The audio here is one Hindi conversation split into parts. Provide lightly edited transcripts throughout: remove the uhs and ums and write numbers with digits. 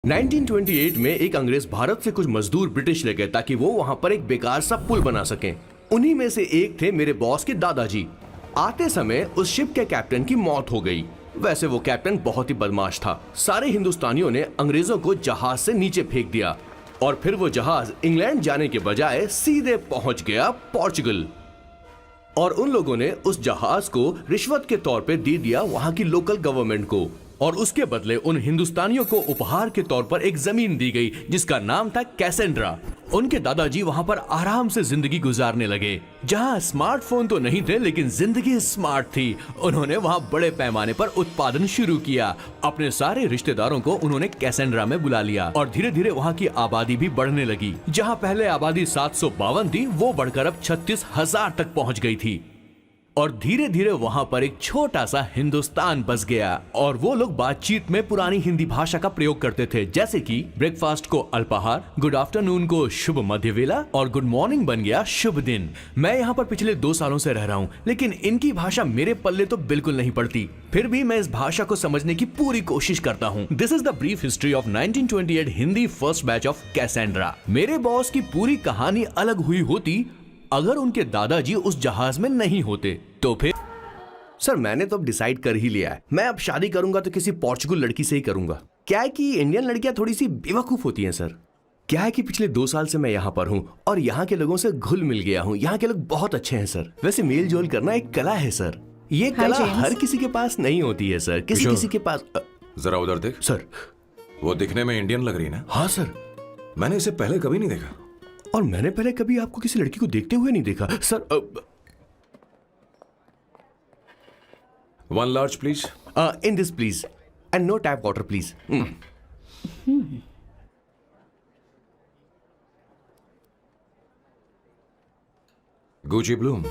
1928 में एक अंग्रेज भारत से कुछ मजदूर ब्रिटिश ले गए ताकि वो वहां पर एक बेकार सा पुल बना सकें। उन्हीं में से एक थे मेरे बॉस के दादाजी। आते समय उस शिप के कैप्टन की मौत हो गई। वैसे वो कैप्टन बहुत ही बदमाश था। सारे हिंदुस्तानियों ने अंग्रेजों को जहाज से नीचे फेंक दिया और फिर वो जहाज इंग्लैंड जाने के बजाय सीधे पहुंच गया पोर्चुगल। और उन लोगों ने उस जहाज को रिश्वत के तौर पे दे दिया वहां की लोकल गवर्नमेंट को, और उसके बदले उन हिंदुस्तानियों को उपहार के तौर पर एक जमीन दी गई जिसका नाम था कैसेंड्रा। उनके दादाजी वहां पर आराम से जिंदगी गुजारने लगे, जहां स्मार्टफोन तो नहीं थे लेकिन जिंदगी स्मार्ट थी। उन्होंने वहां बड़े पैमाने पर उत्पादन शुरू किया। अपने सारे रिश्तेदारों को उन्होंने कैसेंड्रा में बुला लिया और धीरे धीरे वहां की आबादी भी बढ़ने लगी। जहां पहले आबादी 752 थी, वो बढ़कर अब 36,000 तक पहुंच गई थी। और धीरे धीरे वहां पर एक छोटा सा हिंदुस्तान बस गया और वो लोग बातचीत में पुरानी हिंदी भाषा का प्रयोग करते थे, जैसे कि ब्रेकफास्ट को अल्पाहार, गुड आफ्टरनून को शुभ मध्य वेला और गुड मॉर्निंग बन गया शुभ दिन। मैं यहाँ पर पिछले 2 सालों से रह रहा हूँ, लेकिन इनकी भाषा मेरे पल्ले तो बिल्कुल नहीं पड़ती। फिर भी मैं इस भाषा को समझने की पूरी कोशिश करता हूँ। This is the brief history of 1928 Hindi first batch of Cassandra. मेरे बॉस की पूरी कहानी अलग हुई होती अगर उनके दादाजी उस जहाज में नहीं होते। तो फिर सर मैंने तो अब डिसाइड कर ही लिया है, मैं अब शादी करूंगा तो किसी पोर्चुगल लड़की से ही करूंगा। क्या है कि इंडियन लड़कियां थोड़ी सी बेवकूफ होती हैं सर। क्या है कि पिछले 2 साल से मैं यहाँ पर हूँ और यहाँ के लोगों से घुल मिल गया हूँ। यहाँ के लोग बहुत अच्छे हैं सर। वैसे मेल जोल करना एक कला है सर। ये कला हर किसी के पास नहीं होती है सर। किसी के पास। जरा उधर देख सर। वो दिखने में इंडियन लग रही है ना? हाँ सर। मैंने इसे पहले कभी नहीं देखा। और मैंने पहले कभी आपको किसी लड़की को देखते हुए नहीं देखा sir. 1 large please. In this please and no tap water please. Gucci Bloom.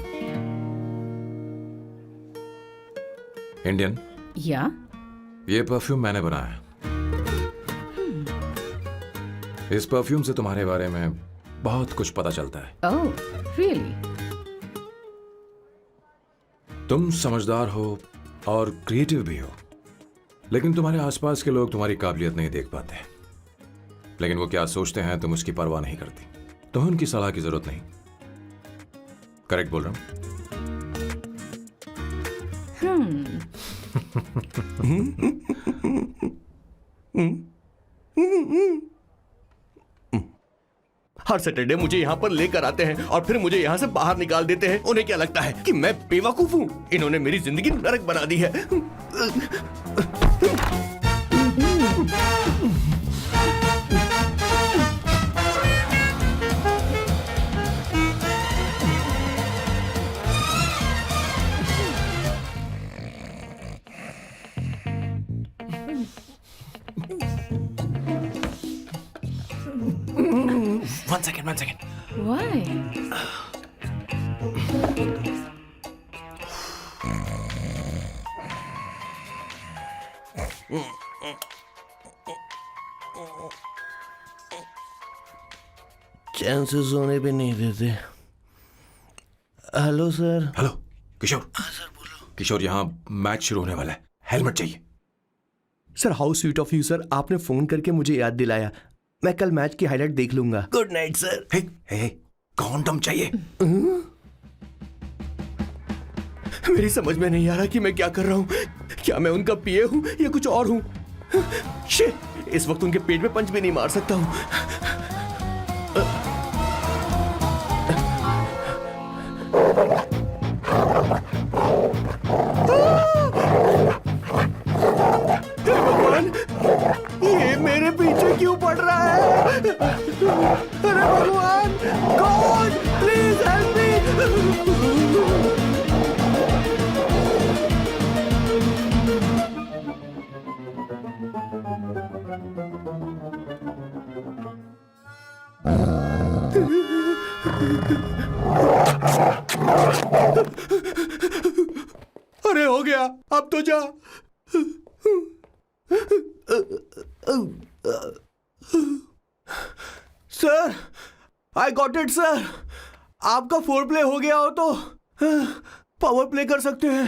Indian? या? ये परफ्यूम मैंने बनाया। इस परफ्यूम से तुम्हारे बारे में बहुत कुछ पता चलता है। Oh, really? तुम समझदार हो और क्रिएटिव भी हो, लेकिन तुम्हारे आसपास के लोग तुम्हारी काबिलियत नहीं देख पाते। लेकिन वो क्या सोचते हैं तुम उसकी परवाह नहीं करती। तुम्हें उनकी सलाह की जरूरत नहीं। करेक्ट बोल रहा हूं? हर सैटरडे मुझे यहाँ पर लेकर आते हैं और फिर मुझे यहाँ से बाहर निकाल देते हैं। उन्हें क्या लगता है कि मैं बेवकूफ हूँ? इन्होंने मेरी जिंदगी नरक बना दी है। One second. Why? चैन से सोने भी नहीं देते। Hello sir. हेलो किशोर। सर बोलो। किशोर, यहाँ मैच शुरू होने वाला है, हेलमेट चाहिए। Sir how sweet of you sir, आपने फोन करके मुझे याद दिलाया। मैं कल मैच की हाईलाइट देख लूंगा। Good night sir. Hey, condom चाहिए। मेरी समझ में नहीं आ रहा कि मैं क्या कर रहा हूँ। क्या मैं उनका पीए हूँ या कुछ और हूँ? शिट, इस वक्त उनके पेट में पंच भी नहीं मार सकता हूँ। भगवान, ये मेरे पीछे क्यों पड़ रहा है? अरे भगवान, गॉड प्लीज हेल्प मी। अरे हो गया, अब तो जा। Sir, I got it sir. आपका 4 प्ले हो गया हो तो पावर प्ले कर सकते हैं।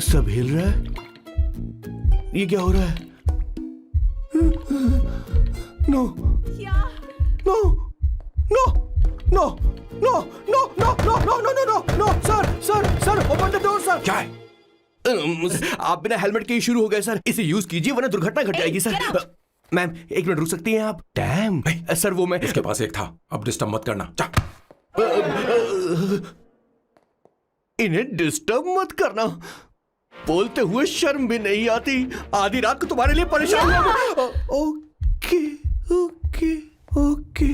सब हिल रहा है। ये क्या हो रहा है? No no no no no no no no no no no no no sir sir sir open the door sir. क्या है? आप बिना हेलमेट के ही शुरू हो गए सर। इसे यूज कीजिए वरना दुर्घटना घट जाएगी सर। मैम एक मिनट रुक सकती हैं आप? डैम सर वो मैं उसके पास एक था, अब डिस्टर्ब मत करना। जा। इन्हें डिस्टर्ब मत करना। बोलते हुए शर्म भी नहीं आती। आधी रात को तुम्हारे लिए परेशान हुआ। Okay okay okay.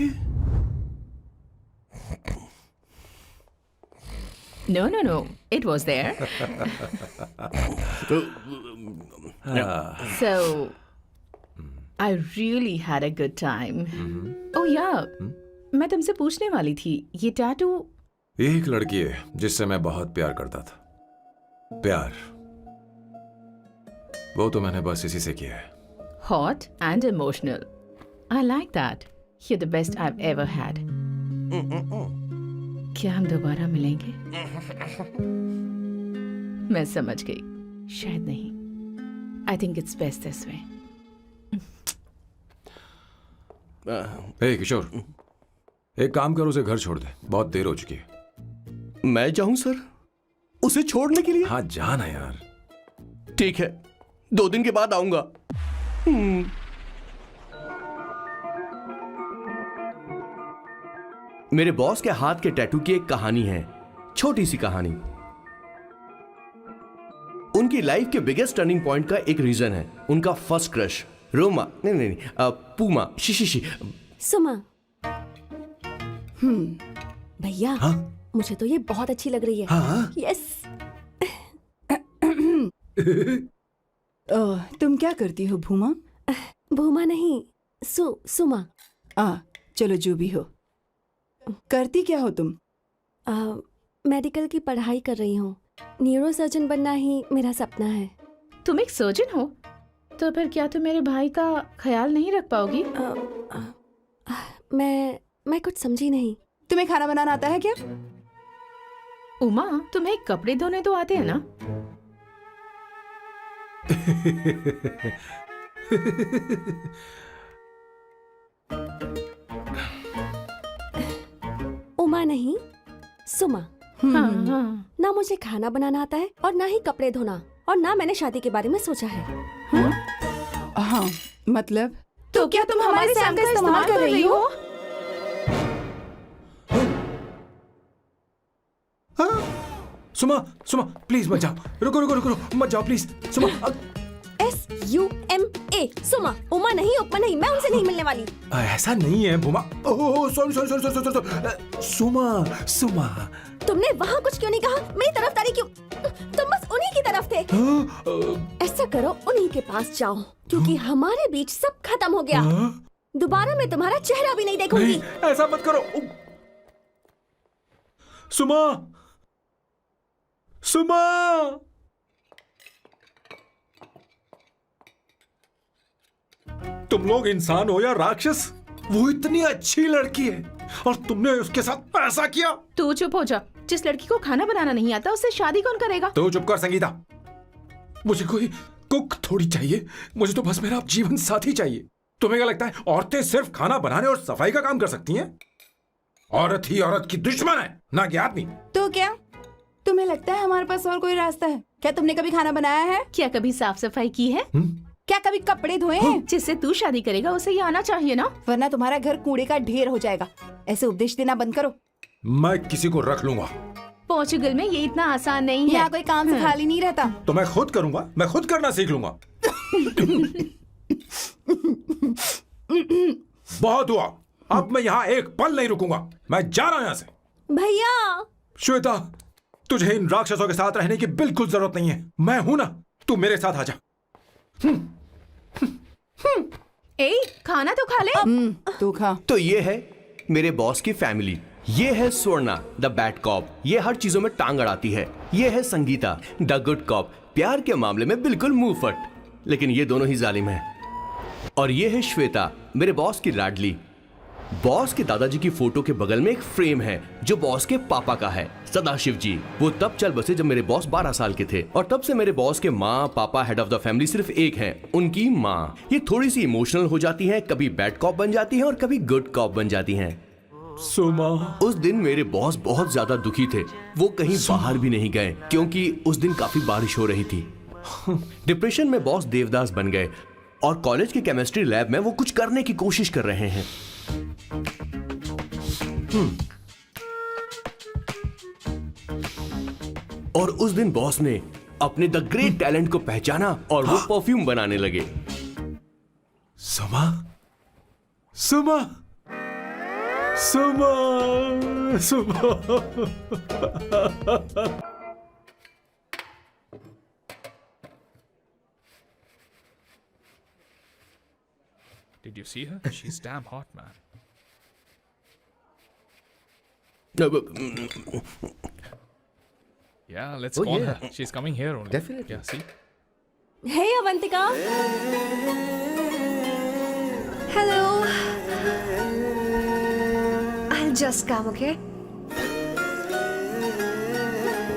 No, no, no. It was there. So, I really had a good time. Oh yeah. मैं तुमसे पूछने वाली थी, ये टैटू। एक लड़की है जिससे मैं बहुत प्यार करता था। प्यार वो तो मैंने बस इसी से किया है। Hot and emotional. I like that. You're the best I've ever had. क्या हम दोबारा मिलेंगे? मैं समझ गई, शायद नहीं। I think it's best this way. हे किशोर, एक काम कर, उसे घर छोड़ दे, बहुत देर हो चुकी है। मैं जाऊं सर उसे छोड़ने के लिए? हाँ जाना यार। ठीक है, 2 दिन के बाद आऊंगा। मेरे बॉस के हाथ के टैटू की एक कहानी है, छोटी सी कहानी। उनकी लाइफ के बिगेस्ट टर्निंग पॉइंट का एक रीजन है उनका फर्स्ट क्रश रोमा, नहीं पूमा, शी। सुमा। भैया, मुझे तो ये बहुत अच्छी लग रही है। हाँ? यस। तुम क्या करती हो भूमा? भूमा नहीं, सुमा। चलो जो भी हो। करती क्या हो तुम? मेडिकल की पढ़ाई कर रही हूँ। न्यूरो सर्जन बनना ही मेरा सपना है। तुम एक सर्जन हो, तो फिर क्या तुम मेरे भाई का ख्याल नहीं रख पाओगी? मैं कुछ समझी नहीं। तुम्हें खाना बनाना आता है क्या? उमा, तुम्हें कपड़े धोने तो आते हैं ना? उमा नहीं, सुमा। हाँ। ना मुझे खाना बनाना आता है और ना ही कपड़े धोना, और ना मैंने शादी के बारे में सोचा है। हाँ, मतलब तो क्या तुम हमारे सैम का इस्तेमाल कर रही हो? सुमा प्लीज मत जाओ। रुको मत जाओ प्लीज। सुमा। SUMA, सुमा। उमा नहीं, उपमा नहीं, मैं उनसे नहीं मिलने वाली। ऐसा नहीं है भूमा। Oh sorry. सुमा। तुमने वहाँ कुछ क्यों नहीं कहा? मेरी तरफदारी क्यों? तुम बस उन्हीं की तरफ थे। ऐसा करो, उन्हीं के पास जाओ, क्योंकि हमारे बीच सब खत्म हो गया। दोबारा मैं तुम्हारा चेहरा भी नहीं देखूंगी। नहीं, ऐसा मत करो। सुमा। तुम लोग इंसान हो या राक्षस? वो इतनी अच्छी लड़की है और तुमने उसके साथ ऐसा किया। तू चुप हो जा। जिस लड़की को खाना बनाना नहीं आता उससे शादी कौन करेगा? तो चुप कर संगीता। मुझे कोई कुक थोड़ी चाहिए, मुझे तो बस मेरा जीवन साथी चाहिए। तुम्हें क्या लगता है औरतें सिर्फ खाना बनाने और सफाई का काम कर सकती हैं? औरत ही औरत की दुश्मन है, ना कि आदमी। तो क्या तुम्हें लगता है हमारे पास और कोई रास्ता है? क्या तुमने कभी खाना बनाया है? क्या कभी साफ सफाई की है? क्या कभी कपड़े धोए हैं? जिससे तू शादी करेगा उसे ये आना चाहिए ना, वरना तुम्हारा घर कूड़े का ढेर हो जाएगा। ऐसे उपदेश देना बंद करो। मैं किसी को रख लूंगा। पोर्चुगल में ये इतना आसान नहीं है। यहाँ कोई काम से खाली नहीं रहता। तो मैं खुद करूंगा, मैं खुद करना सीख लूंगा। बहुत हुआ, अब मैं यहाँ एक पल नहीं रुकूंगा। मैं जा रहा हूं यहाँ से। भैया। श्वेता, तुझे इन राक्षसों के साथ रहने की बिल्कुल जरूरत नहीं है। मैं हूं ना, तू मेरे साथ आ जा। ए, खाना तो खा ले। तू खा। तो ये है मेरे बॉस की फैमिली। ये है स्वर्णा द बैड कॉप, ये हर चीजों में टांग अड़ाती है। ये है संगीता द गुड कॉप, प्यार के मामले में बिल्कुल मुंह फट, लेकिन ये दोनों ही जालिम है। और ये है श्वेता, मेरे बॉस की लाडली। बॉस के दादाजी की फोटो के बगल में एक फ्रेम है जो बॉस के पापा का है, सदाशिव जी। वो तब चल बसे जब मेरे बॉस 12 साल के थे, और तब से मेरे बॉस के माँ पापा हेड ऑफ द फैमिली सिर्फ एक हैं, उनकी माँ। ये थोड़ी सी इमोशनल हो जाती हैं, कभी बैड कॉप बन जाती हैं और कभी गुड कॉप बन जाती हैं। सुमा, उस दिन मेरे बॉस बहुत ज्यादा दुखी थे। वो कहीं बाहर भी नहीं गए क्योंकि उस दिन काफी बारिश हो रही थी। डिप्रेशन में बॉस देवदास बन गए और कॉलेज के केमिस्ट्री लैब में वो कुछ करने की कोशिश कर रहे हैं। और उस दिन बॉस ने अपने द ग्रेट टैलेंट को पहचाना और वो परफ्यूम बनाने लगे। सुमा, सुमा, सुमा, सुमा। Did you see her? She's damn hot, man. Yeah, let's call her. She's coming here only. Definitely. Yeah, see? Hey Avantika. Hello. I'll just come, okay?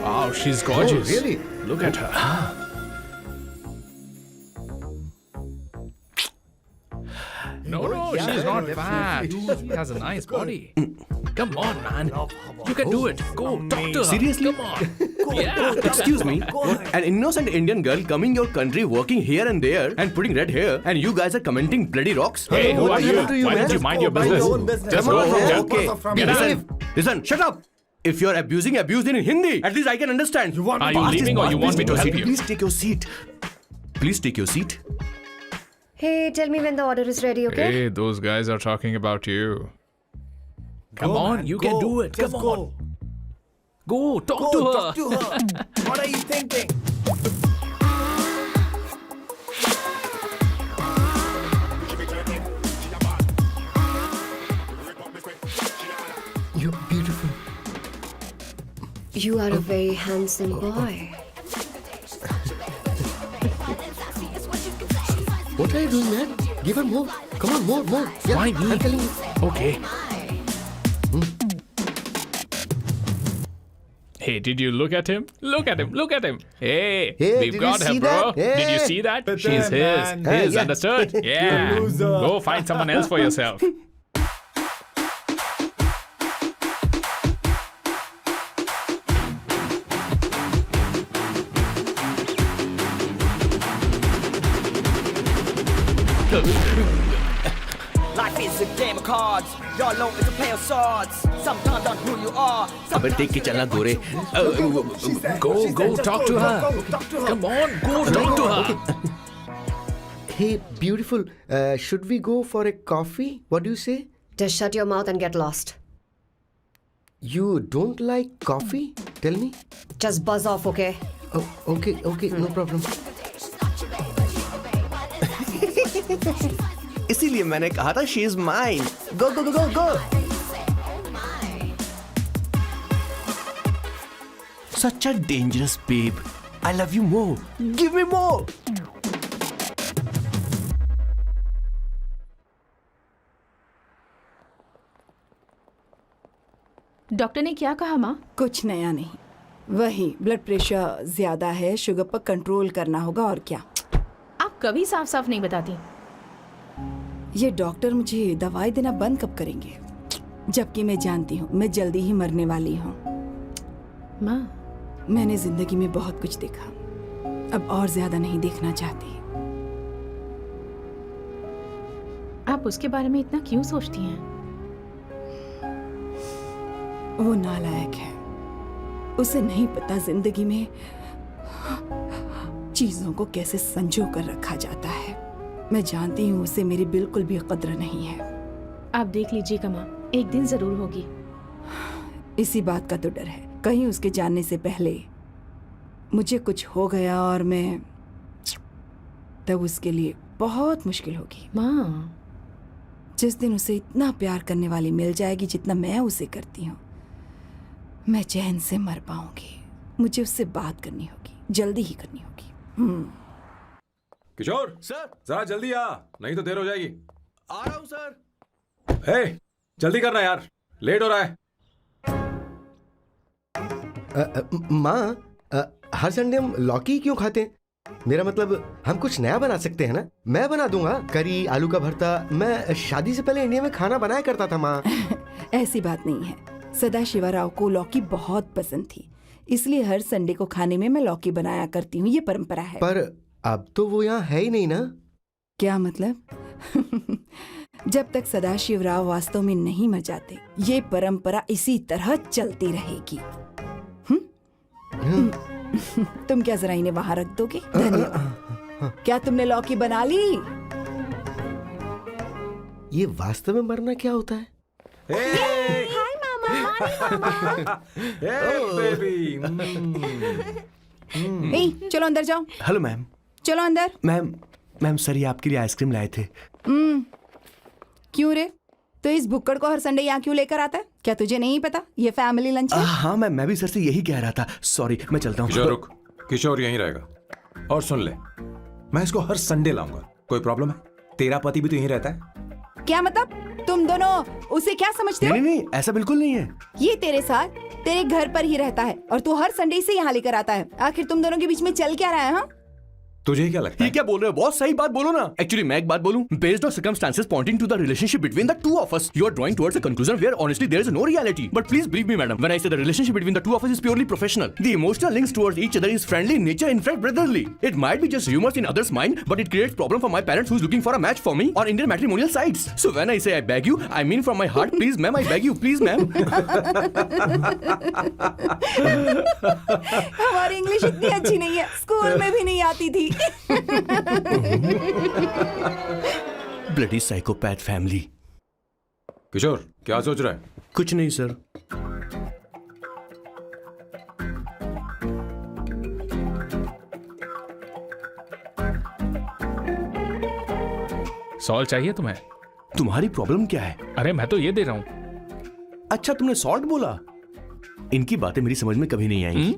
Wow, she's gorgeous. Oh, really? Look at her. No, she's not fat. She has a nice body. Come on, man. You can do it. Go, talk to her. Seriously? Come on. Yeah. Excuse me, an innocent Indian girl coming your country, working here and there, and putting red hair, and you guys are commenting bloody rocks? Hey, who are you? happened to you, Why man? don't you mind your Mind business? your own business. Just Come go on, from yeah. there. Okay. Okay, Get listen, shut up. If you're abusing it in Hindi. At least I can understand. Are you leaving or you want me to help you? Please take your seat. Please take your seat. Hey, tell me when the order is ready, okay? Hey, those guys are talking about you. Come on, man, you go. can do it. Just Come go. on. Go, talk to her. Talk to her. What are you thinking? You're beautiful. You are a very handsome boy. What are you doing, man? Give her more. Come on, more. Yeah, Why me? I'm telling you. Okay. Hey, did you look at him? Look at him. Look at him. Hey, Hey, we've did got you her, see bro. that? Did you Hey. see that? But She's then, man. his. Yeah. Understood? Yeah. loser. Go find someone else for yourself. Life is a game of cards. Y'all know it's a play of swords. Sometimes on who you are. अबे देख के चलना गोरे। Go, talk to her. Come on, go talk to her. Hey, beautiful. Should we go for a coffee? What do you say? Just shut your mouth and get lost. You don't like coffee? Tell me. Just buzz off, okay? Oh, okay, no problem. इसीलिए मैंने कहा था she is mine. Go, go, go, go, go. Such a dangerous babe. I love you more. Give me more. Doctor ने क्या कहा माँ? कुछ नया नहीं, वही ब्लड प्रेशर ज्यादा है, शुगर पर कंट्रोल करना होगा और क्या। आप कभी साफ साफ नहीं बताती। ये डॉक्टर मुझे दवाई देना बंद कब करेंगे, जबकि मैं जानती हूँ मैं जल्दी ही मरने वाली हूँ। माँ, मैंने जिंदगी में बहुत कुछ देखा, अब और ज्यादा नहीं देखना चाहती। आप उसके बारे में इतना क्यों सोचती हैं? वो नालायक है, उसे नहीं पता जिंदगी में चीजों को कैसे संजो कर रखा जाता है। मैं जानती हूँ उसे मेरी बिल्कुल भी कद्र नहीं है। आप देख लीजिएगा माँ, एक दिन जरूर होगी। इसी बात का तो डर है, कहीं उसके जानने से पहले मुझे कुछ हो गया और मैं, तब उसके लिए बहुत मुश्किल होगी। माँ, जिस दिन उसे इतना प्यार करने वाली मिल जाएगी जितना मैं उसे करती हूँ, मैं चैन से मर पाऊंगी। मुझे उससे बात करनी होगी, जल्दी ही करनी होगी। किशोर, सर, जरा जल्दी आ, नहीं तो देर हो जाएगी। आ रहा हूँ सर। हे, जल्दी करना यार, लेट हो रहा है। माँ, हर संडे हम लौकी क्यों खाते हैं? मेरा मतलब हम कुछ नया बना सकते हैं ना? मैं बना दूंगा करी, आलू का भरता। मैं शादी से पहले इंडिया में खाना बनाया करता था माँ। ऐसी बात नहीं है, सदाशिवराव को लौकी बहुत पसंद थी, इसलिए हर संडे को खाने में मैं लौकी बनाया करती हूँ। ये परंपरा है। पर अब तो वो यहाँ है ही नहीं ना। क्या मतलब? जब तक सदाशिवराव वास्तव में नहीं मर जाते, ये परंपरा इसी तरह चलती रहेगी। तुम क्या जरा इन्हें वहां रख दोगे? धन्यवाद। क्या तुमने लौकी बना ली? ये वास्तव में मरना क्या होता है? हाय मामा। बेबी। ए, चलो अंदर जाओ। Hello ma'am. चलो अंदर। मैम सर ये आपके लिए आइसक्रीम लाए थे। क्यों रे? तो इस भुक्कड़ को हर संडे यहाँ क्यों लेकर आता है? क्या तुझे नहीं पता ये फैमिली लंच है? हाँ मैम, मैं भी सर से यही कह रहा था। सॉरी, मैं चलता हूँ। किशोर रुक, किशोर यहीं रहेगा। और सुन ले, मैं इसको हर संडे लाऊंगा। कोई प्रॉब्लम है? तेरा पति भी तो यहीं रहता है। क्या मतलब? तुम दोनों उसे क्या समझते हो? नहीं, ऐसा बिल्कुल नहीं है। ये तेरे साथ तेरे घर पर ही रहता है और तू हर संडे से यहाँ लेकर आता है। आखिर तुम दोनों के बीच में चल क्या रहा है? हाँ, तुझे क्या लगता ये है? क्या बोल रहे हो बॉस? सही बात बोलो ना। एक्चुअली मैं एक बात बोलूं, based on circumstances pointing to the relationship between the two of us, you are drawing towards a conclusion where honestly there is no reality. But please believe me madam, when I say the relationship between the two of us is purely professional. The emotional links towards each other is friendly in nature, in fact brotherly. It might be just rumors in others mind, but it creates problem for my parents who's looking for a match for me on Indian matrimonial sites. So when I say I beg you, I mean from my heart. Please ma'am, I beg you, please ma'am. हमारी इंग्लिश इतनी अच्छी नहीं है, स्कूल में भी नहीं आती थी। Bloody psychopath family. किशोर क्या सोच रहा है? कुछ नहीं सर. सॉल्ट चाहिए तुम्हें? तुम्हारी प्रॉब्लम क्या है? अरे मैं तो ये दे रहा हूं। अच्छा तुमने सॉल्ट बोला? इनकी बातें मेरी समझ में कभी नहीं आएंगी.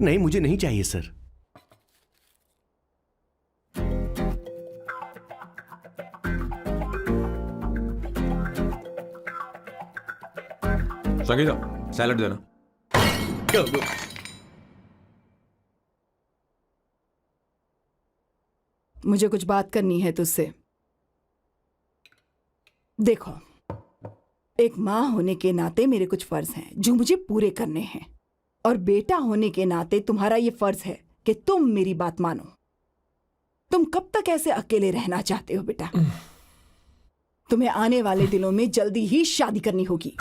नहीं मुझे नहीं चाहिए सर. संगीता सैलड देना. मुझे कुछ बात करनी है तुझसे. देखो, एक माँ होने के नाते मेरे कुछ फर्ज हैं जो मुझे पूरे करने हैं, और बेटा होने के नाते तुम्हारा ये फर्ज है कि तुम मेरी बात मानो. तुम कब तक ऐसे अकेले रहना चाहते हो बेटा? तुम्हें आने वाले दिनों में जल्दी ही शादी करनी होगी.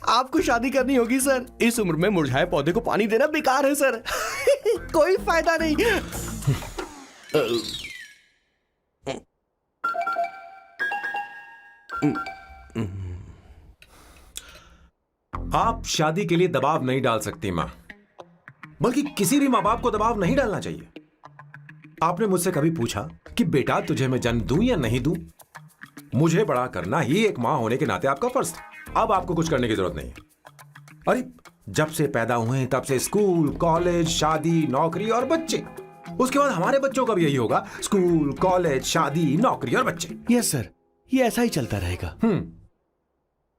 आपको शादी करनी होगी सर? इस उम्र में मुरझाए पौधे को पानी देना बेकार है सर. कोई फायदा नहीं. आप शादी के लिए दबाव नहीं डाल सकती माँ, बल्कि किसी भी माँ बाप को दबाव नहीं डालना चाहिए. आपने मुझसे कभी पूछा कि बेटा तुझे मैं जन्म दूं या नहीं दूं? मुझे बड़ा करना ही एक माँ होने के नाते आपका फर्ज था. अब आपको कुछ करने की जरूरत नहीं है. अरे जब से पैदा हुए हैं तब से स्कूल, कॉलेज, शादी, नौकरी और बच्चे. उसके बाद हमारे बच्चों का भी यही होगा, स्कूल, कॉलेज, शादी, नौकरी और बच्चे. यस सर, ये ऐसा ही चलता रहेगा.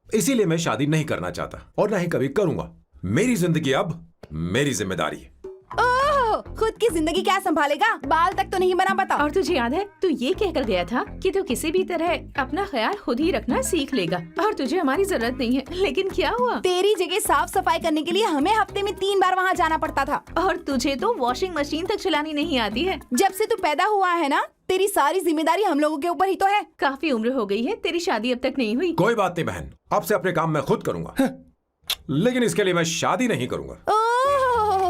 इसीलिए मैं शादी नहीं करना चाहता और ना ही कभी करूंगा. मेरी जिंदगी अब मेरी जिम्मेदारी है. ओह, खुद की जिंदगी क्या संभालेगा? बाल तक तो नहीं बना पता. और तुझे याद है तू ये कहकर गया था कि तू किसी भी तरह अपना ख्याल खुद ही रखना सीख लेगा और तुझे हमारी जरूरत नहीं है. लेकिन क्या हुआ? तेरी जगह साफ सफाई करने के लिए हमें हफ्ते में 3 बार वहाँ जाना पड़ता था. और तुझे तो वॉशिंग मशीन तक चलानी नहीं आती है. जब से तू पैदा हुआ है ना, तेरी सारी जिम्मेदारी हम लोगों के ऊपर ही तो है. काफी उम्र हो गई है, तेरी शादी अब तक नहीं हुई. कोई बात नहीं बहन, अब से अपने काम मैं खुद करूंगा. लेकिन इसके लिए मैं शादी नहीं करूंगा.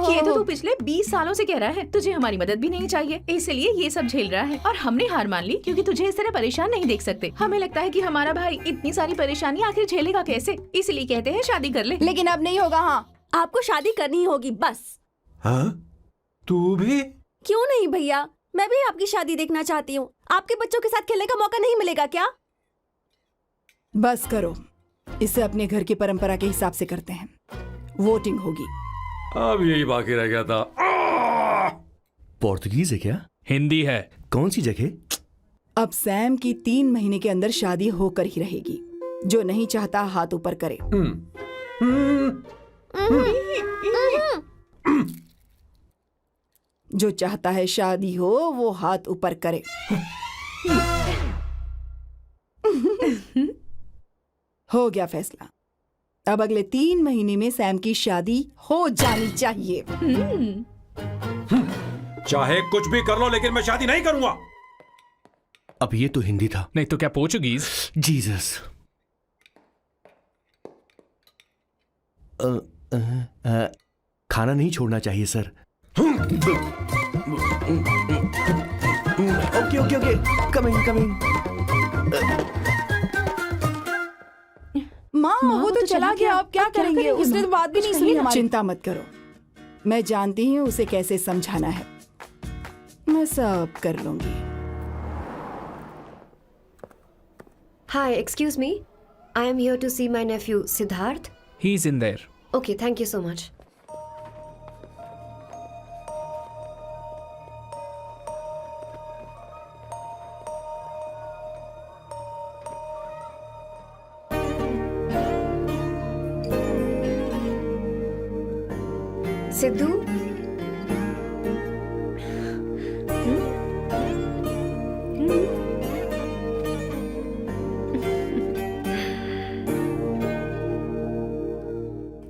ये तो तू पिछले 20 सालों से कह रहा है. तुझे हमारी मदद भी नहीं चाहिए, इसलिए ये सब झेल रहा है. और हमने हार मान ली क्योंकि तुझे इस तरह परेशान नहीं देख सकते. हमें लगता है कि हमारा भाई इतनी सारी परेशानी आखिर झेलेगा कैसे, इसलिए कहते हैं शादी कर ले. लेकिन अब नहीं होगा. हाँ, आपको शादी करनी ही होगी बस. हाँ? तू भी? क्यों नहीं भैया, मैं भी आपकी शादी देखना चाहती हूँ. आपके बच्चों के साथ खेलने का मौका नहीं मिलेगा क्या? बस करो, इसे अपने घर की परंपरा के हिसाब से करते हैं. वोटिंग होगी. अब यही बाकी रह गया था. पोर्तुगीज है क्या? हिंदी है. कौन सी जगह? अब सैम की 3 महीने के अंदर शादी होकर ही रहेगी। जो नहीं चाहता हाथ ऊपर करे। जो चाहता है शादी हो वो हाथ ऊपर करे। हो गया फैसला। अब अगले 3 महीने में सैम की शादी हो जानी चाहिए। चाहे कुछ भी कर लो, लेकिन मैं शादी नहीं करूंगा। अब ये तो हिंदी था। नहीं तो क्या पोर्चुगीज? जीसस। खाना नहीं छोड़ना चाहिए sir. Okay okay okay, coming coming. माँ वो तो चला गया, अब क्या करेंगे? उसने तो बात भी नहीं सुनी हमारी। चिंता मत करो, मैं जानती हूँ उसे कैसे समझाना है। मैं सब कर लूंगी। Hi, excuse me. I am here to see my nephew Siddharth. He's in there. Okay, thank you so much. Sidhu,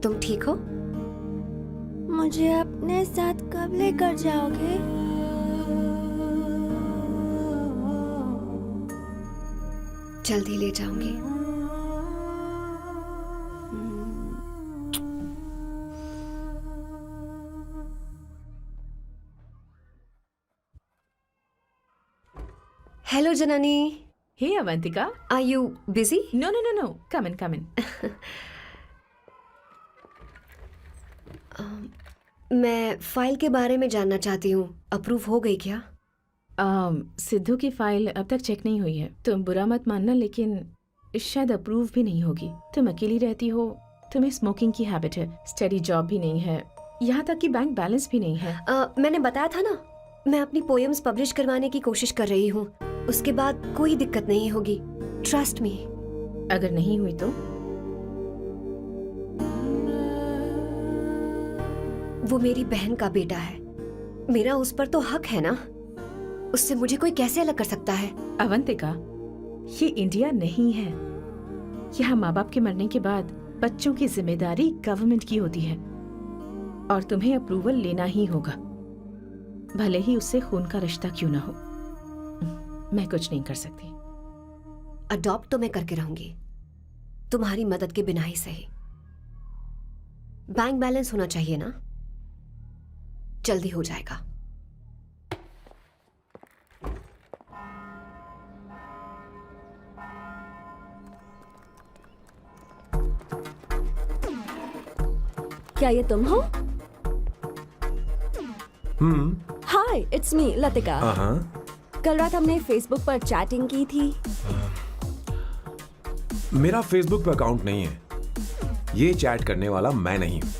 तुम ठीक हो? मुझे अपने साथ कब लेकर जाओगे? जल्दी ले जाऊंगी। Hello Janani, Hey Avantika. Are you busy? No no no no. Come in come in. मैं फाइल के बारे में जानना चाहती हूँ, अप्रूव हो गई क्या? सिद्धू की फाइल अब तक चेक नहीं हुई है। तुम बुरा मत मानना, लेकिन शायद अप्रूव भी नहीं होगी। तुम अकेली रहती हो, तुम्हें स्मोकिंग की हैबिट है, स्टडी जॉब भी नहीं है, यहाँ तक कि बैंक बैलेंस भी नहीं है। मैंने बताया था ना, मैं अपनी पोएम्स पब्लिश करवाने की कोशिश कर रही हूँ। उसके बाद कोई दिक्कत नहीं होगी, ट्रस्ट मी। अगर नहीं हुई तो? वो मेरी बहन का बेटा है, मेरा उस पर तो हक है ना। उससे मुझे कोई कैसे अलग कर सकता है? अवंतिका, ये इंडिया नहीं है। यहाँ माँ बाप के मरने के बाद बच्चों की जिम्मेदारी गवर्नमेंट की होती है और तुम्हें अप्रूवल लेना ही होगा, भले ही उससे खून का रिश्ता क्यों ना हो। मैं कुछ नहीं कर सकती। अडॉप्ट तो मैं करके रहूंगी, तुम्हारी मदद के बिना ही सही। बैंक बैलेंस होना चाहिए ना, जल्दी हो जाएगा। क्या ये तुम हो? हाय, इट्स मी लतिका। कल रात हमने फेसबुक पर चैटिंग की थी। मेरा फेसबुक पे अकाउंट नहीं है। ये चैट करने वाला मैं नहीं हूँ,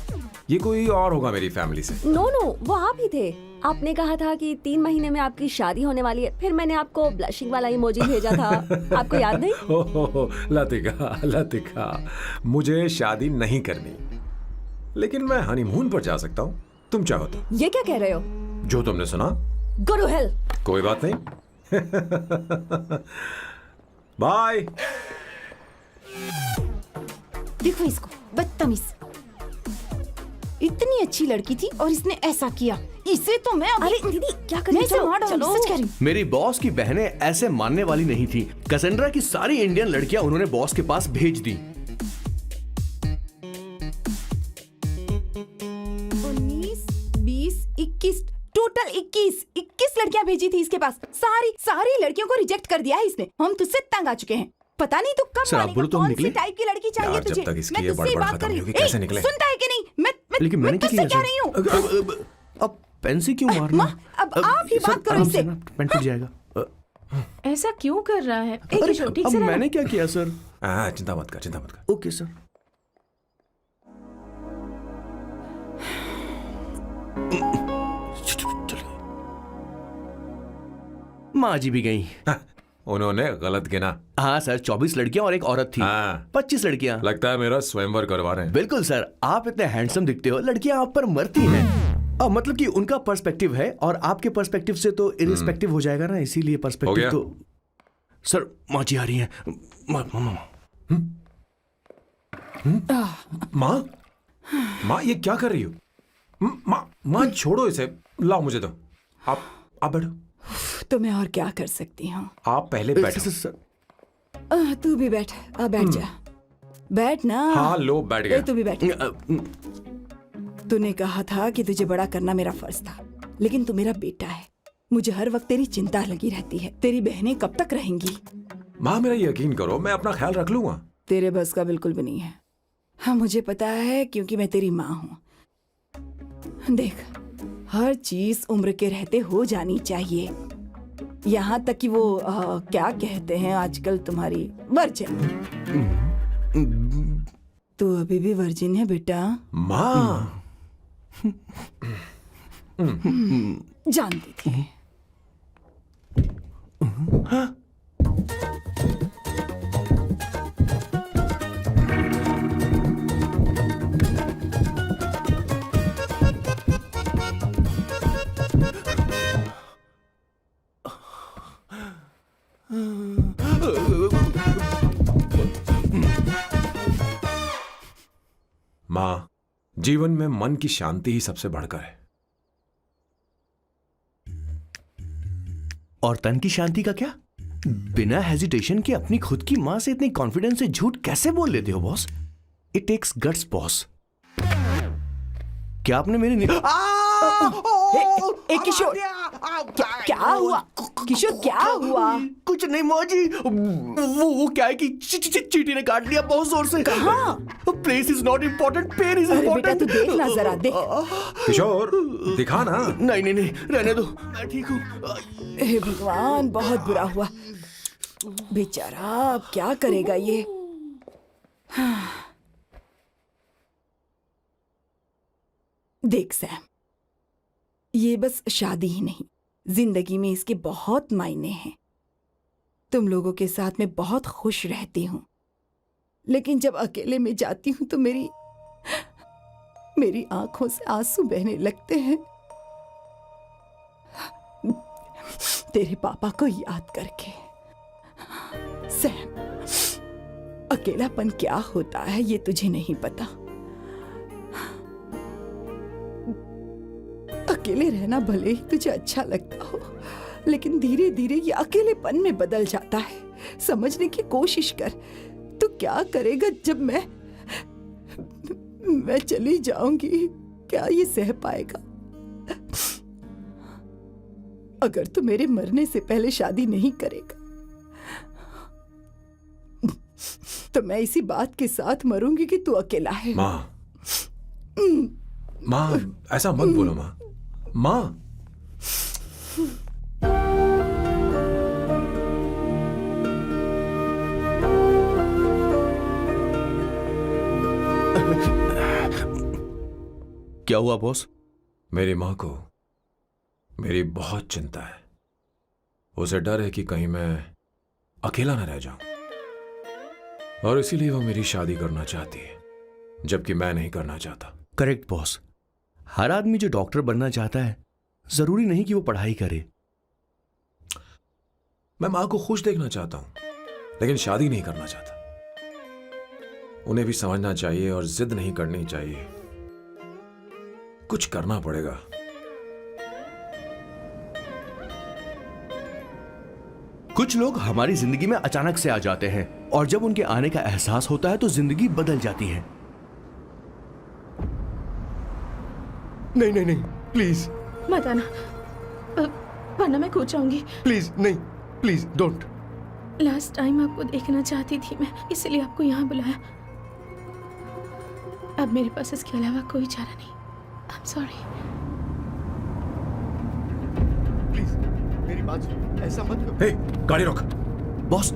ये कोई और होगा मेरी फैमिली से। नो नो, वो आप ही थे। आपने कहा था कि 3 महीने में आपकी शादी होने वाली है, फिर मैंने आपको ब्लशिंग वाला इमोजी भेजा था। आपको याद नहीं? ओहो, लतिका लतिका, मुझे शादी नहीं करनी, लेकिन मैं हनीमून पर जा सकता हूँ, तुम चाहो तो। ये क्या कह रहे हो? जो तुमने सुना। Go to hell. कोई बात नहीं। बाय। देखो इसको, बदतमीज। इतनी अच्छी लड़की थी और इसने ऐसा किया। इसे तो मैं अरे दीदी क्या कर रही हो? चलो, सच कह रही हूँ। मेरी बॉस की बहनें ऐसे मानने वाली नहीं थी। कैसेंड्रा की सारी इंडियन लड़कियां उन्होंने बॉस के पास भेज दी। 19, 20, 21, टोटल 21 लड़कियां भेजी थी इसके पास। सारी लड़कियों को रिजेक्ट कर दिया है इसने। हम तुझसे तंग आ चुके हैं। पता नहीं तो कब सर, आप बोलो तो हम कौन सी निकले? टाइप की लड़की चाहिए यार, जब तुझे? तक इसकी मैं ये तुझसे ही बड़बड़ बात खत्म कर रही नहीं हूँ। होगी, कैसे ए, निकले? सुनता है कि नहीं? लेकिन मैंने क्या तुझसे किया कह रही हूँ। अब पेन से क्यों मारना? माँ, अब आप ही सर, बात करो आराम इससे। से ना, पेन टूट जाएगा। ऐसा क्यों कर रहा है? एक अरे, मिनट, ठीक अब से रहना। मैंने क्या किया सर? चिंता मत कर। Okay sir. चलिए। माँ जी भी गई। उन्होंने गलत गिना। हाँ सर, 24 लड़कियां और एक औरत थी। हाँ। 25 लड़कियां। लगता है मेरा स्वयंवर करवा रहे हैं। बिल्कुल सर, आप इतने हैंडसम दिखते हो, लड़कियां आप पर मरती हैं। और मतलब कि उनका पर्सपेक्टिव है और आपके पर्सपेक्टिव से तो इरिस्पेक्टिव हो जाएगा ना, इसीलिए पर्सपेक्टिव तो। सर माँ जी आ रही हैं। माँ, माँ ये क्या कर रही हो? माँ, माँ छोड़ो इसे, लाओ मुझे दो। आप बैठो। तो मैं और क्या कर सकती हूँ? आप पहले बैठो। तू भी बैठ, बैठ जा, बैठ ना। हाँ लो, बैठ गया। तू भी बैठ। तूने कहा था कि तुझे बड़ा करना मेरा फर्ज था, लेकिन तू मेरा बेटा है। मुझे हर वक्त तेरी चिंता लगी रहती है। तेरी बहनें कब तक रहेंगी? माँ मेरा यकीन करो, मैं अपना ख्याल रख लूंगा। तेरे बस का बिल्कुल भी नहीं है। हाँ मुझे पता है, क्योंकि मैं तेरी माँ हूँ। देख, हर चीज उम्र के रहते हो जानी चाहिए, यहाँ तक कि वो क्या कहते हैं आजकल तुम्हारी वर्जिन। तू अभी भी वर्जिन है बेटा? माँ जानती थी। माँ, जीवन में मन की शांति ही सबसे बढ़कर है। और तन की शांति का क्या? बिना हेजिटेशन के अपनी खुद की मां से इतनी कॉन्फिडेंस से झूठ कैसे बोल लेते हो boss? It takes guts boss. क्या आपने मेरी किशोर, क्या हुआ? किशोर क्या हुआ? कुछ नहीं मौजी, वो क्या है कि चींटी ने काट लिया बहुत जोर से। कहाँ? Place is not important, pen is अरे बेटा इम्पोर्टेंट। तू देख ना जरा, देख। किशोर दिखा ना। नहीं, रहने दो, मैं ठीक हूँ। हे भगवान, बहुत बुरा हुआ बेचारा। अब क्या करेगा ये? देख सैम, ये बस शादी ही नहीं, जिंदगी में इसके बहुत मायने हैं। तुम लोगों के साथ मैं बहुत खुश रहती हूँ, लेकिन जब अकेले में जाती हूँ तो मेरी आंखों से आंसू बहने लगते हैं, तेरे पापा को याद करके। सैम, अकेलापन क्या होता है ये तुझे नहीं पता। अकेले रहना भले ही तुझे अच्छा लगता हो, लेकिन धीरे धीरे ये अकेलेपन में बदल जाता है। समझने की कोशिश कर। तू क्या करेगा जब मैं चली जाऊंगी? क्या ये सह पाएगा? अगर तू मेरे मरने से पहले शादी नहीं करेगा तो मैं इसी बात के साथ मरूंगी कि तू अकेला है। माँ ऐसा मत बोलो माँ। माँ क्या हुआ बॉस? मेरी माँ को मेरी बहुत चिंता है। उसे डर है कि कहीं मैं अकेला न रह जाऊं, और इसीलिए वो मेरी शादी करना चाहती है, जबकि मैं नहीं करना चाहता। Correct boss. हर आदमी जो डॉक्टर बनना चाहता है, जरूरी नहीं कि वो पढ़ाई करे। मैं माँ को खुश देखना चाहता हूं, लेकिन शादी नहीं करना चाहता। उन्हें भी समझना चाहिए और जिद नहीं करनी चाहिए। कुछ करना पड़ेगा। कुछ लोग हमारी जिंदगी में अचानक से आ जाते हैं, और जब उनके आने का एहसास होता है तो जिंदगी बदल जाती है। नहीं प्लीज मत आना, वरना मैं कूद जाऊंगी। प्लीज नहीं, प्लीज डोंट। लास्ट टाइम आपको देखना चाहती थी मैं, इसलिए आपको यहाँ बुलाया। अब मेरे पास इसके अलावा कोई चारा नहीं। आई एम सॉरी। प्लीज मेरी बात सुन, ऐसा मत करो। हे, गाड़ी रोक। बॉस,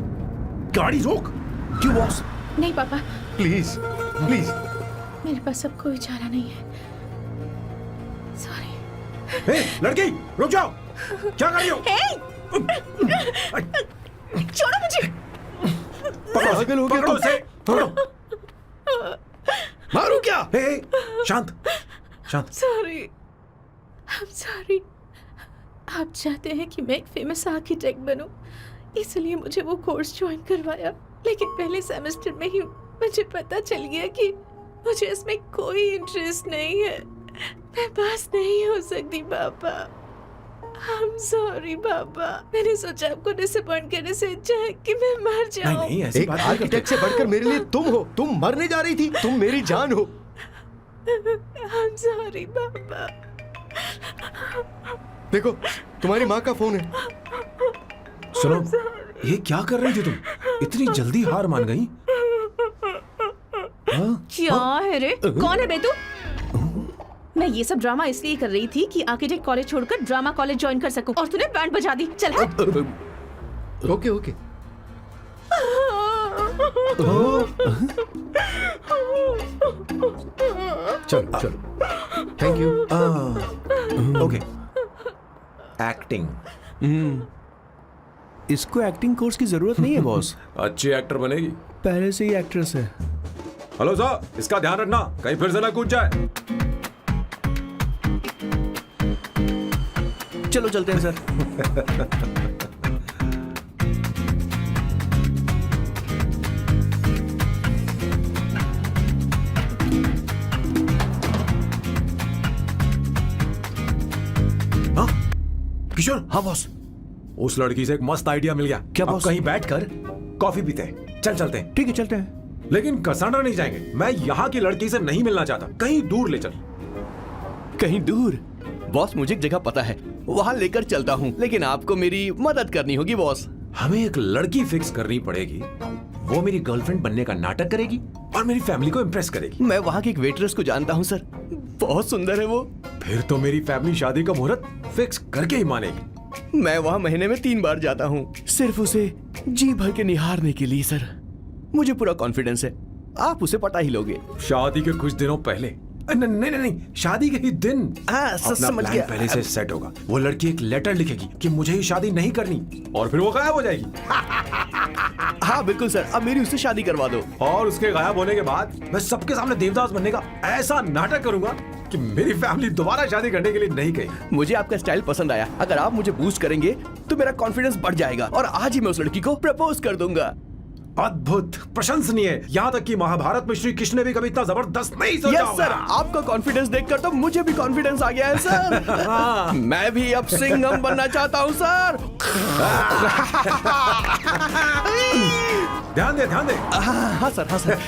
गाड़ी रोक। क्यों बॉस? नहीं पापा, प्लीज प्लीज। मेरे पास अब कोई चारा नहीं है। सॉरी। हे, लड़की रुक जाओ। क्या कर रही हो? छोड़ो मुझे। पागल हो गया पकड़ो तुम? उसे, पकड़ो। मारू क्या? हे, शांत शांत। Sorry, I am sorry. आप चाहते हैं कि मैं एक फेमस आर्किटेक्ट बनूं, इसलिए मुझे वो कोर्स ज्वाइन करवाया, लेकिन पहले सेमेस्टर में ही मुझे पता चल गया कि मुझे इसमें कोई इंटरेस्ट नहीं है। मैं पास नहीं हो सकती पापा। आई एम सॉरी पापा। मैंने सोचा आपको डिसअपॉइंट करने से अच्छा है कि मैं मर नहीं जाऊं। नहीं, ऐसी एक बात नहीं करते। आर्किटेक्ट से बढ़कर मेरे लिए तुम हो। तुम मरने जा रही थी, तुम मेरी जान हो। आई एम सॉरी पापा। देखो, तुम्हारी माँ का फोन है। सुनो, ये क्या कर रही थी तुम? इतनी जल्दी हार मान गई? हाँ? क्या है रे? कौन है बे तू? मैं ये सब ड्रामा इसलिए कर रही थी कि आर्किटेक्ट कॉलेज छोड़कर ड्रामा कॉलेज ज्वाइन कर सकूं, और तूने बैंड बजा दी। चल हट। Okay okay. चलो चलो, थैंक यू। ओके। एक्टिंग। इसको एक्टिंग कोर्स की जरूरत नहीं है बॉस। अच्छी एक्टर बनेगी। पहले से ही एक्ट्रेस है। हेलो सर, इसका ध्यान रखना कहीं फिर से ना कूद जाए। चलो चलते हैं सर। हाँ? किशोर, हाँ बॉस। उस लड़की से एक मस्त आइडिया मिल गया। क्या अब बॉस? कहीं बैठकर कॉफी पीते हैं। चल चलते हैं। ठीक है, चलते हैं। लेकिन कसाना नहीं जाएंगे। मैं यहाँ की लड़की से नहीं मिलना चाहता। कहीं दूर ले चल। कहीं दूर? बॉस, मुझे एक जगह पता है, वहां लेकर चलता हूँ, लेकिन आपको मेरी मदद करनी होगी बॉस। हमें एक लड़की फिक्स करनी पड़ेगी। वो मेरी गर्लफ्रेंड बनने का नाटक करेगी और मेरी फैमिली को इम्प्रेस करेगी। मैं वहाँ की एक वेट्रेस को जानता हूँ सर, बहुत सुंदर है वो। फिर तो मेरी फैमिली शादी का मुहूर्त फिक्स करके ही मानेगी। मैं वहाँ महीने में 3 बार जाता हूँ, सिर्फ उसे जी भर के निहारने के लिए सर। मुझे पूरा कॉन्फिडेंस है आप उसे पटा ही लोगे। शादी के कुछ दिनों पहले। नहीं नहीं नहीं, शादी के ही दिन हाँ, अपना समझ प्लान गया। पहले से सेट होगा। वो लड़की एक लेटर लिखेगी कि मुझे ही शादी नहीं करनी, और फिर वो गायब हो जाएगी। हाँ बिल्कुल सर, अब मेरी उससे शादी करवा दो। और उसके गायब होने के बाद मैं सबके सामने देवदास बनने का ऐसा नाटक करूंगा कि मेरी फैमिली दोबारा शादी करने के लिए नहीं कहेगी। मुझे आपका स्टाइल पसंद आया। अगर आप मुझे बूस्ट करेंगे तो मेरा कॉन्फिडेंस बढ़ जाएगा और आज ही मैं उस लड़की को प्रपोज कर दूंगा। अद्भुत, प्रशंसनीय। यहाँ तक कि महाभारत में श्री कृष्ण ने भी कभी इतना जबरदस्त नहीं सोचा यस सर, आपका कॉन्फिडेंस देखकर तो मुझे भी कॉन्फिडेंस आ गया है सर। मैं भी अब सिंघम बनना चाहता हूँ सर। ध्यान दे, ध्यान दे। हाँ सर, हाँ sir.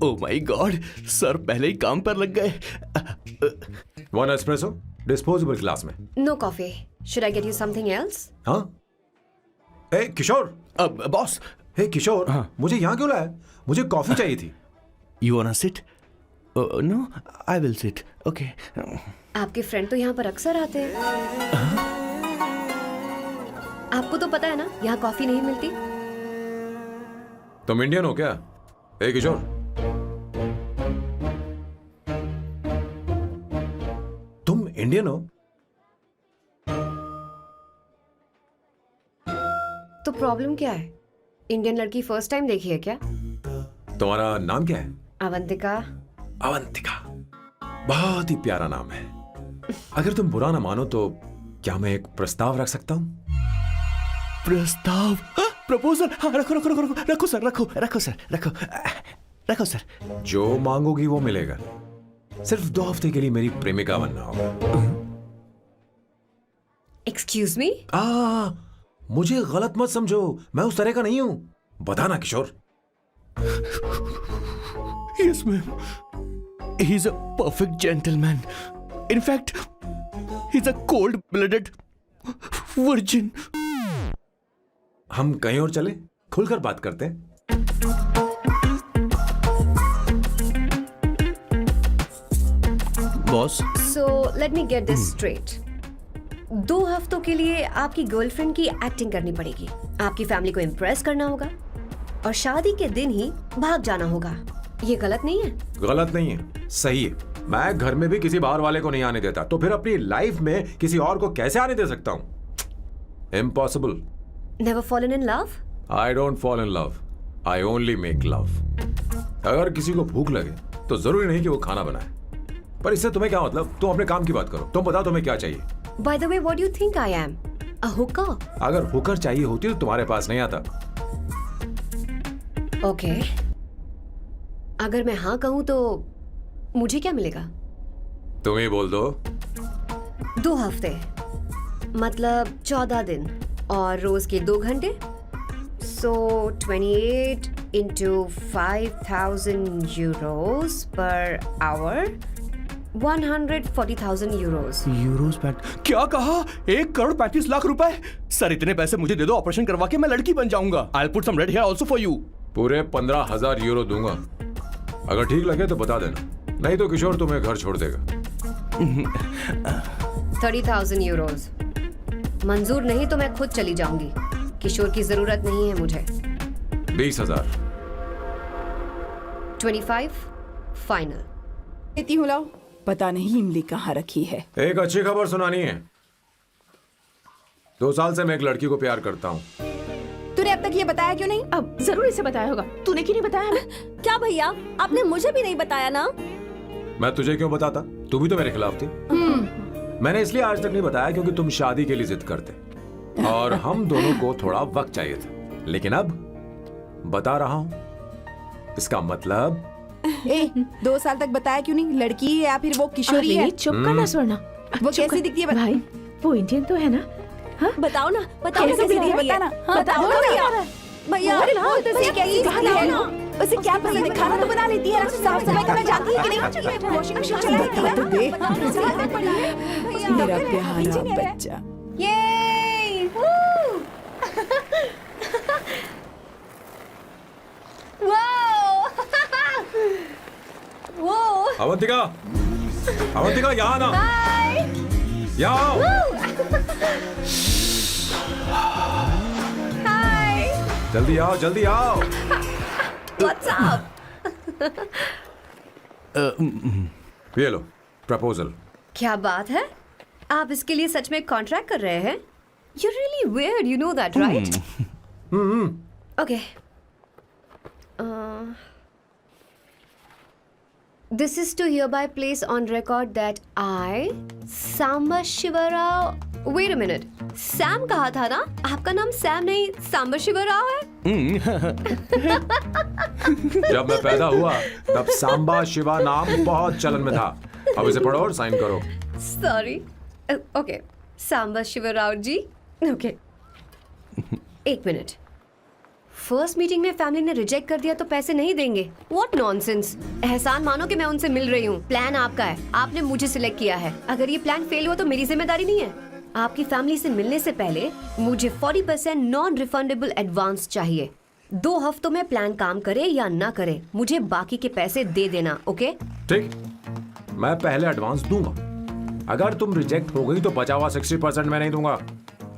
Oh my god, sir पहले ही काम पर लग गए। 1 एस्प्रेसो डिस्पोजेबल ग्लास में। No coffee. Should I get you something else? हाँ? ए किशोर। अब बॉस, हे किशोर, मुझे यहाँ क्यों लाया? मुझे कॉफी चाहिए थी। You want to sit? No, I will sit. Okay. आपके फ्रेंड तो यहाँ पर अक्सर आते हैं। आपको तो पता है ना, यहाँ कॉफी नहीं मिलती। तुम इंडियन हो क्या? ए किशोर, तुम इंडियन हो? तो प्रॉब्लम क्या है? इंडियन लड़की फर्स्ट टाइम देखी है क्या? तुम्हारा नाम क्या है? अवंतिका। अवंतिका, बहुत ही प्यारा नाम है। अगर तुम बुरा ना मानो तो क्या मैं एक प्रस्ताव रख सकता हूँ? प्रस्ताव? प्रपोजल? हाँ, रखो रखो रखो रखो रखो सर, रखो रखो सर, रखो रखो सर। जो मांगोगी वो मिलेगा। सिर्फ 2 हफ्ते के लिए मेरी प्रेमिका बनना होगा। Excuse me? मुझे गलत मत समझो, मैं उस तरह का नहीं हूं। बताना किशोर। Yes, ma'am. He's a perfect gentleman. In fact, he's a cold-blooded virgin. हम कहीं और चले, खुलकर बात करते हैं। Boss, so let me get this straight. 2 हफ्तों के लिए आपकी गर्लफ्रेंड की एक्टिंग करनी पड़ेगी, आपकी फैमिली को इम्प्रेस करना होगा, और शादी के दिन ही भाग जाना होगा। ये गलत नहीं है? गलत नहीं है, सही है। मैं घर में भी किसी बाहर वाले को नहीं आने देता, तो फिर अपनी लाइफ में किसी और को कैसे आने दे सकता हूं? Impossible. Never fallen in love? I don't fall in love, I only make love. अगर किसी को भूख लगे तो जरूरी नहीं कि वो खाना बनाए, पर इससे तुम्हें क्या मतलब? तुम अपने काम की बात करो। तुम बताओ तुम्हें क्या चाहिए? Bye the way, what do you think I am? A Hooker? अगर हुकर चाहिए होती तो तुम्हारे पास नहीं आता। ओके, अगर मैं हाँ कहूं तो मुझे क्या मिलेगा? तुम ही बोल दो। 2 हफ्ते, मतलब 14 दिन, और रोज के 2 घंटे। सो 28 into 5,000 euros per hour, 140,000 euros. Euros PAT क्या कहा? 1,35,00,000 रुपए? सर इतने पैसे मुझे दे दो, ऑपरेशन करवा के मैं लड़की बन जाऊंगा। I'll put some red hair also for you. पूरे 15,000 यूरो दूंगा। अगर ठीक लगे तो बता देना, नहीं तो किशोर तुम्हें घर छोड़ देगा। 30,000 euros मंजूर नहीं तो मैं खुद चली जाऊंगी। किशोर की जरूरत नहीं है मुझे। 20,000। 25 फाइनल। देती हूँ, लाओ। पता नहीं इमली कहाँ रखी है। एक अच्छी खबर सुनानी है। 2 साल से मैं एक लड़की को प्यार करता हूँ। तूने अब तक ये बताया क्यों नहीं? अब जरूर इसे बताया होगा। तूने क्यों नहीं बताया हमें? क्या भैया, आपने मुझे भी नहीं बताया ना? मैं तुझे क्यों बताता? तू भी तो मेरे खिलाफ थी। मैंने इसलिए आज तक नहीं बताया क्योंकि तुम शादी के लिए जिद करते और हम दोनों को थोड़ा वक्त चाहिए था। लेकिन अब बता रहा हूँ। इसका मतलब 2 साल तक बताया क्यों नहीं? लड़की है या फिर वो किशोरी है? अरे चुप करना स्वर्णा। वो चुप कैसी कर। दिखती है? भाई वो इंडियन तो है ना? हाँ? बताओ ना, बताओ कैसी कैसी दिखती है? दिखती है? बता ना। हाँ, बताओ बोलो ना भैया। भैया। अरे हाँ, भैया, उसे कैसी बताओ दिखती है? ना। उसे क्या पसंद है? खाना तो बना लेती है, साफ सफाई करना जानती है कि नहीं? वॉशिंग मशीन चलाती है? मेरा प्यारा बच्चा। ये वो अवंतिका, अवंतिका यहाँ ना, यहाँ आओ। जल्दी आओ, जल्दी आओ। What's up? ये लो प्रपोजल। क्या बात है? आप इसके लिए सच में कॉन्ट्रैक्ट कर रहे हैं? You're really weird, you know that, right? Okay. This is to hereby place on record that I, Samba Shivarao. Wait a minute. Sam कहा था ना? आपका नाम सैम नहीं सांबा शिवराव है? जब मैं पैदा हुआ तब सांबा शिवा नाम बहुत चलन में था। अब इसे पढ़ो और साइन करो। Sorry. Okay. सांबा शिवराव जी. Okay. 1 मिनट। फर्स्ट मीटिंग में फैमिली ने रिजेक्ट कर दिया तो पैसे नहीं देंगे? What nonsense! एहसान मानो कि मैं उनसे मिल रही हूँ। प्लान आपका है, आपने मुझे सिलेक्ट किया है। अगर ये प्लान फेल हुआ तो मेरी जिम्मेदारी नहीं है। आपकी फैमिली से मिलने से पहले मुझे 40% नॉन रिफंडेबल एडवांस चाहिए। 2 हफ्तों में प्लान काम करे या ना करे, मुझे बाकी के पैसे दे देना। ओके? ठीक, मैं पहले एडवांस दूंगा। अगर तुम रिजेक्ट हो गई तो बचा हुआ 60% मैं नहीं दूंगा।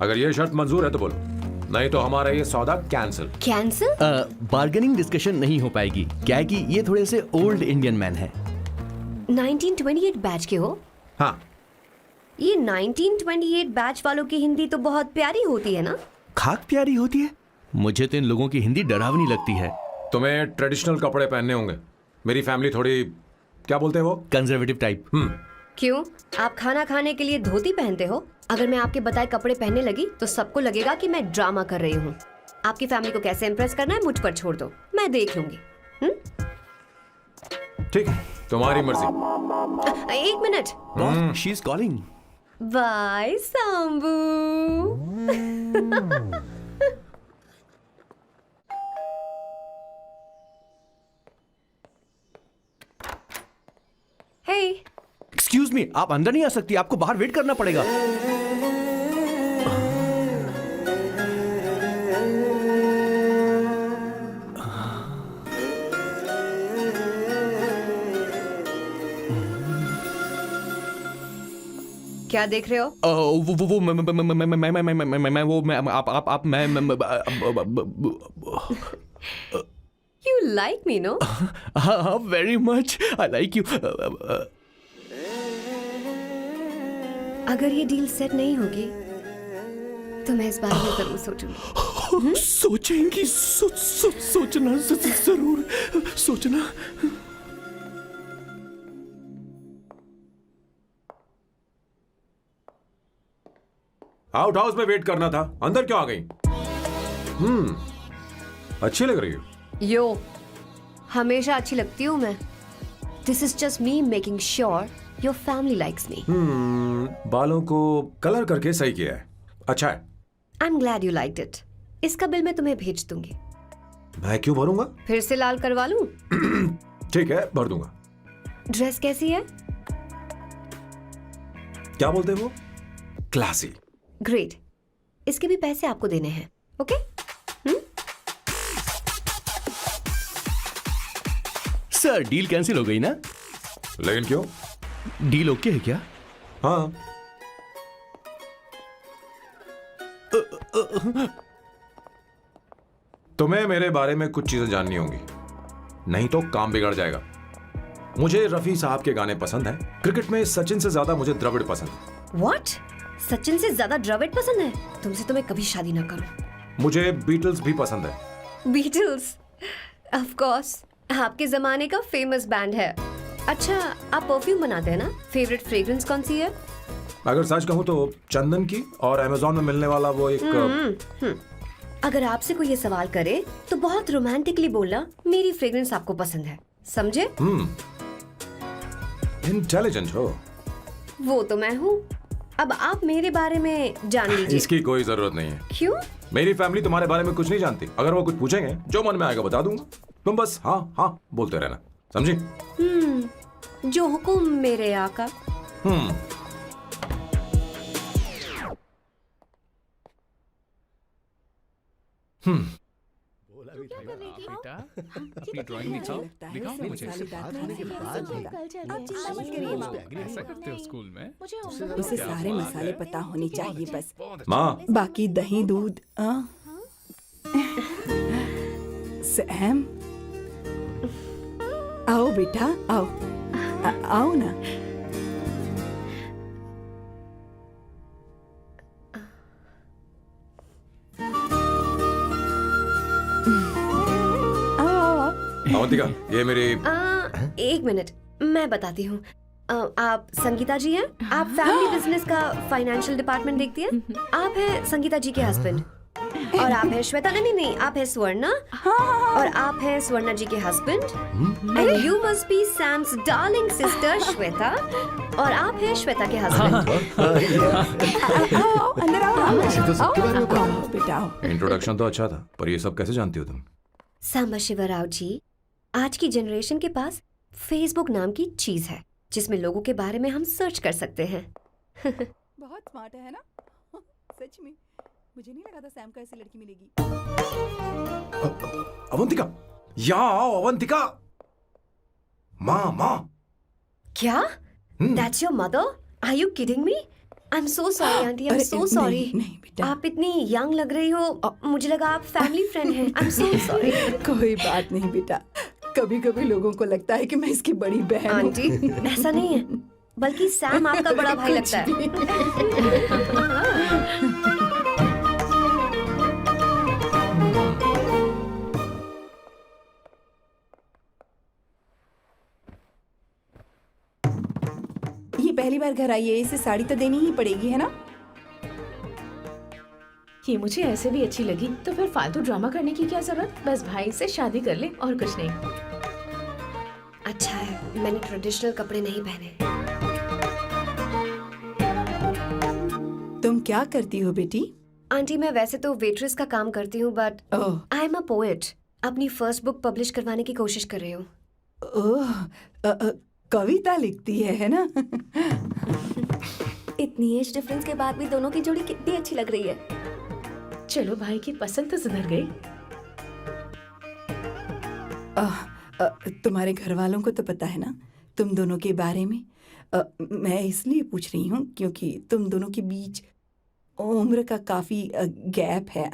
अगर ये शर्त मंजूर है तो बोलो, नहीं तो हमारा ये सौदा कैंसिल। कैंसिल? बार्गेनिंग डिस्कशन नहीं हो पाएगी। क्या है कि ये थोड़े से ओल्ड इंडियन मैन है। 1928 बैच के हो? हाँ। ये 1928 बैच वालों की हिंदी तो बहुत प्यारी होती है ना? खाक प्यारी होती है? मुझे तो इन लोगों की हिंदी डरावनी लगती है। तुम्हें ट्रेडिशनल कपड़े पहनने होंगे। मेरी फैमिली थोड़ी, क्या बोलते हैं वो, कंजर्वेटिव टाइप। क्यों? आप खाना खाने के लिए धोती पहनते हो? अगर मैं आपके बताए कपड़े पहनने लगी तो सबको लगेगा कि मैं ड्रामा कर रही हूँ। आपकी फैमिली को कैसे इम्प्रेस करना है मुझ पर छोड़ दो, मैं देख लूंगी। ठीक, तुम्हारी मर्जी। 1 minute. She is calling. Bye Sambu. Hey, excuse me, आप अंदर नहीं आ सकती, आपको बाहर वेट करना पड़ेगा। क्या देख रहे हो? वो मैं वो मैं आप मैं You like me, no? हाँ, very much. I like you. अगर ये डील सेट नहीं होगी तो मैं इस बारे में जरूर सोचूंगी। सोचेंगी, सोचना जरूर सोचना। आउट हाउस में वेट करना था, अंदर क्यों आ गई? अच्छी लग रही हो। यो, हमेशा अच्छी लगती हूँ मैं। This is just me making sure your family likes me. बालों को कलर करके सही किया है, अच्छा है। I'm glad you liked it. इसका बिल मैं तुम्हें भेज दूंगी। मैं क्यों भरूंगा? फिर से लाल करवा लूं? ठीक है, भर दूंगा। ड्रेस कैसी है? क्या बोलते हो? क्लासी। ग्रेट। इसके भी पैसे आपको देने हैं, ओके? सर, डील कैंसिल हो गई ना? लेकिन क्यों? डील ओके है क्या? हाँ। तुम्हें मेरे बारे में कुछ चीजें जाननी होंगी, नहीं तो काम बिगड़ जाएगा। मुझे रफी साहब के गाने पसंद हैं। क्रिकेट में सचिन से ज्यादा मुझे द्रविड़ पसंद है। What? सचिन से ज्यादा द्रविड़ पसंद है? तुमसे तो मैं कभी शादी ना करूं। मुझे बीटल्स भी पसंद है। बीटल्स? ऑफ कोर्स, आपके जमाने का फेमस बैंड है। अच्छा, आप परफ्यूम बनाते हैं ना? फेवरेट फ्रेग्रेंस कौन सी है? अगर सच कहूं तो चंदन की, और अमेज़न में मिलने वाला वो एक अगर आपसे कोई ये सवाल करे तो बहुत रोमांटिकली बोलना, मेरी फ्रेग्रेंस आपको पसंद है, समझे? इंटेलिजेंट हो। वो तो मैं हूँ। अब आप मेरे बारे में जान लीजिए। इसकी कोई जरूरत नहीं है। क्यों? मेरी फैमिली तुम्हारे बारे में कुछ नहीं जानती। अगर वो कुछ पूछेंगे, जो मन में आएगा बता दूंगा। तुम बस हाँ हाँ बोलते रहना, समझी? जो हुकुम मेरे आका। बेटा, अपनी ड्राइंग दिखाओ, दिखाओ मुझे। ऐसा करते हो स्कूल में? उसे सारे मसाले पता होने चाहिए बस। माँ, बाकी दही दूध। सैम, आओ बेटा, आओ। आओ ना। अवंतिका, ये मेरी। एक मिनट, मैं बताती हूँ। आप संगीता जी हैं? आप फैमिली बिजनेस का फाइनेंशियल डिपार्टमेंट देखती हैं? आप हैं संगीता जी के हस्बैंड। और आप हैं श्वेता। नहीं, आप हैं स्वर्णा। और आप हैं स्वर्णा जी के husband. And you must be Sam's darling sister Shweta. और आप हैं श्वेता के हस्बैंड। आओ, अंदर आओ। आओ बेटा, आओ। इंट्रोडक्शन तो अच्छा था, पर ये सब कैसे जानती हो तुम? सांबा शिवराव जी, आज की जनरेशन के पास फेसबुक नाम की चीज है जिसमें लोगों के बारे में हम सर्च कर सकते हैं। बहुत स्मार्ट है ना? सच में मुझे नहीं लगा था सैम को ऐसी लड़की मिलेगी। अवंतिका, यहाँ आओ अवंतिका। माँ। क्या? That's your mother? Are you kidding me? I'm so sorry, auntie. I'm so sorry. नहीं बेटा, आप इतनी यंग लग रही हो, मुझे लगा आप फैमिली फ्रेंड हैं। I'm so sorry. कोई बात नहीं बेटा। कभी कभी लोगों को लगता है कि मैं इसकी बड़ी बहन हूँ। आंटी, ऐसा नहीं है, बल्कि सैम आपका बड़ा भाई लगता है। ये पहली बार घर आई है, इसे साड़ी तो देनी ही पड़ेगी, है ना? ये मुझे ऐसे भी अच्छी लगी, तो फिर फालतू ड्रामा करने की क्या जरूरत? बस भाई से शादी कर ले और कुछ नहीं। अच्छा है, मैंने ट्रेडिशनल कपड़े नहीं पहने। तुम क्या करती हो बेटी? आंटी, मैं वैसे तो वेट्रेस का काम करती हूँ, but oh, I am a poet. अपनी फर्स्ट बुक पब्लिश करवाने की कोशिश कर रही हूँ। ओह, कविता लिखती है ना? इतनी एज डिफरेंस के बाद भी दोनों की जोड़ी कितनी अच्छी लग रही है। चलो, भाई की पसंद तो सुधर गई। तुम्हारे घर वालों को तो पता है ना तुम दोनों के बारे में? मैं इसलिए पूछ रही हूँ क्योंकि तुम दोनों के बीच उम्र का काफी गैप है।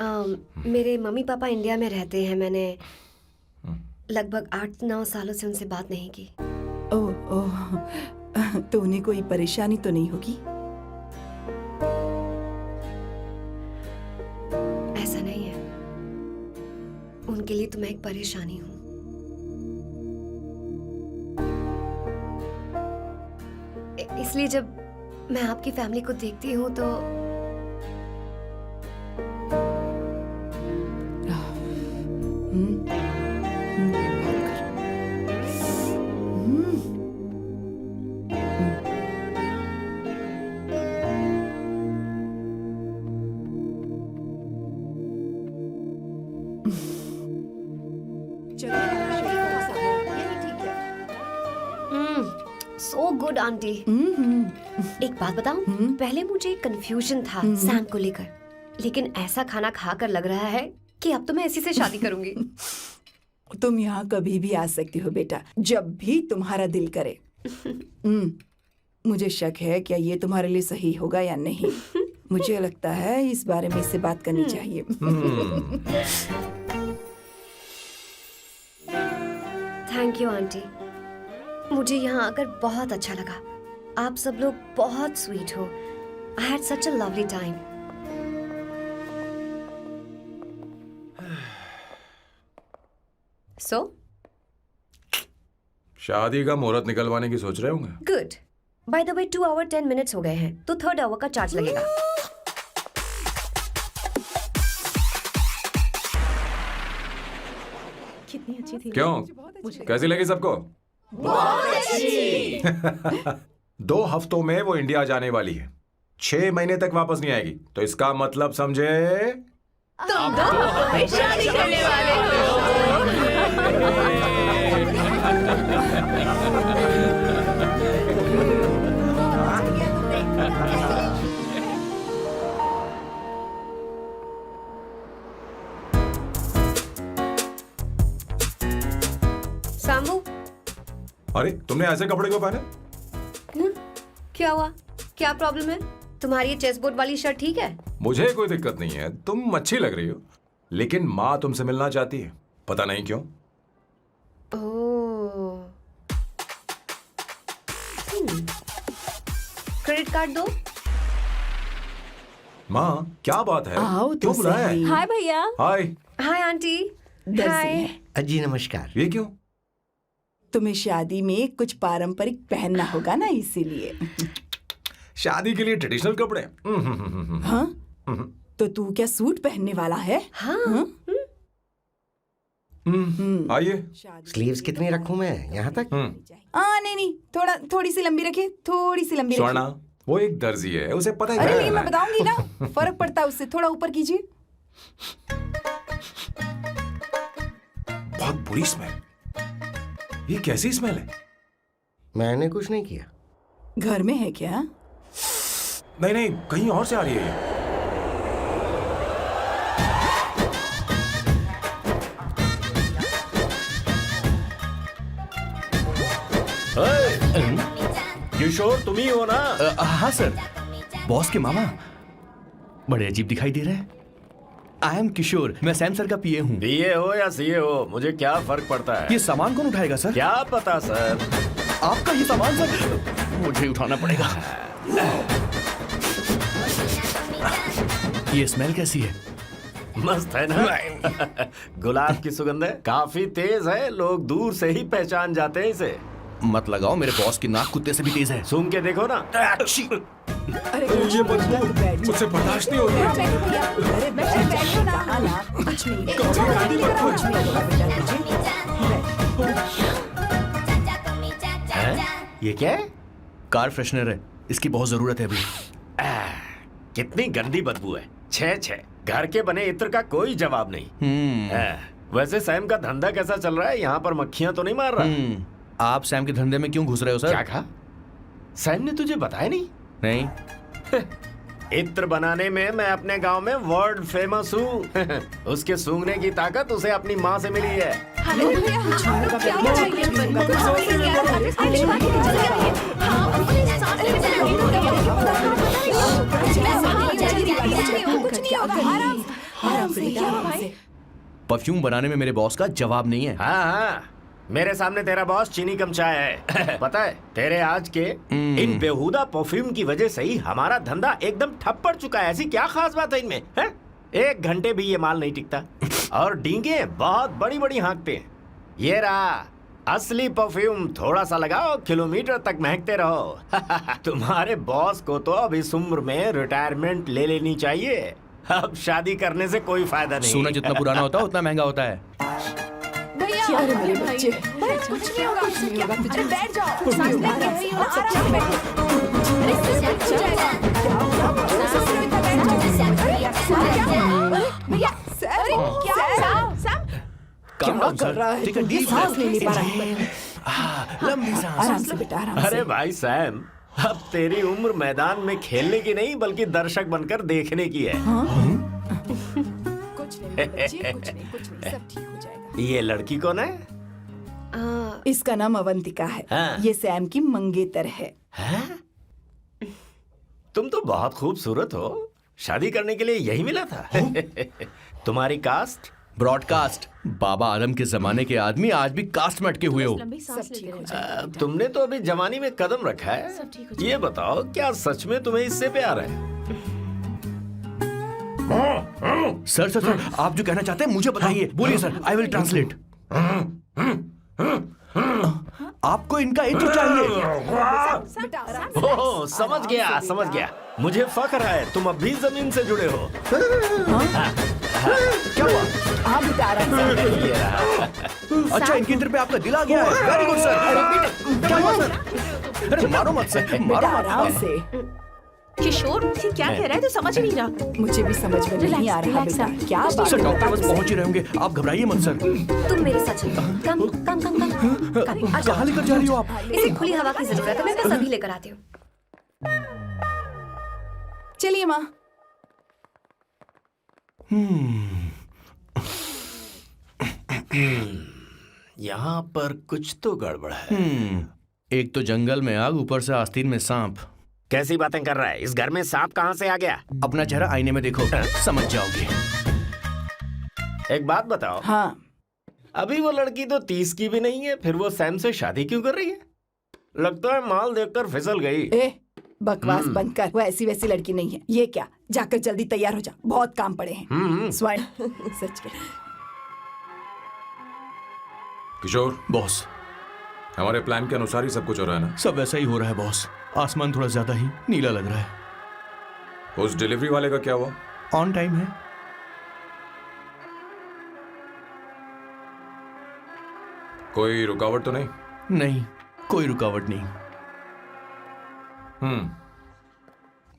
मेरे मम्मी पापा इंडिया में रहते हैं। मैंने लगभग 8-9 सालों से उनसे बात नहीं की। ओह ओह, तो उन्हें कोई परेशानी तो नहीं होगी? ऐसा नहीं है, उनके लिए तो मैं एक परेशानी हूँ। इसलिए जब मैं आपकी फैमिली को देखती हूँ तो सो गुड आंटी। एक बात बताऊं, पहले मुझे कंफ्यूजन था सैम को लेकर, लेकिन ऐसा खाना खाकर लग रहा है कि अब तो मैं इसी से शादी करूंगी। तुम यहाँ कभी भी आ सकती हो बेटा, जब भी तुम्हारा दिल करे। मुझे शक है क्या ये तुम्हारे लिए सही होगा या नहीं। मुझे लगता है इस बारे में इससे बात करनी चाहिए। थैंक यू आंटी, मुझे यहाँ आकर बहुत अच्छा लगा। आप सब लोग बहुत स्वीट हो। I had such a lovely time. So शादी का मुहूर्त निकलवाने की सोच रहे होंगे। Good. By the way 2 hour 10 minutes हो गए हैं, तो 3rd आवर का चार्ज लगेगा। कितनी अच्छी थी। क्यों, कैसी लगी सबको? बहुत अच्छी। 2 हफ्तों में वो इंडिया जाने वाली है, 6 महीने तक वापस नहीं आएगी। तो इसका मतलब समझे, तुम तो शादी करने वाले सामू, अरे तुमने ऐसे कपड़े क्यों पहने? क्या हुआ? क्या प्रॉब्लम है? तुम्हारी ये चेस्ट बोर्ड वाली शर्ट ठीक है? मुझे कोई दिक्कत नहीं है, तुम अच्छी लग रही हो, लेकिन माँ तुमसे मिलना चाहती है, पता नहीं क्यों। ओह, क्रेडिट कार्ड दो। माँ क्या बात है, आओ क्यों तो बुलाया है? सही। हाय भैया। हाय। Hi aunty. दर्जी हाय। है। जी नमस्कार। ये क्यों? तुम्हें शादी में कुछ पारंपरिक पहनना होगा ना, इसीलिए। शादी के लिए ट्रेडिशनल कपड़े? हाँ, तो तू क्या सूट पहनने वाला है? हाँ। आइए। स्लीव्स कितनी रखूं मैं? यहाँ तक? नहीं नहीं, थोड़ी सी लंबी रखिए, थोड़ी सी लंबी स्वर्णा, रखिए। वो एक दर्जी है, उसे पता है अरे क्या नहीं, मैं करना है। बताऊंगी ना, फर्क पड़ता है उससे। थोड़ा ऊपर कीजिए। बहुत बुरी स्मेल। ये कैसी स्मेल है? मैंने कुछ नहीं किया। घर में है क्या? नहीं नहीं, कहीं और से आ रही है ये। किशोर तुम ही हो ना? हाँ सर, बॉस के मामा। बड़े अजीब दिखाई दे रहे हैं। आई एम किशोर, मैं सैम सर का पीए हूँ। बीए हो या सीए हो, मुझे क्या फर्क पड़ता है? ये सामान कौन उठाएगा सर? क्या पता सर। आपका ये सामान सर, मुझे उठाना पड़ेगा। ये स्मेल कैसी है? मस्त है ना? गुलाब की सुगंध है, काफी तेज है, लोग दूर से ही पहचान जाते हैं इसे। मत लगाओ, मेरे बॉस की नाक कुत्ते से भी तेज है। सूंघ के देखो ना। अरे ये बदबू मुझसे बर्दाश्त नहीं हो रही। अरे बैठो ना। कुछ नहीं, कुछ नहीं होगा बेटा। ये क्या है? कार फ्रेशनर है, इसकी बहुत जरूरत है अभी। कितनी गंदी बदबू है। छे घर के बने इत्र का कोई जवाब नहीं। वैसे सैम का धंधा कैसा चल रहा है? यहाँ पर मक्खियां तो नहीं मार रहा? आप सैम के धंधे में क्यों घुस रहे हो सर? क्या कहा? सैम ने तुझे बताया नहीं? नहीं। इत्र बनाने में मैं अपने गांव में वर्ल्ड फेमस हूँ। उसके सूंघने की ताकत उसे अपनी माँ से मिली है। आराम से बेटा, आराम से। परफ्यूम बनाने में मेरे बॉस का जवाब नहीं है। हाँ हाँ, मेरे सामने तेरा बॉस चीनी कम चाय है। पता है, तेरे आज के इन बेहुदा परफ्यूम की वजह से ही हमारा धंधा एकदम ठप पड़ चुका है। ऐसी क्या खास बात है इनमें, है? 1 घंटे भी ये माल नहीं टिकता और डींगे बहुत बड़ी बड़ी हाँकते हैं। ये रहा असली परफ्यूम, थोड़ा सा लगाओ, किलोमीटर तक महकते रहो। तुम्हारे बॉस को तो अब इस उम्र में रिटायरमेंट ले लेनी चाहिए। अब शादी करने से कोई फायदा नहीं। सोना जितना पुराना होता है उतना महंगा होता है। क्या रे मेरे बच्चे, कुछ नहीं होगा, कुछ नहीं होगा, तुझे बैठ जाओ, सांस ले रही हो, आराम से बैठो। अरे कुछ नहीं होगा, भैया अरे क्या कर रहा है? Take a deep सांस नहीं ले पा रहा breath. है। लंबी सांस। आराम से बेटा, आराम से। अरे भाई सैम, अब तेरी उम्र मैदान में खेलने की नहीं बल्कि दर्शक बनकर देखने की है। कुछ नहीं बच्चे, कुछ नहीं, सब ठीक हो जाएगा। ये लड़की कौन है? इसका नाम अवंतिका है। हाँ। ये सैम की मंगेतर है। हैं? तुम तो बहुत खूबसूरत हो, शादी करने के लिए यही मिला था। तुम्हारी कास्ट? ब्रॉडकास्ट। बाबा आदम के जमाने के आदमी आज भी कास्ट में अटके हुए हो। लंबी सांस सब ठीक लेते हो रहो। जाएगा। तुमने तो अभी जवानी में कदम रखा है। सब ठीक हो ये बताओ, क्या सच में तुम्हें इससे प्यार है? सर सर सर, आप जो कहना चाहते हैं मुझे बताइए। बोलिए सर, आई विल ट्रांसलेट। आपको इनका इंट्रो चाहिए। बेटा आराम से। ओह, समझ गया, समझ गया। मुझे फख्र है तुम अब भी जमीन से जुड़े हो। क्या हुआ? हाँ बेटा आराम से। अच्छा, इनके इंटर पे आपका दिल आ गया है। Very good sir. क्या हुआ सर? अरे मारो मत सर, मारो बेटा मत। आराम से। किशोर, ये क्या कह रहा है? तो समझ ही नहीं रहा। मुझे भी समझ में नहीं आ रहा Relax, बेटा, relax, क्या बात सर है? डॉक्टर बस पहुंच ही रहे होंगे, आप घबराइए मत सर। तुम मेरे साथ चलो। कम कम कम कम। कहाँ लेकर जा रही हो आप? इसे खुली हवा की जरूरत है, मैं बस अभी लेकर आती हूँ। चलिए माँ। यहाँ पर कुछ तो गड़बड़ है। एक तो जंगल में आग, ऊपर से आस्तीन में सांप। कैसी बातें कर रहा है? इस घर में सांप कहाँ से आ गया? अपना चेहरा आईने में देखो, समझ जाओगे। एक बात बताओ, हाँ अभी वो लड़की तो 30 की भी नहीं है, फिर वो सैम से शादी क्यों कर रही है? लगता है माल देखकर फिसल गई। ए बकवास बंद कर, वो ऐसी वैसी लड़की नहीं है। ये क्या, जाकर जल्दी तैयार हो जा, बहुत काम पड़े हैं। स्वर्ण सच कह। किशोर, बॉस, हमारे प्लान के अनुसार ही सब कुछ हो रहा है ना? सब वैसा ही हो रहा है बॉस। आसमान थोड़ा ज्यादा ही नीला लग रहा है। उस डिलीवरी वाले का क्या हुआ? ऑन टाइम है। कोई रुकावट तो नहीं? नहीं, कोई रुकावट नहीं।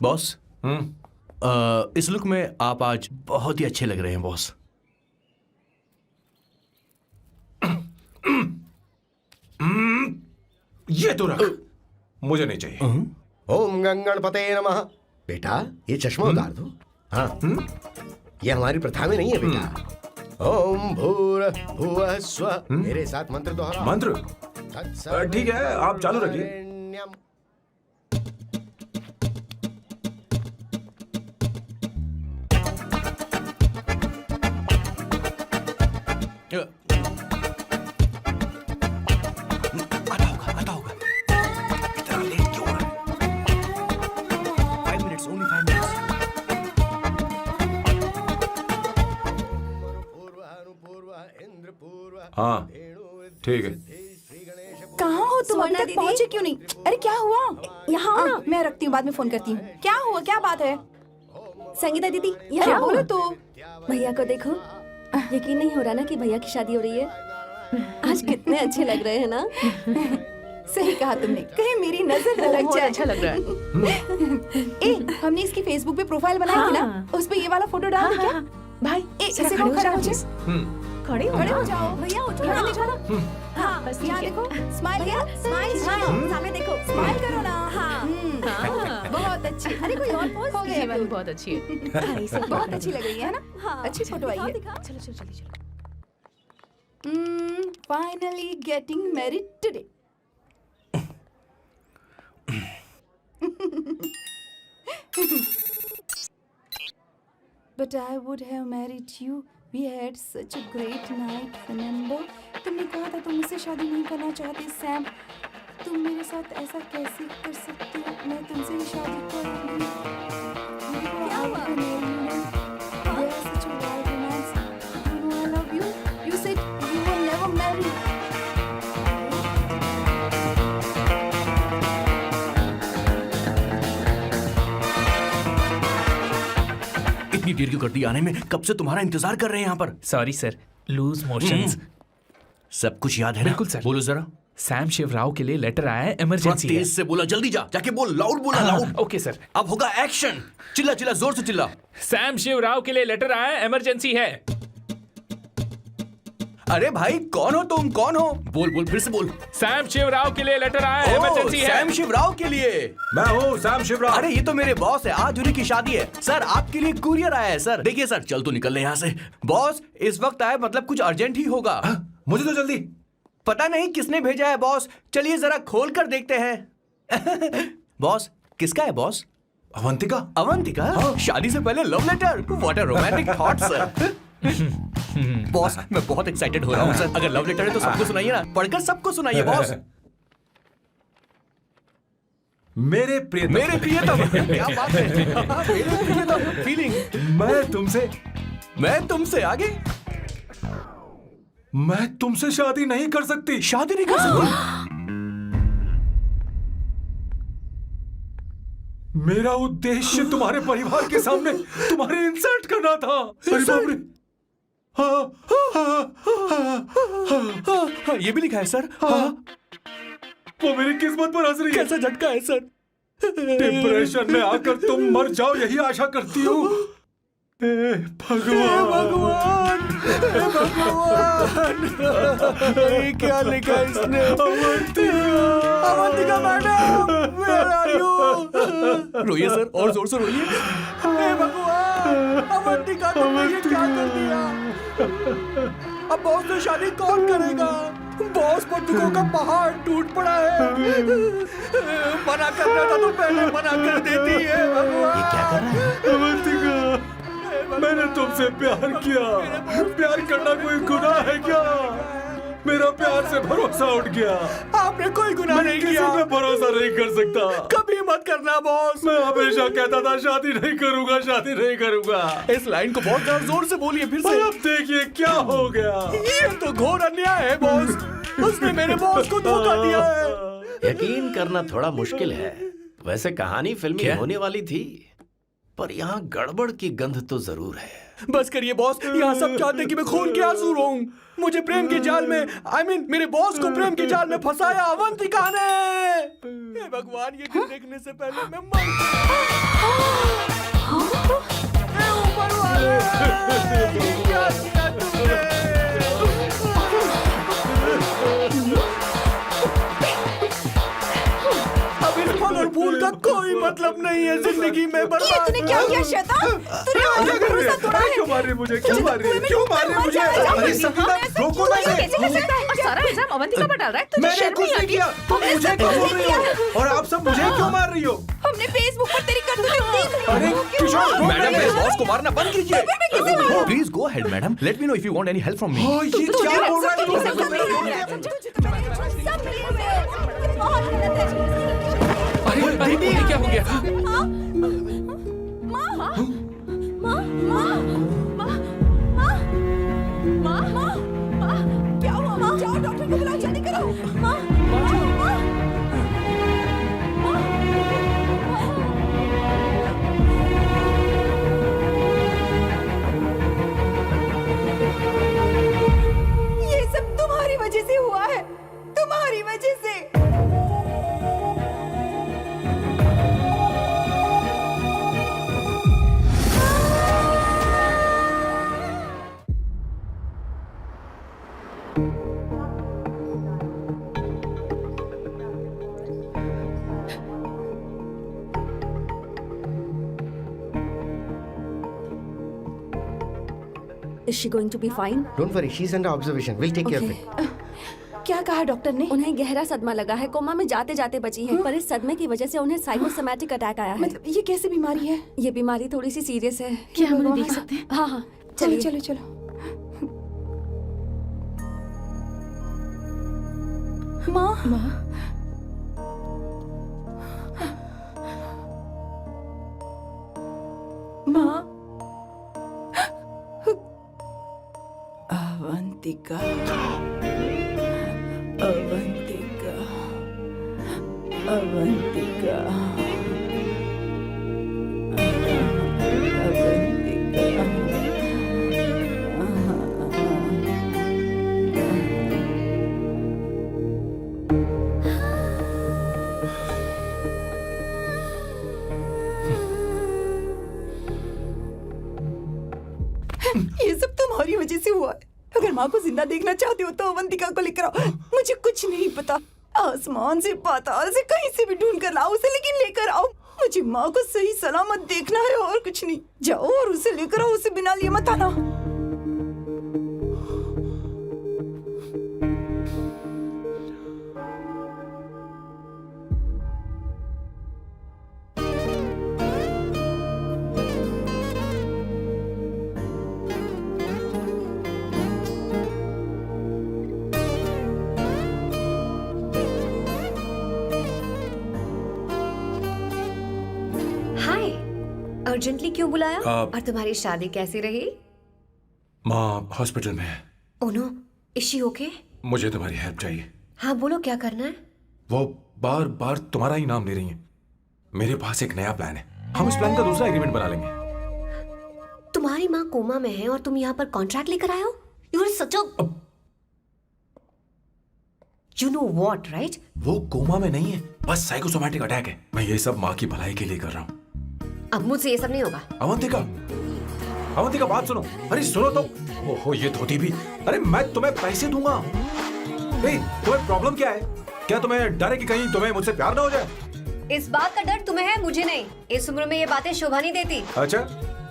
बॉस, इस लुक में आप आज बहुत ही अच्छे लग रहे हैं बॉस। ये तो रख, मुझे नहीं चाहिए। ओम गंगणपते नमः। बेटा ये चश्मा उतार दो। हाँ, ये हमारी प्रथा में नहीं है बेटा। ओम भूर भुवः स्वः। मेरे साथ मंत्र दोहराओ। मंत्र? ठीक है, आप चालू रखिए। रखिए। आता होगा। इतना लेट क्यों हो रहा है? 5 minutes, only 5 minutes। हाँ ठीक है। कहाँ हो तुम? अभी स्वर्णा तक दीदी? पहुँचे क्यों नहीं? अरे क्या हुआ? यहाँ आओ ना। मैं रखती हूँ, बाद में फोन करती हूँ। क्या हुआ, क्या बात है? संगीता दीदी क्या यहाँ बोलो बोलो। तो। भैया को देखो, यकीन नहीं हो रहा ना कि भैया की शादी हो रही है। आज कितने अच्छे लग रहे हैं ना। सही कहा तुमने, कहीं मेरी नजर न लग बहुत जाए। अच्छा लग रहा है। ए, हमने इसकी फेसबुक पे प्रोफाइल बनाई थी ना, हाँ। उस पे ये वाला फोटो डाल दे क्या? भाई, ए, जरा इसे खड़े हो खड़ा जाओ हो please। खड़े हो खड़े हो जाओ। जाओ। भैया उठो यहाँ ना। देखो ना। हाँ, बस यहाँ ठीक है। देखो, स्माइल भैया करो, स्माइल सामने देखो। स्माइल करो ना। हाँ। बहुत अच्छी। अरे कोई और पोज हो गया ये वाली अभी। बहुत अच्छी है। बहुत अच्छी लग रही है ना? हाँ, अच्छी फोटो आई है। दिखाओ। चलो चलो जल्दी चलो। Finally getting married today. but I would have married you. We had such a great night, remember? तुमने कहा था तुम मुझसे शादी नहीं करना चाहते, सैम। तुम मेरे साथ ऐसा कैसे कर सकते हो? मैं तुमसे ही शादी करूंगी। क्या हुआ? They are such a wild romance. You know I love you. You said you will never marry. इतनी देर क्यों कर दी आने में? कब से तुम्हारा इंतजार कर रहे हैं यहाँ पर। Sorry, sir. Loose motions. सब कुछ याद है ना? बिल्कुल सर। बोलो जरा। सैम शिवराव के लिए लेटर आया है, थोड़ा इमरजेंसी है। तेज से बोला, जल्दी जा, जाके बोल, लाउड बोला, लाउड। Okay sir. अब होगा एक्शन। चिल्ला चिल्ला, जोर से चिल्ला। सैम शिवराव के लिए लेटर आया है, इमरजेंसी है। अरे भाई, कौन हो तुम? कौन हो? बोल बोल, फिर से बोल। सैम शिवराव के लिए लेटर आया है, इमरजेंसी है। सैम शिवराव के लिए। मैं हूँ सैम शिवराव। अरे ये तो मेरे बॉस है, आज उन्हीं की शादी है। सर आपके लिए कुरियर आया है सर। देखिए सर, चल तो निकल ले यहाँ से। बॉस इस वक्त आए, मतलब कुछ अर्जेंट ही होगा। मुझे तो जल्दी। पता नहीं किसने भेजा है बॉस, चलिए जरा खोल कर देखते हैं। बॉस किसका है बॉस? अवंतिका। अवंतिका? शादी से पहले love letter? What a romantic thought sir. Boss मैं बहुत एक्साइटेड हो रहा हूँ सर। अगर लव लेटर है तो सबको सुनाइए ना, पढ़कर सबको सुनाइए बॉस। मेरे प्रियतम। मेरे प्रियतम, क्या बात है। मेरे प्रियतम, फीलिंग। मैं तुमसे आगे। मैं तुमसे शादी नहीं कर सकती। शादी नहीं कर सकती? मेरा उद्देश्य तुम्हारे परिवार के सामने तुम्हारे इंसल्ट करना था। अरे बाप रे। हाँ, ये भी लिखा है सर। वो मेरी किस्मत पर हंस रही है। कैसा झटका है सर। डिप्रेशन में आकर तुम मर जाओ, यही आशा करती हूँ। भगवान भगवान, ये क्या लिखा इसने? Avantika madam, where are you? रोइए सर, और जोर से रोइए। हे भगवान, अवंतिका तुमने ये क्या कर दिया? अब बॉस से शादी कौन करेगा? बॉस पर दुखों का पहाड़ टूट पड़ा है। मना करना था तो पहले मना कर देती है। भगवान ये क्या कर रहा है? अवंतिका, मैंने तुमसे प्यार किया। प्यार करना कोई गुनाह है क्या? मेरा प्यार से भरोसा उठ गया। आपने कोई गुनाह नहीं किसी किया। पे भरोसा नहीं कर सकता। कभी मत करना बॉस। मैं हमेशा कहता था शादी नहीं करूंगा, शादी नहीं करूंगा। इस लाइन को बहुत ज्यादा जोर से बोलिए फिर से। अब देखिए क्या हो गया। ये तो घोर अन्याय है बॉस। उसने मेरे बॉस को धोखा दिया है। यकीन करना थोड़ा मुश्किल है। वैसे कहानी फिल्मी होने वाली थी, पर यहाँ गड़बड़ की गंध तो जरूर है। बस करिए बॉस, यहाँ सब चाहते हैं कि मैं खून के आंसू रोऊं। मुझे प्रेम के जाल में, मेरे बॉस को प्रेम के जाल में फंसाया अवंतिका ने। हे भगवान, ये दिन देखने से पहले मैं मर हे ऊपर वाले, ये क्या किया तुमने? अब इस फल और फूल का कोई मतलब नहीं है जिंदगी में। ये तूने क्या किया शैतान? तूने हमारा भरोसा तोड़ा है। क्यों मार रही मुझे? क्यों मार रही? क्यों मार रही मुझे? अरे संगीता, रोको ना इसे। कैसे कर सकता है? और सारा इल्जाम अवंतिका पर डाल रहा है। तुझे मैंने शर्म कुछ नहीं नहीं आती? किया। तुम हमने मुझे सब क्यों कुछ बोल रही किया है। हो? और आप सब मुझे क्यों मार रही हो? हमने फेसबुक पर तेरी करतूतें देख ली। अरे किशोर, मैडम, मेरे बॉस को मारना बंद कीजिए। Please go ahead madam, let me know if you want any help from me. ये क्या बोल रहा है? सब मिले हुए हैं। ये बहुत गलत है। अरे ये क्या हो गया? माँ, माँ, माँ, माँ, माँ, माँ, माँ, माँ, क्या हुआ? माँ, जाओ डॉक्टर को बुलाओ, जल्दी करो। माँ, माँ, माँ, ये सब तुम्हारी वजह से हुआ है, तुम्हारी वजह से। Is she going to be fine? Don't worry, she's under observation. We'll take care of it. क्या कहा डॉक्टर ने? उन्हें गहरा सदमा लगा है, कोमा में जाते जाते बची है, पर इस सदमे की वजह से उन्हें साइकोसोमैटिक अटैक आया है। मतलब ये कैसी बीमारी है? ये बीमारी थोड़ी सी सीरियस है। क्या हम उन्हें भगवान। देख सकते हैं? हाँ हाँ चलो चलिए। चलो चलो। माँ माँ, माँ। अवंतिका, अवंतिका, अवंतिका, ये सब तुम्हारी वजह से हुआ है। अगर माँ को जिंदा देखना चाहते हो तो अवंतिका को लेकर आओ। मुझे कुछ नहीं पता, आसमान से पाताल से कहीं से भी ढूंढ कर लाओ उसे, लेकिन लेकर आओ। मुझे माँ को सही सलामत देखना है और कुछ नहीं। जाओ और उसे लेकर आओ, उसे बिना लिए मत आना। हाय, अर्जेंटली क्यों बुलाया? आप- और तुम्हारी शादी कैसी रही? माँ हॉस्पिटल में है। Oh no, is she okay? मुझे तुम्हारी हेल्प चाहिए। हाँ बोलो, क्या करना है? वो बार बार तुम्हारा ही नाम ले रही है। मेरे पास एक नया प्लान है, हम इस प्लान का दूसरा एग्रीमेंट बना लेंगे। तुम्हारी माँ कोमा में है और तुम यहाँ पर कॉन्ट्रैक्ट लेकर आए हो? You are such a you know what, right? वो कोमा में नहीं है, बस साइकोसोमैटिक अटैक है। मैं ये सब माँ की भलाई के लिए कर रहा हूँ। अब मुझसे ये सब नहीं होगा। अवंतिका, अवंतिका बात सुनो। अरे सुनो तो। ओहो ये धोती भी। अरे मैं तुम्हें पैसे दूंगा। ए, तुम्हें प्रॉब्लम क्या है? क्या तुम्हें डर है कि कहीं तुम्हें मुझसे प्यार ना हो जाए? इस बात का डर तुम्हें है, मुझे नहीं। इस उम्र में ये बातें शोभा नहीं देती। अच्छा,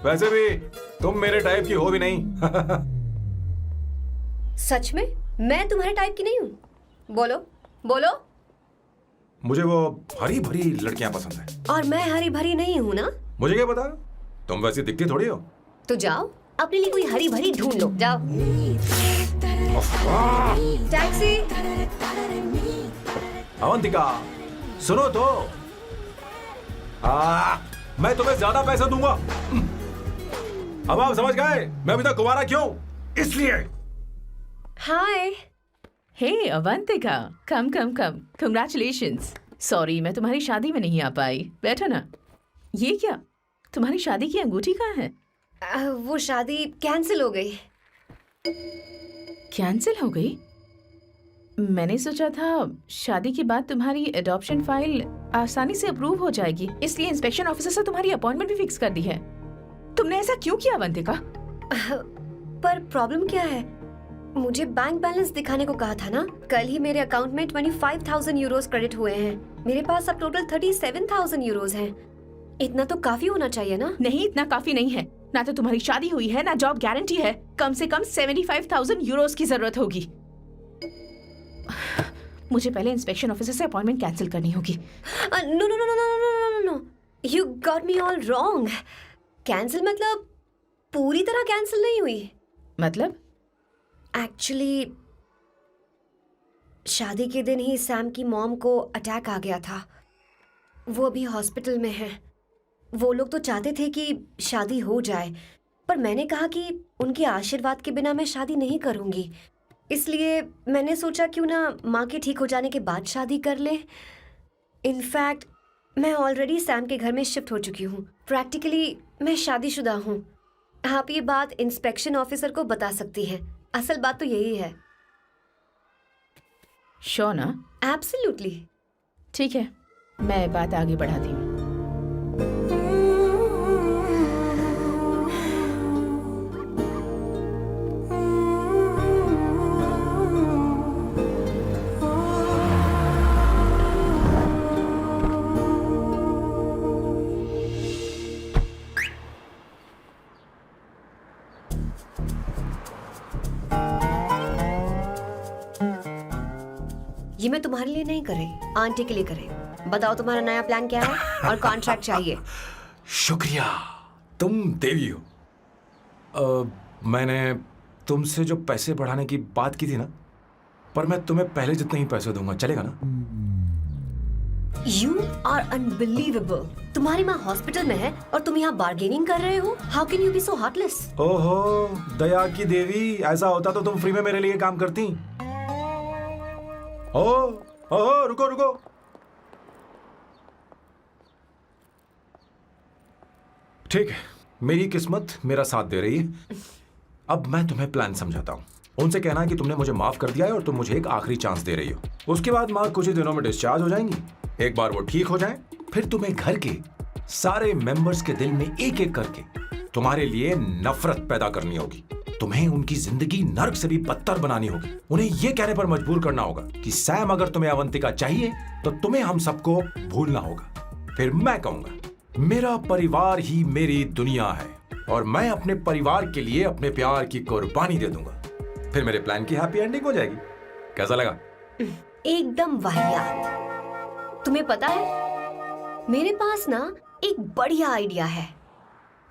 वैसे भी तुम मेरे टाइप की हो भी नहीं। सच में मैं तुम्हारे टाइप की नहीं हूँ। बोलो बोलो। मुझे वो हरी भरी लड़कियां पसंद है। और मैं हरी भरी नहीं हूँ ना? मुझे क्या पता, तुम वैसी दिखती थोड़ी हो। तो जाओ अपने लिए कोई हरी भरी ढूंढ लो, जाओ। टैक्सी। अवंतिका सुनो तो। मैं तुम्हें ज्यादा पैसा दूंगा। अब आप समझ गए मैं अभी तक कुंवारा क्यों? इसलिए। हाय। हे अवंतिका, कम कम कम, कंग्रेचुलेशंस। सॉरी मैं तुम्हारी शादी में नहीं आ पाई। बैठो ना। ये क्या, तुम्हारी शादी की अंगूठी कहाँ है? वो शादी कैंसिल हो गई। कैंसिल हो गई? मैंने सोचा था शादी के बाद तुम्हारी एडॉप्शन फाइल आसानी से अप्रूव हो जाएगी, इसलिए इंस्पेक्शन ऑफिसर से तुम्हारी अपॉइंटमेंट भी फिक्स कर दी है। तुमने ऐसा क्यों किया अवंतिका? पर प्रॉब्लम क्या है? मुझे बैंक बैलेंस दिखाने को कहा था ना। कल ही मेरे अकाउंट में 25,000 यूरोस क्रेडिट हुए हैं। मेरे पास अब टोटल 37,000 यूरोस हैं। इतना तो काफी होना चाहिए ना? नहीं, इतना काफी नहीं है। ना तो तुम्हारी शादी हुई है, ना जॉब गारंटी है। कम से कम 75,000 यूरोस की जरूरत होगी। मुझे पहले इंस्पेक्शन ऑफिसर से अपॉइंटमेंट कैंसिल करनी होगी। No no no no no no no no, you got me all wrong. Cancel मतलब पूरी तरह कैंसिल नहीं हुई। मतलब? एक्चुअली शादी के दिन ही सैम की मॉम को अटैक आ गया था। वो अभी हॉस्पिटल में है। वो लोग तो चाहते थे कि शादी हो जाए, पर मैंने कहा कि उनके आशीर्वाद के बिना मैं शादी नहीं करूंगी। इसलिए मैंने सोचा क्यों ना माँ के ठीक हो जाने के बाद शादी कर ले। इनफैक्ट मैं ऑलरेडी सैम के घर में शिफ्ट हो चुकी हूँ। प्रैक्टिकली मैं शादीशुदा हूँ। आप ये बात इंस्पेक्शन ऑफिसर को बता सकती हैं। असल बात तो यही है। श्योर ना? एब्सोल्युटली। ठीक है, मैं बात आगे बढ़ाती हूँ। ये मैं तुम्हारे लिए नहीं कर रही, आंटी के लिए कर रही हूँ। बताओ तुम्हारा नया प्लान क्या है और कॉन्ट्रैक्ट चाहिए। शुक्रिया, तुम देवी हो। मैंने तुमसे जो पैसे बढ़ाने की बात की थी ना, पर मैं तुम्हें पहले जितने ही पैसे दूंगा, चलेगा ना? You are unbelievable. तुम्हारी माँ हॉस्पिटल में है और तुम यहाँ बार्गेनिंग कर रहे हो? How can you be so heartless? ओहो दया की देवी, ऐसा होता तो तुम फ्री में मेरे लिए काम करती। ओहो रुको रुको, ठीक है, मेरी किस्मत मेरा साथ दे रही है। अब मैं तुम्हें प्लान समझाता हूँ। उनसे कहना कि तुमने मुझे माफ कर दिया है और तुम मुझे एक आखिरी चांस दे रही हो। उसके बाद माँ कुछ ही दिनों में डिस्चार्ज हो जाएंगी। एक बार वो ठीक हो जाए, फिर तुम्हें घर के सारे मेंबर्स के दिल में एक एक करके तुम्हारे लिए नफरत पैदा करनी होगी। तुम्हें उनकी जिंदगी नर्क से भी बदतर बनानी होगी। उन्हें यह कहने पर मजबूर करना होगा कि सैम अगर तुम्हें अवंतिका चाहिए तो तुम्हें हम सबको भूलना होगा। फिर मैं कहूंगा मेरा परिवार ही मेरी दुनिया है और मैं अपने परिवार के लिए अपने प्यार की कुर्बानी दे दूंगा। फिर मेरे प्लान की हैप्पी एंडिंग हो जाएगी। कैसा लगा? एकदम वाहियात। तुम्हें पता है, मेरे पास ना एक बढ़िया आइडिया है।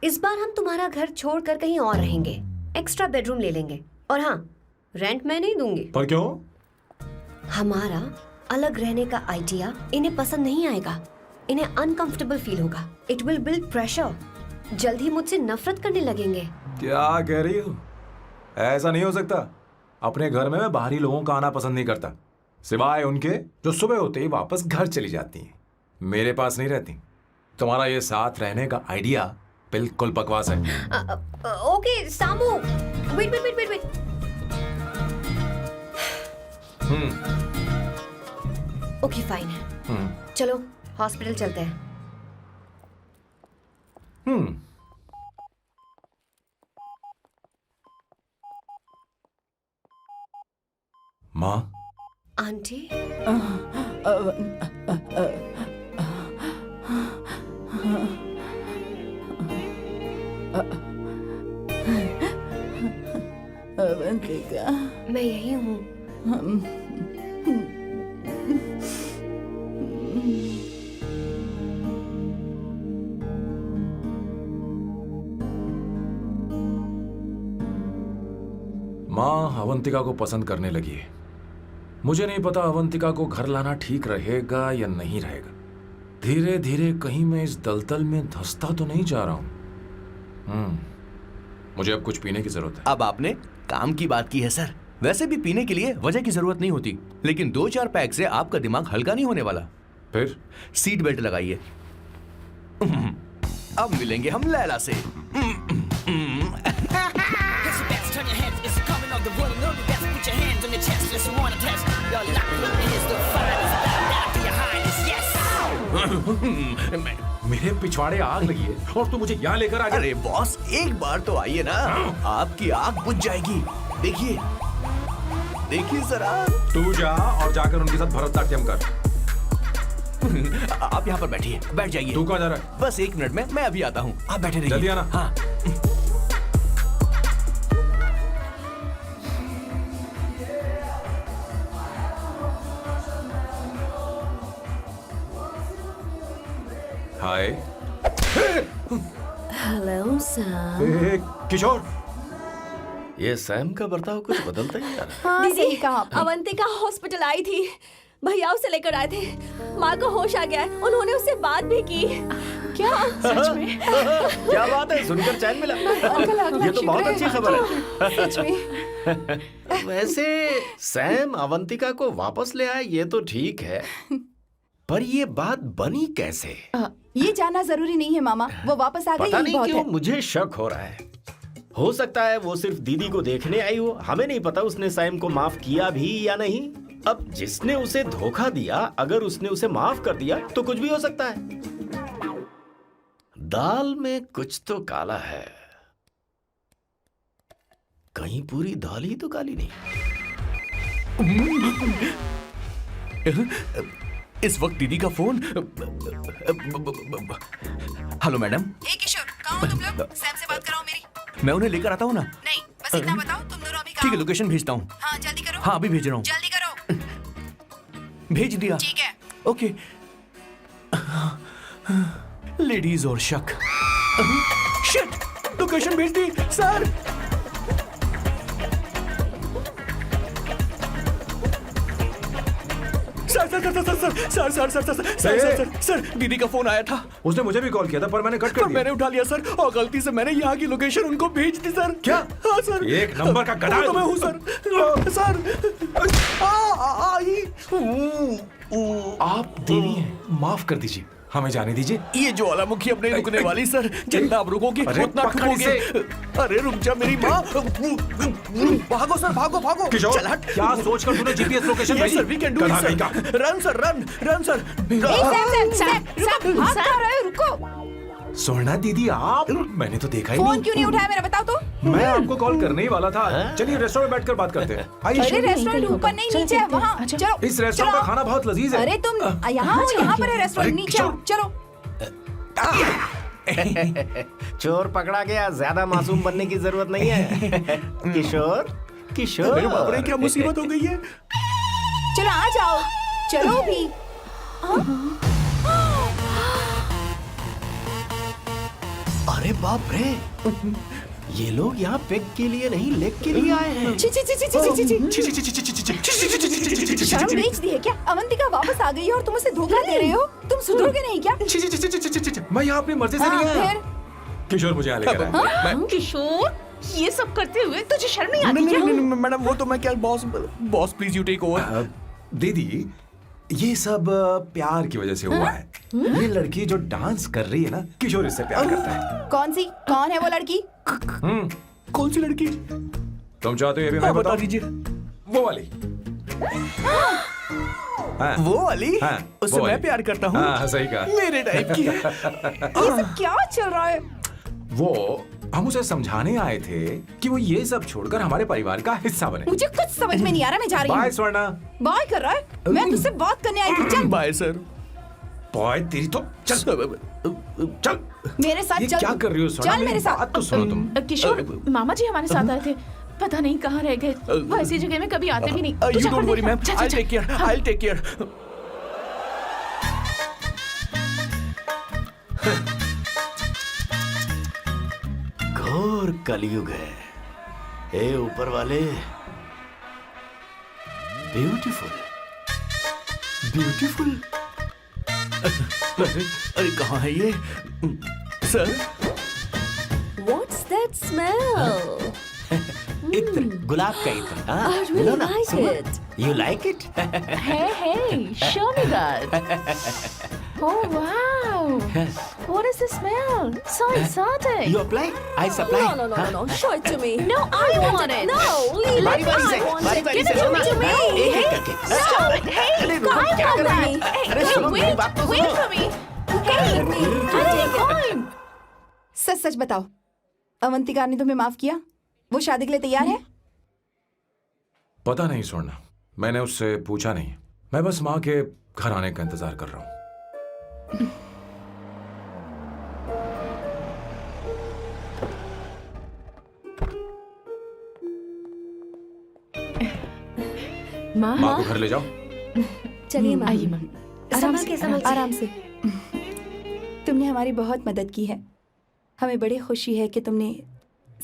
इस बार हम तुम्हारा घर छोड़कर कहीं और रहेंगे, एक्स्ट्रा बेडरूम ले लेंगे और हाँ, रेंट मैं नहीं दूंगी। पर क्यों? हमारा अलग रहने का आइडिया इन्हें पसंद नहीं आएगा। इन्हें अनकंफर्टेबल फील होगा। It will build pressure. जल्द ही मुझसे नफरत करने लगेंगे। क्या कह रही हो? ऐसा नहीं हो सकता। अपने घर में मैं बाहरी लोगों का आना पसंद नहीं करता, सिवाय उनके जो सुबह होते ही वापस घर चली जाती हैं, मेरे पास नहीं रहती। तुम्हारा ये साथ रहने का आइडिया बिल्कुल बकवास है। Okay Samu, wait wait wait wait wait. Okay fine है। चलो हॉस्पिटल चलते हैं। माँ, आंटी, अवंतिका, मैं यही हूँ। माँ अवंतिका को पसंद करने लगी है। मुझे नहीं पता अवंतिका को घर लाना ठीक रहेगा या नहीं रहेगा। धीरे धीरे कहीं मैं इस दलदल में धंसता तो नहीं जा रहा हूं। मुझे अब कुछ पीने की जरूरत है। अब आपने काम की बात की है सर। वैसे भी पीने के लिए वजह की जरूरत नहीं होती, लेकिन 2-4 पैक से आपका दिमाग हल्का नहीं होने वाला। फिर सीट बेल्ट लगाइए। अब मिलेंगे हम लैला से। Turn your heads, it's coming of the world. Know the best, put your hands on your chest, unless you wanna test. Your luck is the finest, down to your highness, yes. मेरे पिछवाड़े आग लगी है और तू मुझे यहाँ लेकर आ गया। अरे बॉस, एक बार तो आइए ना, आपकी आग बुझ जाएगी। देखिए देखिए जरा। तू जा और जाकर उनके साथ भरतनाट्यम कर। आप यहाँ पर बैठिए, बैठ जाइए। तू कहाँ जा रहा है? बस 1 मिनट में मैं अभी आता हूँ, आप बैठे रहिए। जल्दी आना। हाँ। हाय। Hello Sam. किशोर, ये सैम का बर्ताव कुछ बदलता ही जा रहा है। हाँ, दीदी अवंतिका हॉस्पिटल आई थी, भैया उसे लेकर आए थे। माँ को होश आ गया है, उन्होंने उससे बात भी की। क्या सच में? क्या बात है, सुनकर चैन मिला। ये तो बहुत अच्छी खबर है। सच में। वैसे सैम अवंतिका को वापस ले आए ये तो ठीक है, पर ये बात बनी कैसे? ये जानना जरूरी नहीं है मामा, वो वापस आ गई पता यही नहीं बहुत क्यों है। मुझे शक हो रहा है। हो सकता है वो सिर्फ दीदी को देखने आई हो, हमें नहीं पता उसने सैम को माफ किया भी या नहीं। अब जिसने उसे धोखा दिया, अगर उसने उसे माफ कर दिया तो कुछ भी हो सकता है। दाल में कुछ तो काला है, कहीं पूरी दाल ही तो काली नहीं। इस वक्त दीदी का phone. Hello madam. Hey Kishore, कहाँ हो तुम लोग? सैम से बात कराओ मेरी। मैं उन्हें लेकर आता हूँ ना। नहीं, बस इतना बताओ तुम दोनों अभी ठीक है, लोकेशन भेजता हूँ। हाँ जल्दी करो। हाँ अभी भेज रहा हूँ। जल्दी करो। भेज दिया। ठीक है। ओके। लेडीज और शक। शिट, लोकेशन भेज दी सर। सर दीदी का फोन आया था। उसने मुझे भी कॉल किया था पर मैंने कट कर पर दिया। मैंने उठा लिया सर, और गलती से मैंने यहाँ की लोकेशन उनको भेज दी सर। क्या? हाँ सर। एक नंबर का गधा है तो मैं तू। हूँ सर। आप देवी हैं, माफ कर दीजिए, हमें जाने दीजिए। ये ज्वालामुखी अपने रुकने वाली सर, जितना आप रुकोगे अरे उतना पकड़ ठुकोगे। इसे। अरे रुक जा मेरी माँ। भागो सर, भागो भागो। किशोर, चल हट। क्या सोचकर तूने जीपीएस लोकेशन Yes, भेजी? sir, we can do it, गधा sir. नहीं का। Run, sir, run, sir. Sam भाग कहाँ रहे हो? रुको। स्वर्णा दीदी आप, मैंने तो देखा ही फोन नहीं। क्यों नहीं उठाया मेरा बताओ तो? मैं आपको कॉल करने ही वाला था। चलिए रेस्टोरेंट में बैठकर बात करते हैं। अरे आइए। रेस्टोरेंट ऊपर नहीं नीचे है वहाँ। चलो इस रेस्टोरेंट का खाना बहुत लजीज है। अरे तुम यहाँ हो, यहाँ पर है रेस्टोरेंट, अरे, नीचे आओ, चलो। चोर पकड़ा गया, ज्यादा मासूम बनने की जरूरत नहीं है। किशोर, किशोर। अरे बाप रे, क्या मुसीबत हो गई है। चलो आ जाओ, चलो भी। अरे बाप रे, ये लोग यहाँ पेग के लिए नहीं लेग के लिए आए हैं। ची ची ची ची ची ची ची। शर्म बेच दी है क्या? अवंतिका वापस आ गई है और तुम उसे धोखा दे रहे हो? तुम सुधरोगे नहीं क्या? मैं यहाँ अपनी मर्जी से नहीं हाँ, आया। फिर किशोर मुझे यहाँ लेकर आया। किशोर, ये सब करते हुए तुझे शर्म नहीं आती नहीं, क्या? नहीं, नहीं, मैडम वो तो मैं क्या, boss please you take over. दीदी, ये सब प्यार की वजह से हुआ है। ये लड़की जो डांस कर रही है ना, किशोर इससे प्यार करता है। कौन है वो लड़की? कौन सी लड़की? तुम चाहते हो ये भी मैं बता बताऊं? दीजिए। वो वाली। हाँ, वो वाली? हाँ, उससे वो मैं वाली। प्यार करता हूँ। हाँ, सही कहा। मेरे टाइप की। ये सब क्या चल रहा है? वो हम उसे समझाने आए थे कि वो ये सब छोड़कर हमारे परिवार का हिस्सा बने। मुझे कुछ समझ में नहीं आ रहा, मैं जा रही बाय हूँ। स्वर्णा। बाय कर रहा है? मैं तुझसे बात करने आई थी, चल। Bye sir. बॉय तेरी तो चल चल। मेरे साथ ये चल। क्या कर रही हो स्वर्णा? चल मेरे साथ। बात तो सुनो तुम। किशोर, मामा जी हमारे साथ आए थे, पता नहीं कहाँ रह गए। वो ऐसी जगह में कभी आते भी नहीं। तू यू जा डोंट कर वरी देख। मैम, जा, जा, आई जा। टेक केयर, हाँ। I take care. घोर कलयुग है। ए ऊपर वाले, ब्यूटीफुल, ब्यूटीफुल। अरे कहाँ है ये सर? What's that smell? इत्र, गुलाब का इत्र। हाँ, I really लो ना, like सुनो। it. You like it? Hey, show me that. Oh wow! What is the smell? So exotic. You apply? I supply. No. Show it to me. No, I want it. No, leave बारी it. बारी I से, want बारी it. बारी Give से it सुनो to ना। me. एक एक करके। Stop it. Hey, अरे रुको, I क्या want कर रही that. हो? Hey, अरे सुनो, मेरी बात तो wait सुनो। for me. Hey, I'll take mine. सच सच बताओ, अवंतिका ने तुम्हें माफ किया? वो शादी के लिए तैयार है? पता नहीं स्वर्णा, मैंने उससे पूछा नहीं। मैं बस माँ के घर आने का इंतजार कर रहा हूँ। माँ, माँ को घर ले जाओ। चलिए माँ। आइए माँ। संभल के, संभल के। आराम से। तुमने हमारी बहुत मदद की है। हमें बड़ी खुशी है कि तुमने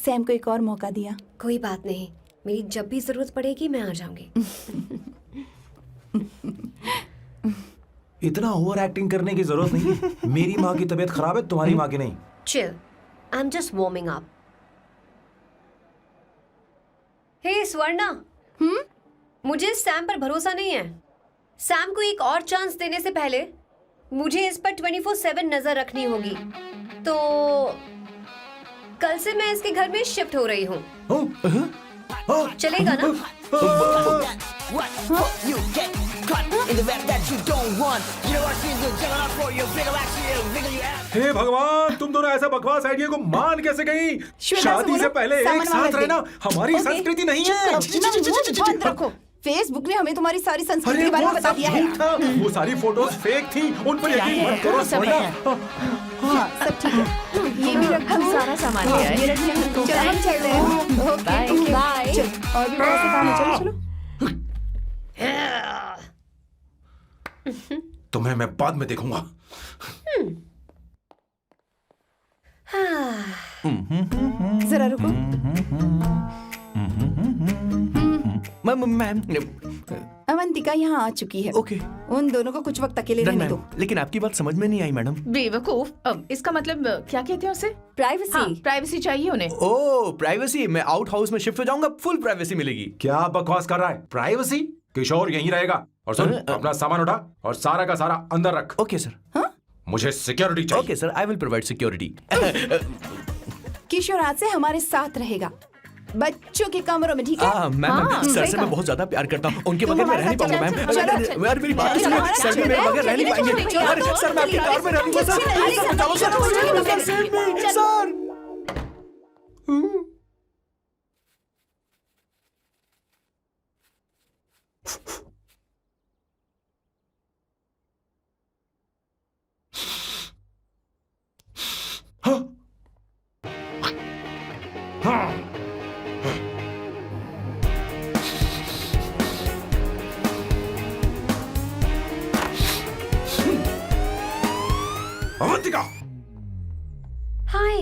सैम को एक और मौका दिया। कोई बात नहीं, मेरी जब भी जरूरत पड़ेगी मैं आ जाऊंगी। इतना ओवर एक्टिंग करने की जरूरत नहीं है। मेरी माँ की तबीयत खराब है, तुम्हारी माँ की नहीं। Chill, I am just warming up. Hey Swarna, मुझे सैम पर भरोसा नहीं है। सैम को एक और चांस देने से पहले मुझे इस पर 24/7 नजर रखनी होगी। तो कल से मैं इसके घर में शिफ्ट हो रही हूँ। चलेगा ना? What? You get caught in the web that you don't want. You know what she's doing? Juggling out for you. Wiggle actually, wiggle your ass. हे भगवान, तुम दोनों ऐसा बकवास आइडिया को मान कैसे गई? श्वेता से शादी से बोलो, पहले सामान एक वहाँ साथ रख दे। रहना हमारी ओके। संस्कृति नहीं चुप है। करो, अपना मुंह बंद रखो। फेसबुक ने हमें तुम्हारी सारी संस्कृति अरे के बारे वो में बता सब दिया है। झूठ था। वो सारी फोटोज फेक थी, उन पर यकीन मत करो स्वर्णा। हाँ, सब ठीक है। ये भी रखो। हम सारा सामान ले आए। ये रखिए। चलो हम चलते हैं। Okay, bye. चलो, और भी बहुत से काम है। चलो चलो। तुम्हें मैं बाद में देखूंगा। जरा रुको। मैम अवंतिका यहाँ आ चुकी है। ओके उन दोनों को कुछ वक्त अकेले रहने दो। लेकिन आपकी बात समझ में नहीं आई मैडम। बेवकूफ। अब इसका मतलब क्या कहते हैं उसे? प्राइवेसी। हाँ, प्राइवेसी चाहिए उन्हें। ओह प्राइवेसी, मैं आउट हाउस में शिफ्ट हो जाऊंगा, फुल प्राइवेसी मिलेगी। क्या बकवास कर रहा है? प्राइवेसी? किशोर यहीं रहेगा। और सुन, अपना सामान उठा और सारा का सारा अंदर रख। Okay sir. मुझे सिक्योरिटी चाहिए। Okay sir, I will provide security. Kishore आज से हमारे साथ रहेगा, बच्चों के कमरों में, ठीक है? मैम सर सही से कहा। मैं बहुत ज्यादा प्यार करता हूँ, उनके तुम बगैर मैं हमारे रह नहीं साथ पाऊंगा चलो, मैम। चलो, अरे मेरी बात तो चलो, सुनिए, चलो, सर भी मेरे चलो, बगैर रह नहीं चलो, पाएंगे। चलो, अरे सर मैं आपकी कार में रह लूंगा सर। चलो, बचाओ सर, चलो, चलो, सर। चलो, Avantika, hi.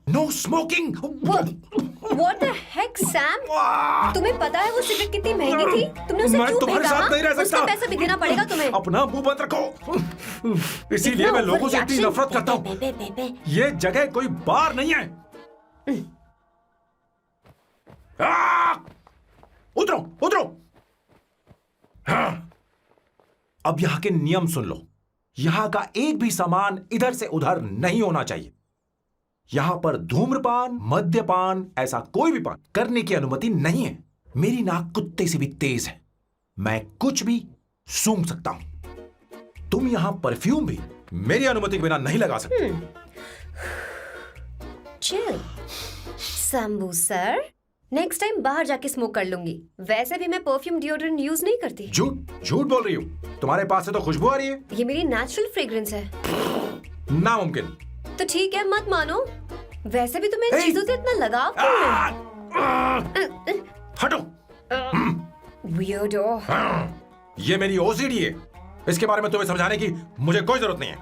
No smoking. What the heck, Sam? तुम्हें पता है वो सिगरेट कितनी महंगी थी? तुमने उसे मैं क्यों तुम्हारे फेंका? साथ नहीं रह सकता। उसका पैसा भी देना पड़ेगा तुम्हें। अपना मुंह बंद रखो। इसीलिए मैं लोगों से इतनी नफरत करता हूँ। ये जगह कोई बार नहीं है। उतरो, उतरो। अब यहाँ के नियम सुन लो। यहाँ का एक भी सामान इधर से उधर नहीं होना चाहिए। यहां पर धूम्रपान, मद्यपान, ऐसा कोई भी पान करने की अनुमति नहीं है। मेरी नाक कुत्ते से भी तेज है, मैं कुछ भी सूंघ सकता हूं। तुम यहां परफ्यूम भी मेरी अनुमति के बिना नहीं लगा सकते। Chill Shambhu sir, next time बाहर जाके स्मोक कर लूंगी। वैसे भी मैं परफ्यूम डिओड्रेंट यूज नहीं करती। झूठ झूठ बोल रही हो। तुम्हारे पास से तो खुशबू आ रही है। ये मेरी नेचुरल फ्रेग्रेंस है। नामुमकिन। तो ठीक है, मत मानो। वैसे भी तुम्हें इन चीजों से इतना लगाव क्यों है? हटो। Weirdo। ये मेरी ओसीडी है। इसके बारे में तुम्हें समझाने की मुझे कोई जरूरत नहीं है।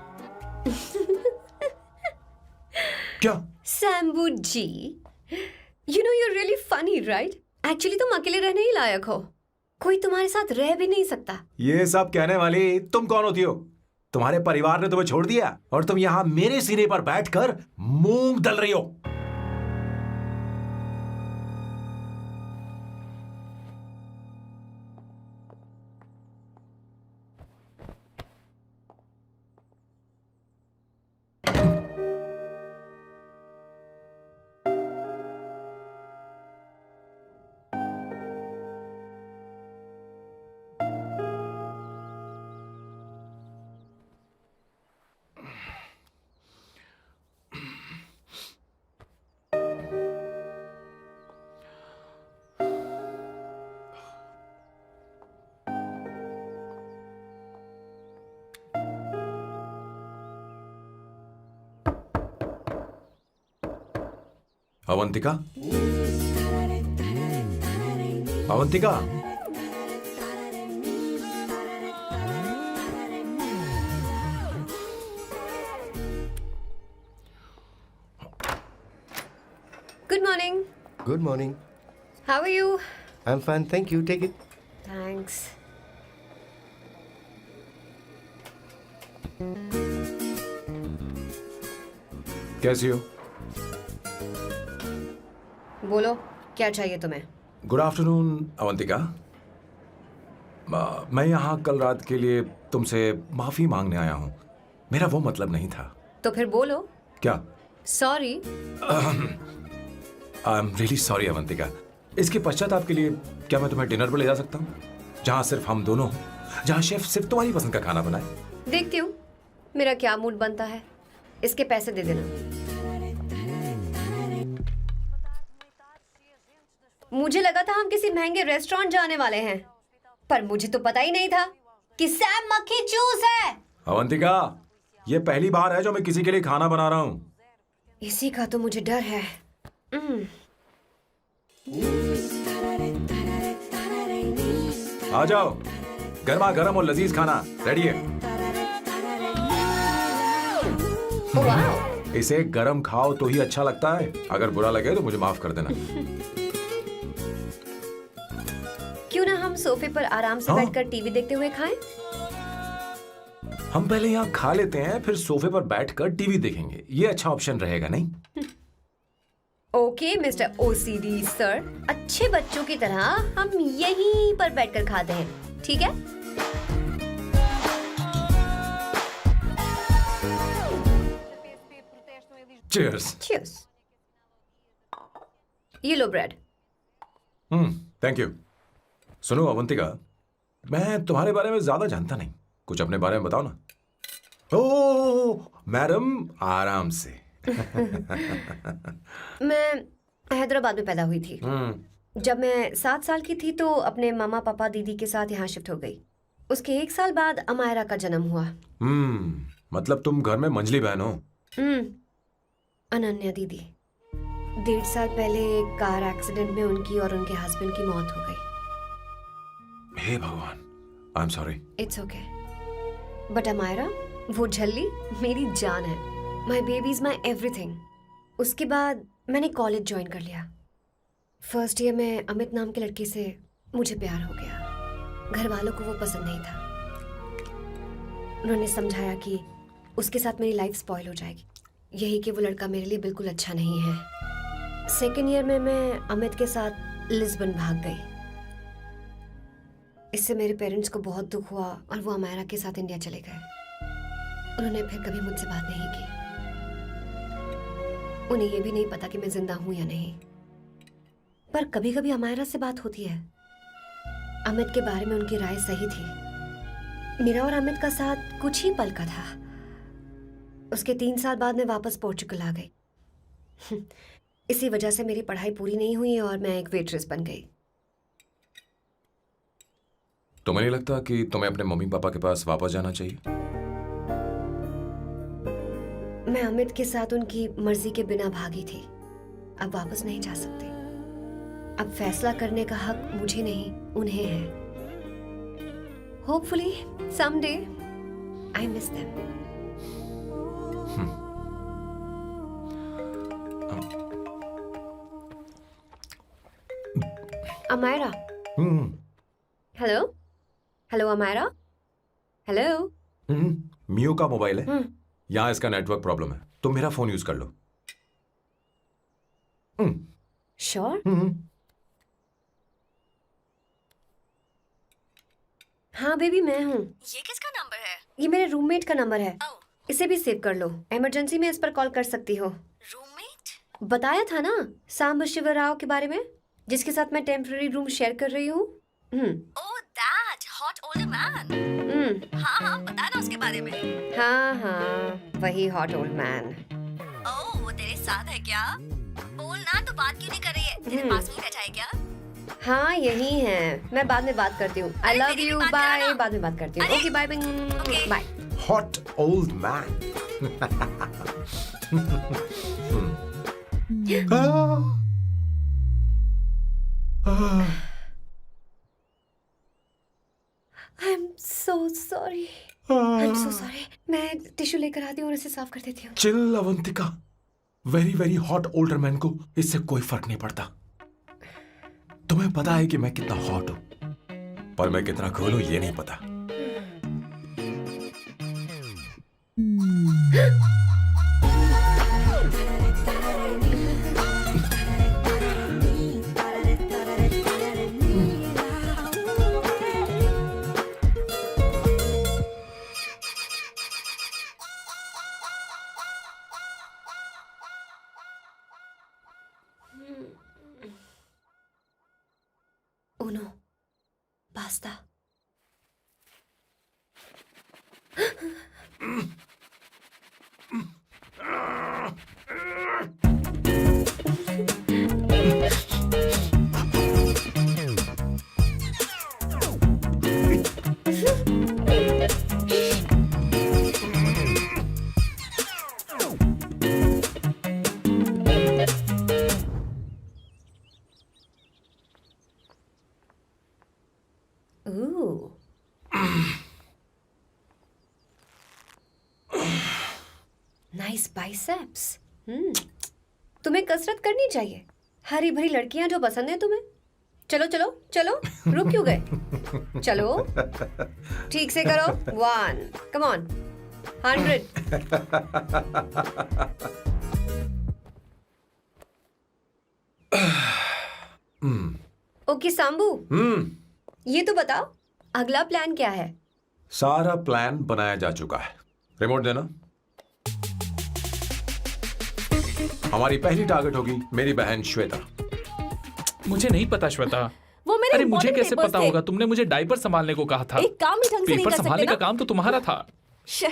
क्या? शंभू जी, you know you're really funny, right? Actually तुम अकेले रहने ही लायक हो। कोई तुम्हारे साथ रह भी नहीं सकता। ये सब कहने वाली तुम कौन होती हो? तुम्हारे परिवार ने तुम्हें छोड़ दिया और तुम यहां मेरे सिरे पर बैठकर मूंग दल रही हो। Avantika, Avantika, Good morning. Good morning. How are you? I am fine, thank you, take it. Thanks. कैसी हो? बोलो, क्या चाहिए तुम्हें? Good afternoon Avantika. मैं यहाँ कल रात के लिए तुमसे माफी मांगने आया हूँ। मेरा वो मतलब नहीं था। तो फिर बोलो। क्या? Sorry. I am really sorry Avantika. इसके पश्चाताप के लिए क्या मैं तुम्हें डिनर पर ले जा सकता हूँ, जहाँ सिर्फ हम दोनों हों, जहाँ शेफ सिर्फ तुम्हारी पसंद का खाना बनाए? देखती हूँ मेरा क्या मूड बनता है। इसके पैसे दे देना। मुझे लगा था हम किसी महंगे रेस्टोरेंट जाने वाले हैं, पर मुझे तो पता ही नहीं था कि सैम मक्खी चूस है। अवंतिका, ये पहली बार है जो मैं किसी के लिए खाना बना रहा हूँ। इसी का तो मुझे डर है। आ जाओ, गर्मा गर्म और लजीज खाना रेडी है। वाह, इसे गरम खाओ तो ही अच्छा लगता है। अगर बुरा लगे तो मुझे माफ कर देना। क्यों ना हम सोफे पर आराम से हाँ? बैठकर टीवी देखते हुए खाएं? हम पहले यहाँ खा लेते हैं, फिर सोफे पर बैठकर टीवी देखेंगे। ये अच्छा ऑप्शन रहेगा नहीं? ओके मिस्टर ओसीडी सर, अच्छे बच्चों की तरह हम यहीं पर बैठकर खाते हैं, ठीक है? चीयर्स। Cheers. ये लो ब्रेड। Thank you. सुनो अवंतिका, मैं तुम्हारे बारे में ज्यादा जानता नहीं, कुछ अपने बारे में बताओ ना। ओ मैडम, आराम से। मैं हैदराबाद में पैदा हुई थी। जब मैं 7 साल की थी तो अपने मामा पापा दीदी के साथ यहाँ शिफ्ट हो गई। उसके 1 साल बाद अमायरा का जन्म हुआ। मतलब तुम घर में मंझली बहन हो? अनन्या दीदी। 1.5 साल पहले एक कार एक्सीडेंट में उनकी और उनके हस्बैंड की मौत हो गई। हे भगवान, I am sorry. It's okay. But Amayra, वो झल्ली मेरी जान है। My baby is my everything. उसके बाद मैंने कॉलेज ज्वाइन कर लिया। फर्स्ट ईयर में अमित नाम के लड़के से मुझे प्यार हो गया। घर वालों को वो पसंद नहीं था। उन्होंने समझाया कि उसके साथ मेरी लाइफ स्पॉइल हो जाएगी, यही कि वो लड़का मेरे लिए बिल्कुल अच्छा नहीं है। सेकेंड ईयर में मैं अमित के साथ लिस्बन भाग गई। इससे मेरे पेरेंट्स को बहुत दुख हुआ और वो अमायरा के साथ इंडिया चले गए। उन्होंने फिर कभी मुझसे बात नहीं की। उन्हें ये भी नहीं पता कि मैं जिंदा हूं या नहीं। पर कभी कभी अमायरा से बात होती है। अमित के बारे में उनकी राय सही थी। मेरा और अमित का साथ कुछ ही पल का था। उसके 3 साल बाद मैं वापस पोर्चुगल आ गई। इसी वजह से मेरी पढ़ाई पूरी नहीं हुई और मैं एक वेट्रेस बन गई। तुम्हें नहीं लगता कि तुम्हें अपने मम्मी पापा के पास वापस जाना चाहिए? मैं अमित के साथ उनकी मर्जी के बिना भागी थी। अब वापस नहीं जा सकती। अब फैसला करने का हक मुझे नहीं, उन्हें है। Hopefully someday I miss them. Amayra. Hello hello Amayra. Hello. मियो का मोबाइल है। यहाँ इसका नेटवर्क प्रॉब्लम है, तुम मेरा फोन यूज कर लो। श्योर? हाँ बेबी, मैं हूँ। ये किसका नंबर है? ये मेरे रूममेट का नंबर है। इसे भी सेव कर लो। इमरजेंसी में इस पर कॉल कर सकती हो। रूममेट? बताया था ना सांब शिव राव के बारे में, जिसके साथ मैं टेम्पररी रूम शेयर कर रही हूँ। Oh that hot older man. हाँ हाँ, बता ना उसके बारे में। हाँ, वही हॉट ओल्ड मैन। ओह, वो तेरे साथ है क्या? बोल ना, तो बात क्यों नहीं कर रही है? तेरे पास में बैठा है क्या? हाँ, यही है। मैं बाद में बात करती हूँ। I love you, bye. बाद में बात करती हूँ। Okay, bye bye. Hot old man. I am so sorry. I am so sorry. मैं टिश्यू लेकर आती हूँ और इसे साफ कर देती हूँ। Chill Avantika, very very hot older man को इससे कोई फर्क नहीं पड़ता। तुम्हें पता है कि मैं कितना हॉट हूं, पर मैं कितना कूल हूं ये नहीं पता। Uno, basta. Ooh. Nice biceps. तुम्हें कसरत करनी चाहिए। हरी भरी लड़कियां जो पसंद है तुम्हें। चलो चलो चलो, रुक क्यों गए? चलो ठीक से करो। 1 कम ऑन 100। ओके सांबू, ये तो बताओ अगला प्लान क्या है? सारा प्लान बनाया जा चुका है। रिमोट देना। हमारी पहली टारगेट होगी मेरी बहन श्वेता। मुझे नहीं पता श्वेता। वो मेरे अरे मुझे important कैसे papers पता थे। होगा? तुमने मुझे डायपर संभालने को कहा था। एक काम भी ढंग से नहीं पेपर कर सकते संभालने ना? का काम तो तुम्हारा था। शे,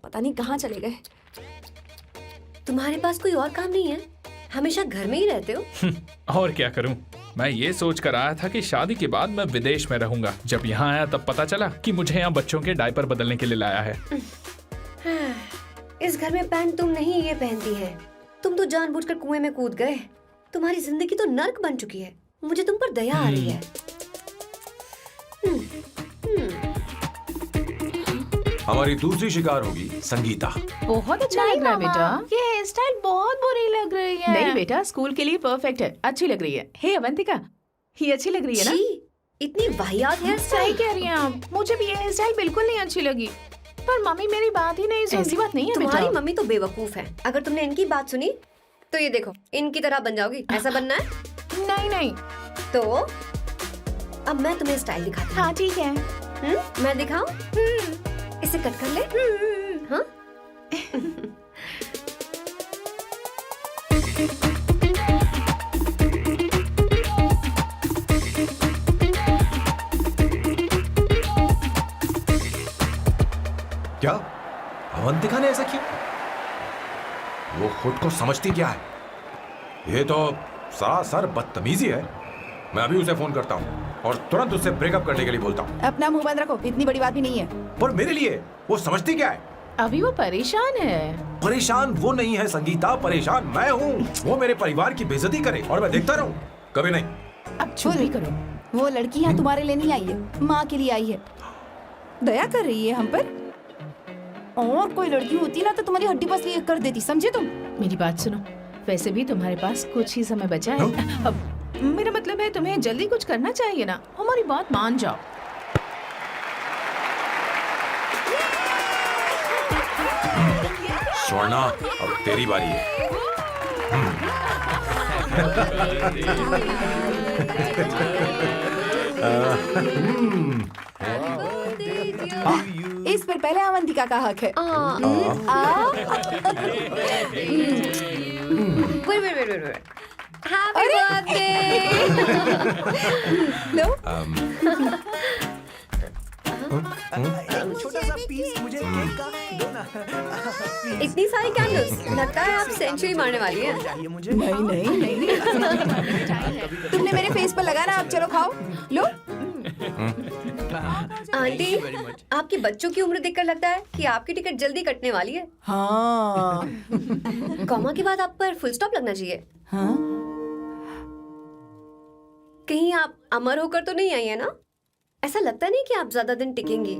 पता नहीं कहाँ चले गए। तुम्हारे पास कोई और काम नहीं है? हमेशा घर में ही रहते हो। और क्या करूं? मैं ये सोच कर आया था कि शादी के बाद मैं विदेश में रहूंगा। जब यहाँ आया तब पता चला कि मुझे यहाँ बच्चों के डायपर बदलने के लिए लाया है। इस घर में पैंट तुम नहीं ये पहनती है। तुम तो जानबूझकर कुएं में कूद गए। तुम्हारी जिंदगी तो नर्क बन चुकी है। मुझे तुम पर दया आ रही है। हमारी दूसरी शिकार होगी संगीता। बहुत अच्छा लग रहा है बेटा। ये हेयर स्टाइल बहुत बुरी लग रही है। नहीं बेटा, स्कूल के लिए परफेक्ट है, अच्छी लग रही है। हे अवंतिका, ये अच्छी लग रही है ना? छी, इतनी वाहियात हेयर सही स्टाइल। कह रही हैं आप। मुझे भी ये हेयर स्टाइल बिल्कुल नहीं अच्छी लगी। पर मम्मी मेरी बात ही नहीं सुनती। ऐसी बात नहीं है तुम्हारी बेटा। मम्मी तो बेवकूफ है। अगर तुमने इनकी बात सुनी तो ये देखो इनकी तरह बन जाओगी। ऐसा बनना है नहीं नहीं। तो अब मैं तुम्हें स्टाइल दिखाती हूँ। हाँ ठीक है। मैं दिखाऊं? इसे कट कर ले। हाँ? क्या अवंतिका ने ऐसा किया? वो खुद को समझती क्या है? ये तो सरासर बदतमीजी है। मैं अभी उसे फोन करता हूँ और तुरंत उससे ब्रेकअप करने के लिए बोलता हूँ। अपना मुंह बंद रखो, इतनी बड़ी बात भी नहीं है। पर मेरे लिए वो समझती क्या है? अभी वो परेशान है। परेशान वो नहीं है संगीता, परेशान मैं हूँ। वो मेरे परिवार की बेइज्जती करे और मैं देखता रहूँ? कभी नहीं। अब चुप भी करो। वो लड़की यहाँ तुम्हारे लिए नहीं आई है, माँ के लिए आई है। दया कर रही है हम पर। और कोई लड़की होती ना तो तुम्हारी हड्डी पसली कर देती, समझे तुम? मेरी बात सुनो, वैसे भी तुम्हारे पास कुछ ही समय बचा है। अब मेरा मतलब है तुम्हें जल्दी कुछ करना चाहिए ना। हमारी बात मान जाओ। स्वर्णा, अब तेरी बारी है। इस पर पहले अवंतिका का हक है। Wait. Happy birthday! लो, छोटा सा पीस मुझे केक का दो ना। इतनी सारी कैंडल्स, लगता है आप सेंचुरी मारने वाली है। चाहिए मुझे। नहीं। तुमने मेरे फेस पर लगाना, आप चलो खाओ। लो, आंटी, आपके बच्चों की उम्र देखकर लगता है कि आपकी टिकट जल्दी कटने वाली है। हाँ कॉमा के बाद आप पर फुल स्टॉप लगना चाहिए। हाँ। कहीं आप अमर होकर तो नहीं आई है ना? ऐसा लगता नहीं कि आप ज्यादा दिन टिकेंगी।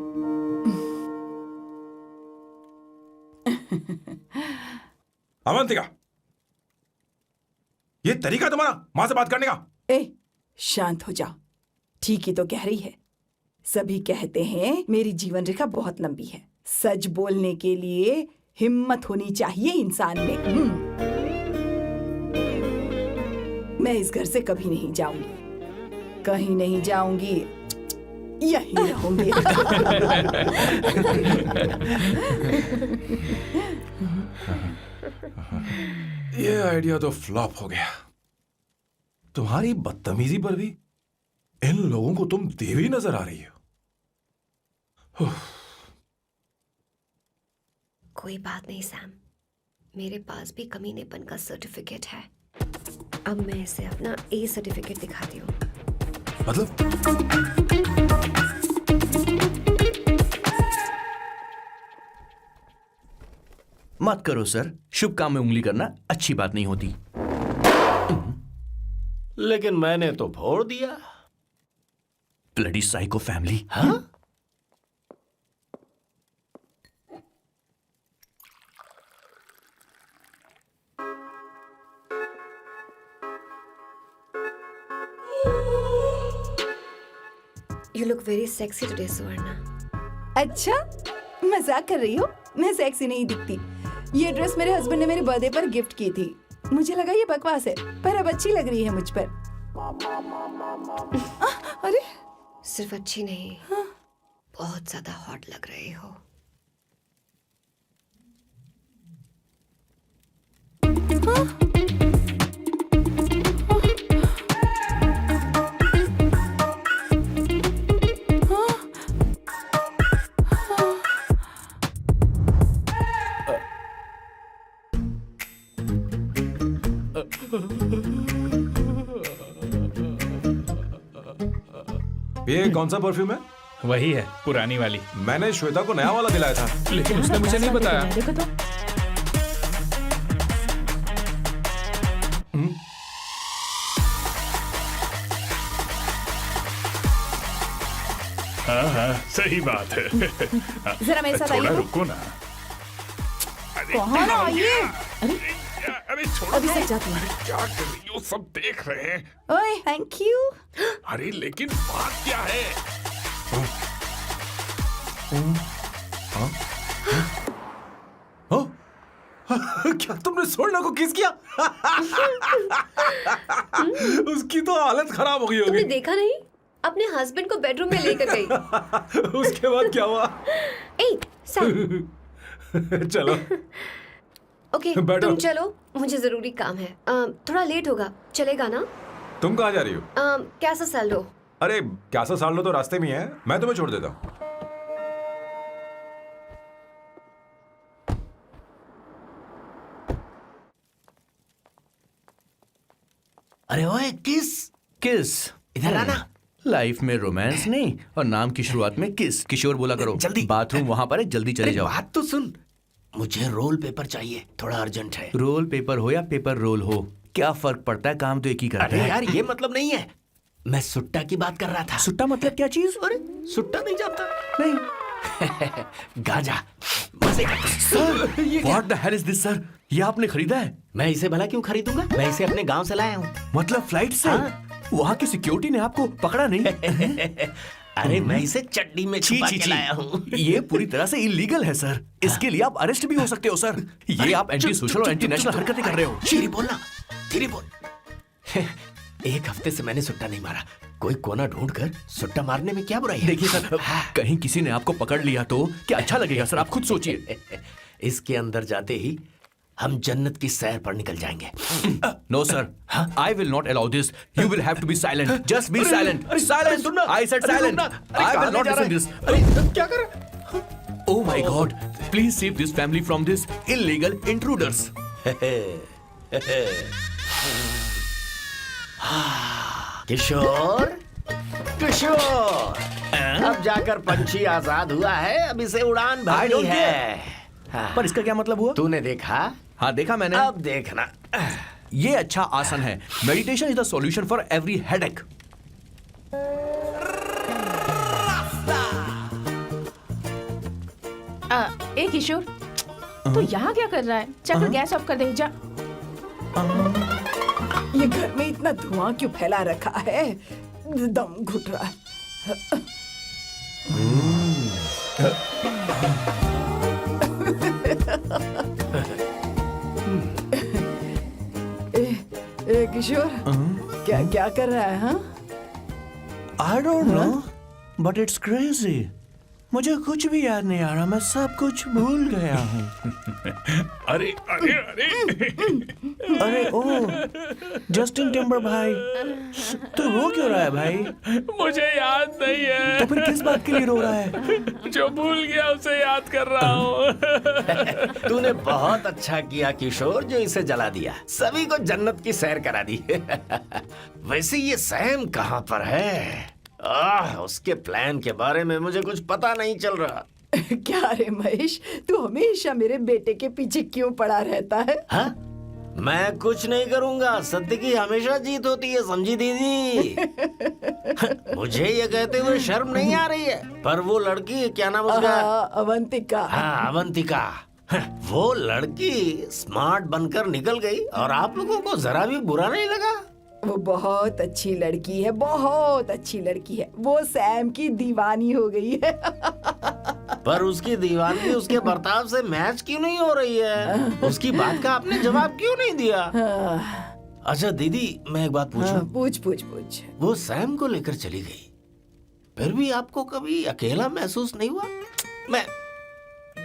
अवंतिका, ये तरीका तुम्हारा माँ से बात करने का? ए, शांत हो जाओ। ठीक ही तो कह रही है। सभी कहते हैं मेरी जीवन रेखा बहुत लंबी है। सच बोलने के लिए हिम्मत होनी चाहिए इंसान में। मैं इस घर से कभी नहीं जाऊंगी, कहीं नहीं जाऊंगी, यहीं रहूंगी। ये आइडिया तो फ्लॉप हो गया। तुम्हारी बदतमीजी पर भी इन लोगों को तुम देवी नजर आ रही हो। कोई बात नहीं सैम, मेरे पास भी कमीनेपन का सर्टिफिकेट है। अब मैं इसे अपना ए सर्टिफिकेट दिखाती हूँ। मतलब मत करो सर, शुभ काम में उंगली करना अच्छी बात नहीं होती। लेकिन मैंने तो फोड़ दिया। Bloody psycho family. हाँ? You look very sexy today, Suvarna. अच्छा, मजाक कर रही हो? मैं सेक्सी नहीं दिखती। ये ड्रेस मेरे हस्बैंड ने मेरे बर्थडे पर गिफ्ट की थी। मुझे लगा ये बकवास है, पर अब अच्छी लग रही है मुझ पर। अरे सिर्फ अच्छी नहीं, बहुत ज्यादा हॉट लग रही हो। ये कौन सा परफ्यूम है? वही है, पुरानी वाली। मैंने श्वेता को नया वाला दिलाया था। लेकिन उसने मुझे नहीं बताया। देखो तो। हाँ, सही बात है। जरा मेरे साथ थोड़ा आइए। रुको ना। कहाँ ना आइए? अरे छोड़ो। अभी से जाती हूँ। क्या कर रही हो? सब देख रहे हैं। ओए, थैंक यू। अरे लेकिन बात क्या है? क्या तुमने सोना को किस किया? उसकी तो हालत खराब हो गई तुमने होगी। देखा नहीं? अपने हस्बैंड को बेडरूम में लेकर गई। उसके बाद क्या हुआ? ए, सैम। चलो ओके, बैठो। तुम चलो, मुझे जरूरी काम है। थोड़ा लेट होगा, चलेगा ना? तुम कहाँ जा रही हो? कैसा सैल्डो? अरे कैसा साल लो तो रास्ते में ही है, मैं तुम्हें छोड़ देता हूँ। अरे ओए किस किस इधर आना। लाइफ में रोमांस नहीं और नाम की शुरुआत में किस। किशोर बोला करो। जल्दी। बाथरूम वहां पर है, जल्दी चले अरे जाओ। बात तो सुन, मुझे रोल पेपर चाहिए, थोड़ा अर्जेंट है। रोल पेपर हो या पेपर रोल हो, क्या फर्क पड़ता है? काम तो एक ही करता अरे है। यार ये मतलब नहीं है, मैं सुट्टा की बात कर रहा था। सुट्टा मतलब क्या चीज? अरे सुट्टा नहीं जानता? नहीं। गांजा मजे का। What the hell is this, sir? ये आपने खरीदा है? मैं इसे भला क्यों खरीदूंगा? मैं इसे अपने गांव से लाया हूँ। मतलब फ्लाइट से? हाँ। वहाँ की सिक्योरिटी ने आपको पकड़ा नहीं? अरे मैं इसे चड्डी में छुपा के लाया हूँ। ये पूरी तरह से इलीगल है सर। इसके लिए आप अरेस्ट भी हो सकते हो सर। ये आप एंटी सोशल और एंटी नेशनल हरकतें कर रहे हो। धीरे बोलना, धीरे बोल। एक हफ्ते से मैंने सुट्टा नहीं मारा। कोई कोना ढूंढकर सुट्टा मारने में क्या बुराई है? देखिए सर, कहीं किसी ने आपको पकड़ लिया तो क्या अच्छा लगेगा सर? आप खुद सोचिए। इसके अंदर जाते ही हम जन्नत की सैर पर निकल जाएंगे। No sir, I will not allow this. You will have to be silent. Just be silent. Silent. I said silent. I will not listen this. क्या कर रहा है? Oh my God! Please save this family from this illegal intruders. किशोर, किशोर, अब जाकर पंछी आजाद हुआ है, अब इसे उड़ान भरनी don't है। पर इसका क्या मतलब हुआ? तूने देखा? हाँ देखा मैंने। अब देखना। ये अच्छा आसन है। Meditation is the solution for every headache. ए किशोर, तू यहाँ क्या कर रहा है? चल गैस ऑफ कर दे जा। ये घर में इतना धुआं क्यों फैला रखा है? दम घुट रहा है। ए किशोर, क्या क्या कर रहा है? हाँ, I don't know, but it's crazy. मुझे कुछ भी याद नहीं आ रहा। मैं सब कुछ भूल गया हूँ। अरे अरे अरे अरे ओ, जस्टिन टिम्बर भाई, तो रो क्यों रहा है भाई? मुझे याद नहीं है। तो फिर किस बात के लिए रो रहा है? जो भूल गया उसे याद कर रहा हूँ। तूने बहुत अच्छा किया किशोर, जो इसे जला दिया। सभी को जन्नत की सैर करा दी। वैसे ये सैम कहाँ पर है? उसके प्लान के बारे में मुझे कुछ पता नहीं चल रहा। क्या रे महेश, तू हमेशा मेरे बेटे के पीछे क्यों पड़ा रहता है? हाँ? मैं कुछ नहीं करूंगा। सत्य की हमेशा जीत होती है, समझी दीदी? मुझे ये कहते हुए शर्म नहीं आ रही है, पर वो लड़की, क्या नाम उसका? अवंतिका। हाँ, अवंतिका। वो लड़की स्मार्ट बनकर निकल गई और आप लोगों को जरा भी बुरा नहीं लगा? वो बहुत अच्छी लड़की है, बहुत अच्छी लड़की है। वो सैम की दीवानी हो गई है। पर उसकी दीवानगी उसके बर्ताव से मैच क्यों नहीं हो रही है? उसकी बात का आपने जवाब क्यों नहीं दिया? अच्छा दीदी, मैं एक बात पूछूं? पूछ पूछ पूछ। वो सैम को लेकर चली गई, फिर भी आपको कभी अकेला महसूस नहीं हुआ? मैं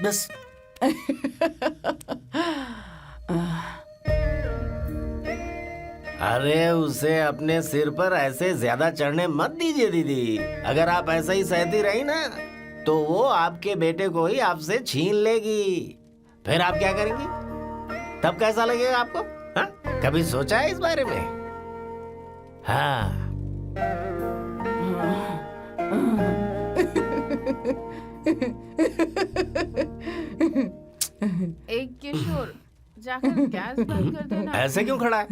बस अरे उसे अपने सिर पर ऐसे ज्यादा चढ़ने मत दीजिए दीदी। अगर आप ऐसा ही सहती रही ना तो वो आपके बेटे को ही आपसे छीन लेगी। फिर आप क्या करेंगी? तब कैसा लगेगा आपको? हाँ? कभी सोचा है इस बारे में? हाँ। एक किशोर, जाकर गैस बंद कर देना। ऐसे क्यों खड़ा है?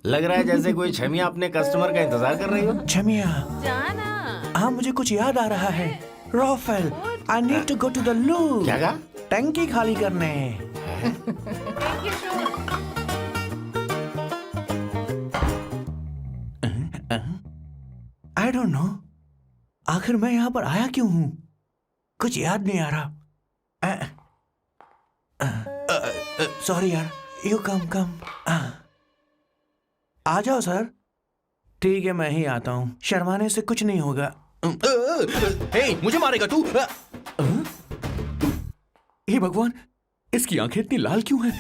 लग रहा है जैसे कोई छमिया अपने कस्टमर का इंतजार कर रही हो। छमिया, जाना। हाँ मुझे कुछ याद आ रहा है। Rafael, I need to go to the loo. क्या कहा? टंकी खाली करने। एक किशोर। आई डोंट नो, आखिर मैं यहाँ पर आया क्यों हूँ? कुछ याद नहीं आ रहा। सॉरी यार, यू कम। आ जाओ सर। ठीक है, मैं ही आता हूँ, शर्माने से कुछ नहीं होगा। हे, मुझे मारेगा तू? हे भगवान, इसकी आंखें इतनी लाल क्यों हैं?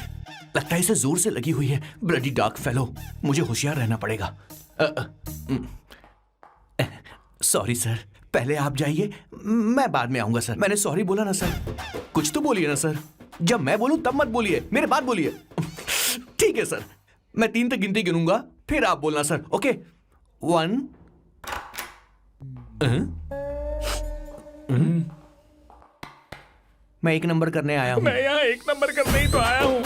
लगता है इसे जोर से लगी हुई है। ब्लडी डार्क फेलो, मुझे होशियार रहना पड़ेगा। सॉरी सर, पहले आप जाइए, मैं बाद में आऊंगा सर। मैंने सॉरी बोला ना सर। कुछ तो बोलिए ना सर। जब मैं बोलूं तब मत बोलिए, मेरे बाद बोलिए। ठीक है सर, मैं 3 तक गिनती गिनूंगा, फिर आप बोलना सर। ओके, 1। मैं 1 नंबर करने आया हूँ। मैं यहाँ 1 नंबर करने ही तो आया हूँ।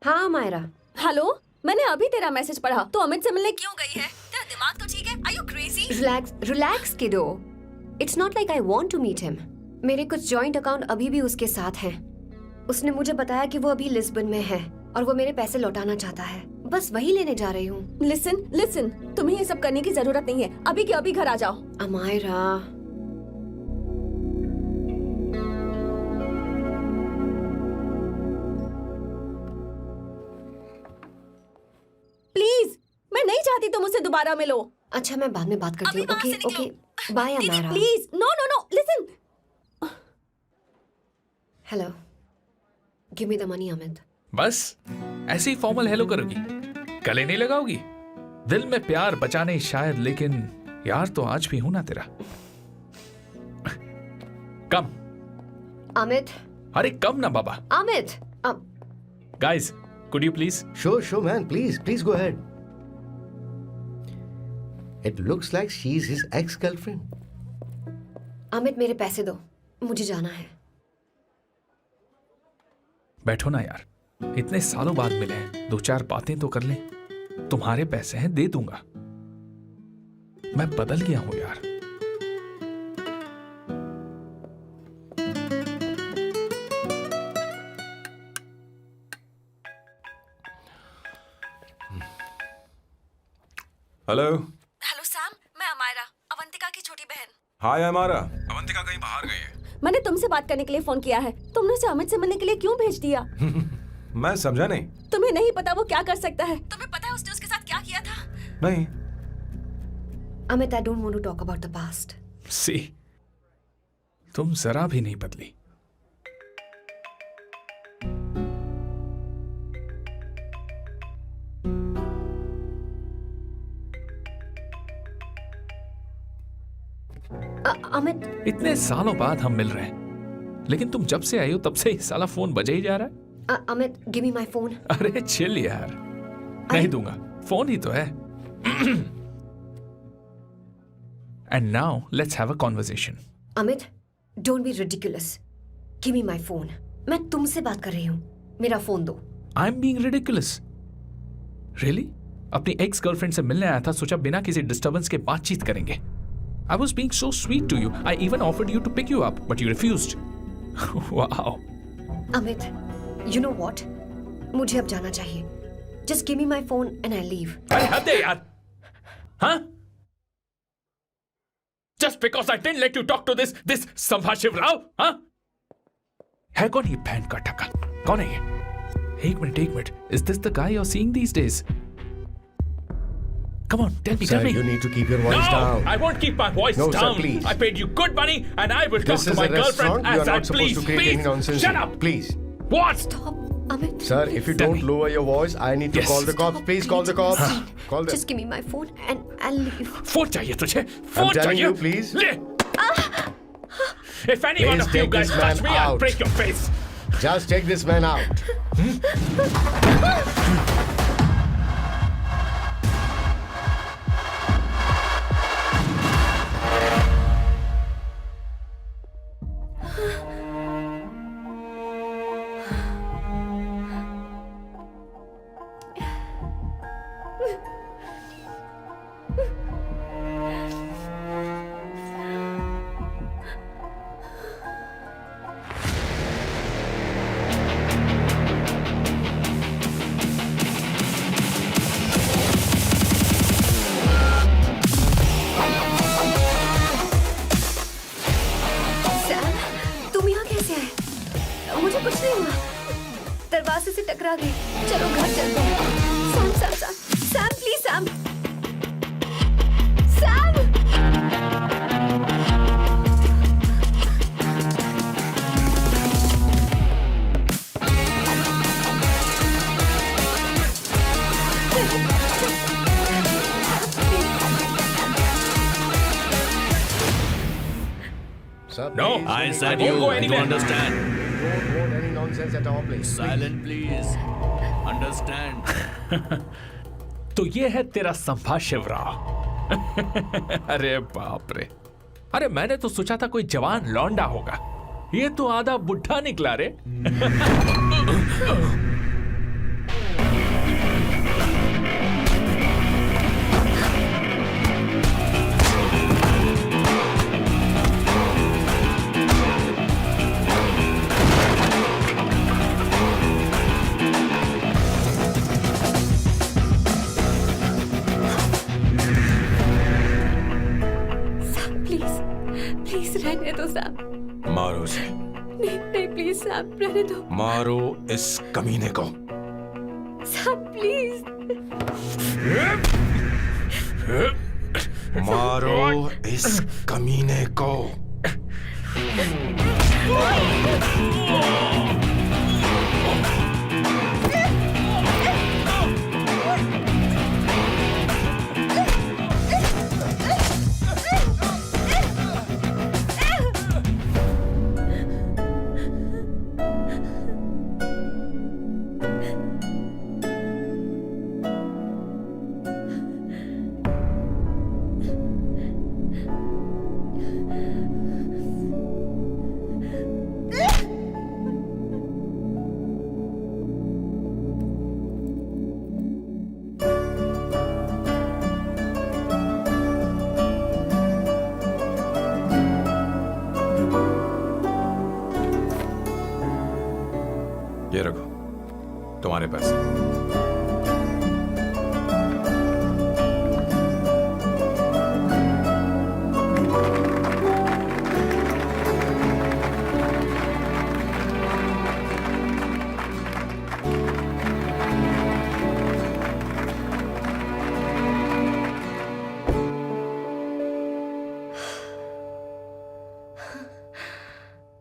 हाँ मायरा। हेलो, मैंने अभी तेरा मैसेज पढ़ा। तो अमित से मिलने क्यों गई है? तेरा दिमाग तो ठीक है? Are you crazy? Relax kiddo. It's not like I want to meet him. मेरे कुछ जॉइंट अकाउंट अभी भी उसके साथ हैं। उसने मुझे बताया कि वो अभी लिस्बन में है और वो मेरे पैसे लौटाना चाहता है। बस वही लेने जा रही हूँ। लिसन, तुम्हें ये सब करने की जरूरत नहीं है। अभी के अभी घर आ जाओ। अमायरा, प्लीज, मैं नहीं चाहती तुम मुझसे दोबारा मिलो। अच्छा मैं बाद में बात करती हूँ। अभी वहाँ से ओके निकलो। बाय दीदी Amayra. Please, no, listen. Hello, give me the money Amit. बस ऐसे ही फॉर्मल हेलो करोगी, गले नहीं लगाओगी? दिल में प्यार बचा नहीं शायद, लेकिन यार तो आज भी हूं ना तेरा। कम अमित। अरे कम ना बाबा। Amit. Guys, could you please? Sure, man. Please go ahead. It looks like she's his ex-girlfriend. Amit मेरे पैसे दो, मुझे जाना है। बैठो ना यार, इतने सालों बाद मिले हैं, 2-4 बातें तो कर लें। तुम्हारे पैसे हैं, दे दूंगा। मैं बदल गया हूं यार। हेलो सैम, मैं अमायरा, अवंतिका की छोटी बहन। हाय हमारा। अवंतिका कहीं बाहर गई है। मैंने तुमसे बात करने के लिए फोन किया है। तुमने उसे अमित से मिलने के लिए क्यों भेज दिया? मैं समझा नहीं। तुम्हें नहीं पता वो क्या कर सकता है? तुम्हें पता है उसने उसके साथ क्या किया था? नहीं। Amit, I don't want to talk about the past. See, तुम जरा भी नहीं बदली। अमित, इतने सालों बाद हम मिल रहे हैं, लेकिन तुम जब से आई हो तब से ही साला फोन बजे ही जा रहा है। Amit, give me my phone. अरे चिल यार, नहीं दूंगा, फोन ही तो है। And now let's have a conversation. Amit, don't be ridiculous. Give me my phone. मैं तुमसे बात कर रही हूँ, मेरा फोन दो। I am being ridiculous? Really? अपनी एक्स गर्लफ्रेंड से मिलने आया था, सोचा बिना किसी डिस्टर्बेंस के बातचीत करेंगे। I was being so sweet to you. I even offered you to pick you up, but you refused. Wow. Amit, you know what? मुझे अब जाना चाहिए. Just give me my phone and I'll leave. अरे हद है यार. Huh? Just because I didn't let you talk to this संभाशिव Rao, huh? है कौन ये बहन का टक्का? कौन है ये? एक minute. Is this the guy you're seeing these days? Come on, tell me. Sir, you need to keep your voice down. I won't keep my voice No, down. sir, please. I paid you good money, and I will talk This to is my a restaurant. girlfriend You are as I not supposed please. to create any nonsense. Shut up. Please. What? Stop, Amit. Sir, if you Tell don't me. lower your voice, I need to Yes. call the cops. Stop, Please call the please. cops. Call them. Just give me my phone and I'll leave. Phone चाहिए तुझे? I'm फोन telling चाहिए? you, please. ले. If any one Please of you take guys this man touch me, I'll out. break your face. Just take this man out. Sam, तुम यहाँ कैसे आए? मुझे कुछ नहीं हुआ. दरवाजे से टकरा गई. चलो घर चलते हैं. Sam, please Sam. Sam! Sir, No, please. I said won't you. go You anywhere. understand? Don't want any nonsense at our place. Silent, please. Understand? तो ये है तेरा संभाशिव राव. अरे बाप रे. अरे मैंने तो सोचा था कोई जवान लौंडा होगा. ये तो आधा बुढ़ा निकला रे. प्लीज रहने दो सैम. मारो उसे. नहीं प्लीज सैम, रहने दो. मारो इस कमीने को. Sam please. मारो इस कमीने को. ये रखो तुम्हारे पैसे.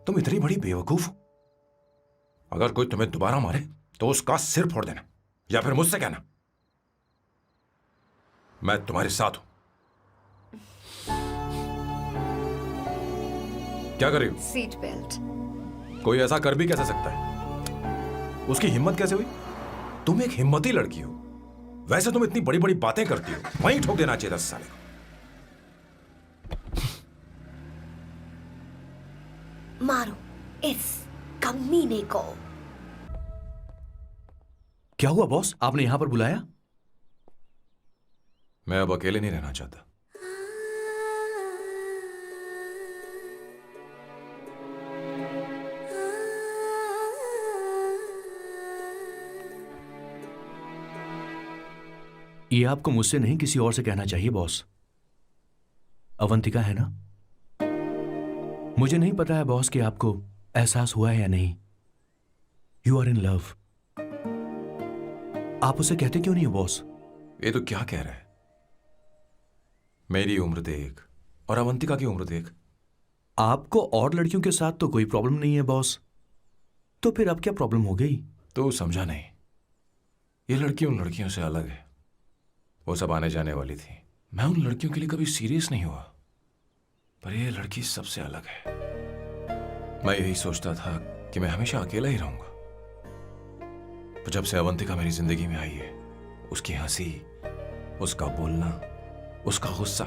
तुम इतनी बड़ी बेवकूफ हो. अगर कोई तुम्हें दोबारा मारे तो उसका सिर फोड़ देना या फिर मुझसे कहना. मैं तुम्हारे साथ हूं. क्या कर रही हो? Seat belt. कोई ऐसा कर भी कैसे सकता है? उसकी हिम्मत कैसे हुई? तुम एक हिम्मती लड़की हो. वैसे तुम इतनी बड़ी बड़ी बातें करती हो, वहीं ठोक देना चाहिए 10 साले को. मारो इस कमीने को. क्या हुआ बॉस, आपने यहां पर बुलाया? मैं अब अकेले नहीं रहना चाहता. ये आपको मुझसे नहीं किसी और से कहना चाहिए बॉस। अवंतिका है ना? मुझे नहीं पता है बॉस कि आपको एहसास हुआ है या नहीं। You are in love. आप उसे कहते क्यों नहीं हो बॉस? ये तो क्या कह रहा है? मेरी उम्र देख और अवंतिका की उम्र देख। आपको और लड़कियों के साथ तो कोई प्रॉब्लम नहीं है बॉस, तो फिर अब क्या प्रॉब्लम हो गई? तो समझा नहीं। ये लड़की उन लड़कियों से अलग है। वो सब आने जाने वाली थी। मैं उन लड़कियों के लिए कभी सीरियस नहीं हुआ, पर ये लड़की सबसे अलग है। मैं यही सोचता था कि मैं हमेशा अकेला ही रहूंगा, पर जब से अवंतिका मेरी जिंदगी में आई है, उसकी हंसी, उसका बोलना, उसका गुस्सा,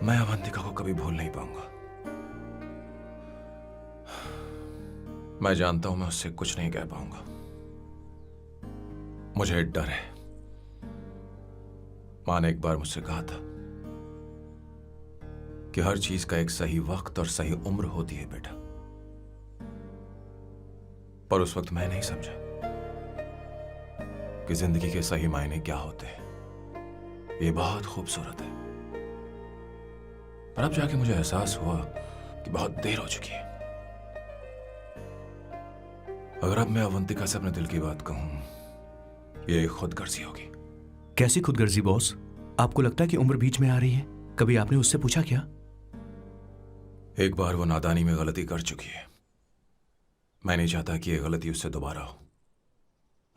मैं अवंतिका को कभी भूल नहीं पाऊंगा। मैं जानता हूं मैं उससे कुछ नहीं कह पाऊंगा। मुझे डर है। मां ने एक बार मुझसे कहा था कि हर चीज का एक सही वक्त और सही उम्र होती है बेटा, पर उस वक्त मैं नहीं समझा कि जिंदगी के सही मायने क्या होते हैं। ये बहुत खूबसूरत है, पर अब जाके मुझे एहसास हुआ कि बहुत देर हो चुकी है। अगर अब मैं अवंतिका से अपने दिल की बात कहूं, ये खुदगर्जी होगी। कैसी खुदगर्जी बॉस? आपको लगता है कि उम्र बीच में आ रही है? कभी आपने उससे पूछा क्या? एक बार वो नादानी में गलती कर चुकी है। मैं नहीं चाहता कि ये गलती उससे दोबारा हो।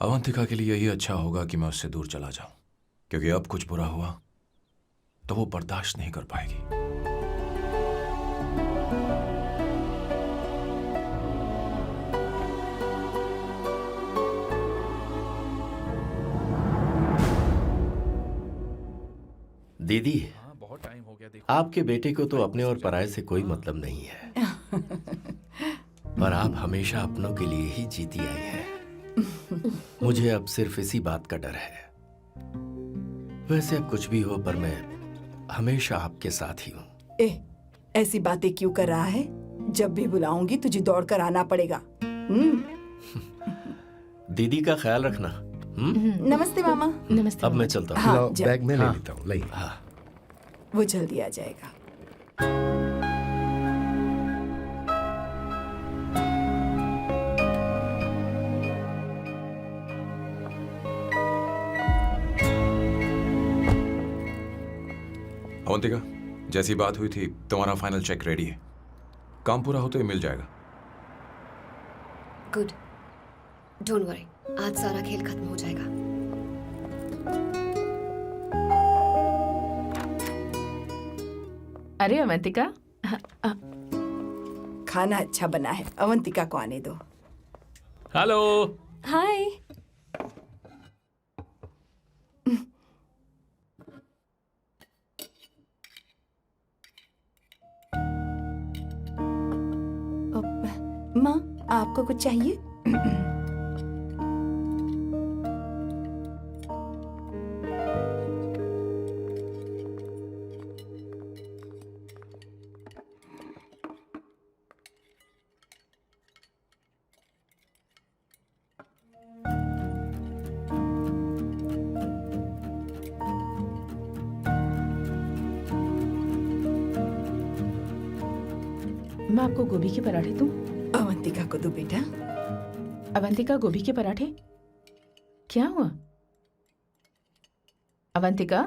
अवंतिका के लिए यही अच्छा होगा कि मैं उससे दूर चला जाऊं, क्योंकि अब कुछ बुरा हुआ तो वो बर्दाश्त नहीं कर पाएगी। दीदी, बहुत टाइम हो गया। देखो आपके बेटे को तो अपने और पराये से कोई मतलब नहीं है, पर आप हमेशा अपनों के लिए ही जीती आई हैं। मुझे अब सिर्फ इसी बात का डर है। वैसे अब कुछ भी हो, पर मैं हमेशा आपके साथ ही हूँ। ऐसी बातें क्यों कर रहा है? जब भी बुलाऊंगी तुझे दौड़कर आना पड़ेगा। दीदी का ख्याल रखना। नमस्ते मामा। नमस्ते। अब मैं चलता हूँ। हाँ, लाओ, जा। बैग में ले हाँ। लेता हूँ। लाइए। हाँ। वो जल्दी आ जाएगा। अवंतिका, जैसी बात हुई थी तुम्हारा फाइनल चेक रेडी है। काम पूरा होते ही मिल जाएगा। गुड, डोंट वरी, आज सारा खेल खत्म हो जाएगा। अरे अवंतिका, खाना अच्छा बना है। अवंतिका को आने दो। हेलो। हाय। माँ, आपको कुछ चाहिए? मैं आपको गोभी के पराठे दूं? अवंतिका को दो बेटा। अवंतिका, गोभी के पराठे? क्या हुआ अवंतिका?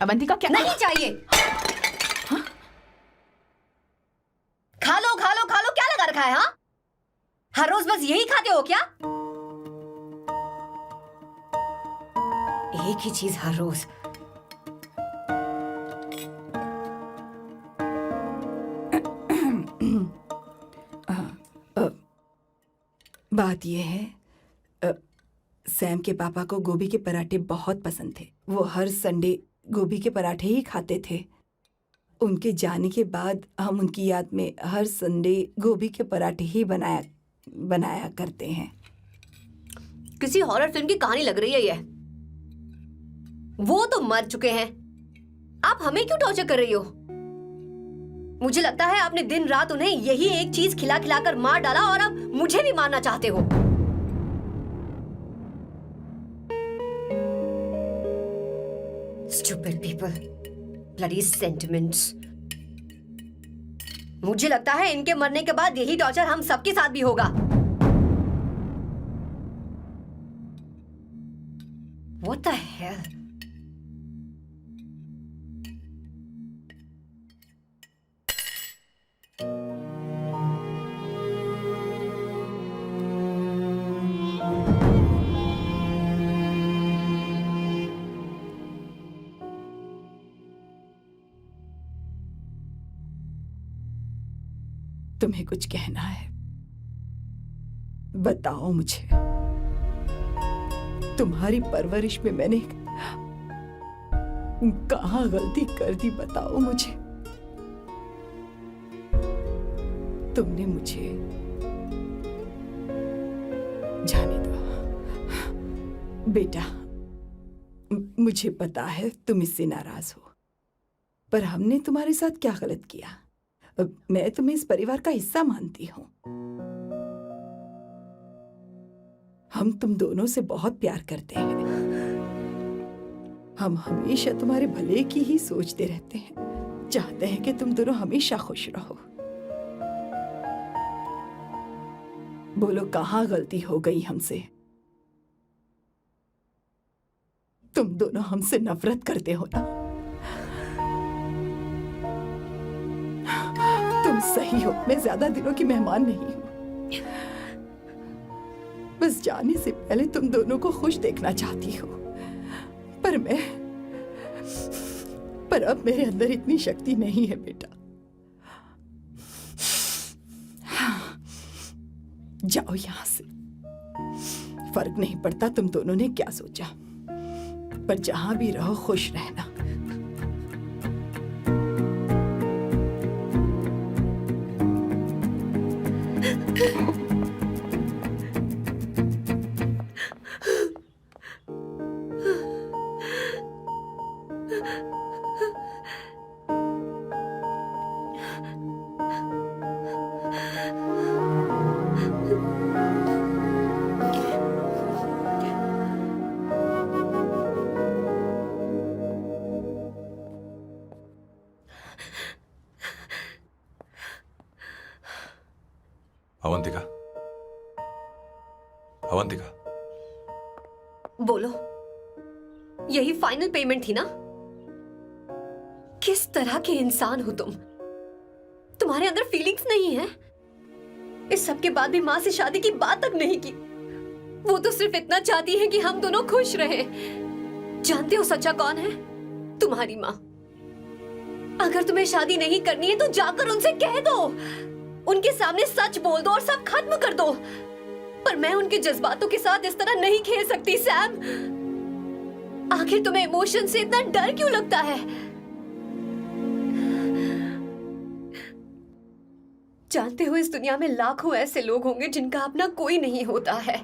अवंतिका क्या? नहीं चाहिए। खा लो खा लो खा लो, क्या लगा रखा है? हाँ, हर रोज बस यही खाते हो क्या? एक ही चीज हर रोज। बात यह है, सैम के पापा को गोभी के पराठे बहुत पसंद थे। वो हर संडे गोभी के पराठे ही खाते थे। उनके जाने के बाद हम उनकी याद में हर संडे गोभी के पराठे ही बनाया करते हैं। किसी हॉरर फिल्म की कहानी लग रही है ये। वो तो मर चुके हैं, आप हमें क्यों टॉर्चर कर रही हो? मुझे लगता है आपने दिन रात उन्हें यही एक चीज खिला खिलाकर मार डाला और अब मुझे भी मारना चाहते हो। Stupid people. Bloody sentiments. मुझे लगता है इनके मरने के बाद यही टॉर्चर हम सबके साथ भी होगा. What the hell? तुम्हें कुछ कहना है? बताओ मुझे. तुम्हारी परवरिश में मैंने कहाँ गलती कर दी, बताओ मुझे. तुमने मुझे जाने दो बेटा. मुझे पता है तुम इससे नाराज हो, पर हमने तुम्हारे साथ क्या गलत किया? मैं तुम्हें इस परिवार का हिस्सा मानती हूं. हम तुम दोनों से बहुत प्यार करते हैं. हम हमेशा तुम्हारे भले की ही सोचते रहते हैं. चाहते हैं कि तुम दोनों हमेशा खुश रहो. बोलो कहाँ गलती हो गई हमसे? तुम दोनों हमसे नफरत करते हो ना? तुम सही हो, मैं ज्यादा दिनों की मेहमान नहीं हूं. बस जाने से पहले तुम दोनों को खुश देखना चाहती हूँ. पर अब मेरे अंदर इतनी शक्ति नहीं है बेटा. जाओ यहां से. फर्क नहीं पड़ता तुम दोनों ने क्या सोचा, पर जहां भी रहो खुश रहना. अवंतिका, अवंतिका, बोलो. यही फाइनल पेमेंट थी ना? किस तरह के इंसान हो तुम? तुम्हारे अंदर फीलिंग्स नहीं है? इस सब के बाद भी माँ से शादी की बात तक नहीं की. वो तो सिर्फ इतना चाहती है कि हम दोनों खुश रहें. जानते हो सच्चा कौन है? तुम्हारी माँ. अगर तुम्हें शादी नहीं करनी है तो जाकर उनसे कह दो. उनके सामने सच बोल दो और सब खत्म कर दो. पर मैं उनके जज्बातों के साथ इस तरह नहीं खेल सकती सैम. आखिर तुम्हें इमोशन से इतना डर क्यों लगता है? जानते हो इस दुनिया में लाखों ऐसे लोग होंगे जिनका अपना कोई नहीं होता है,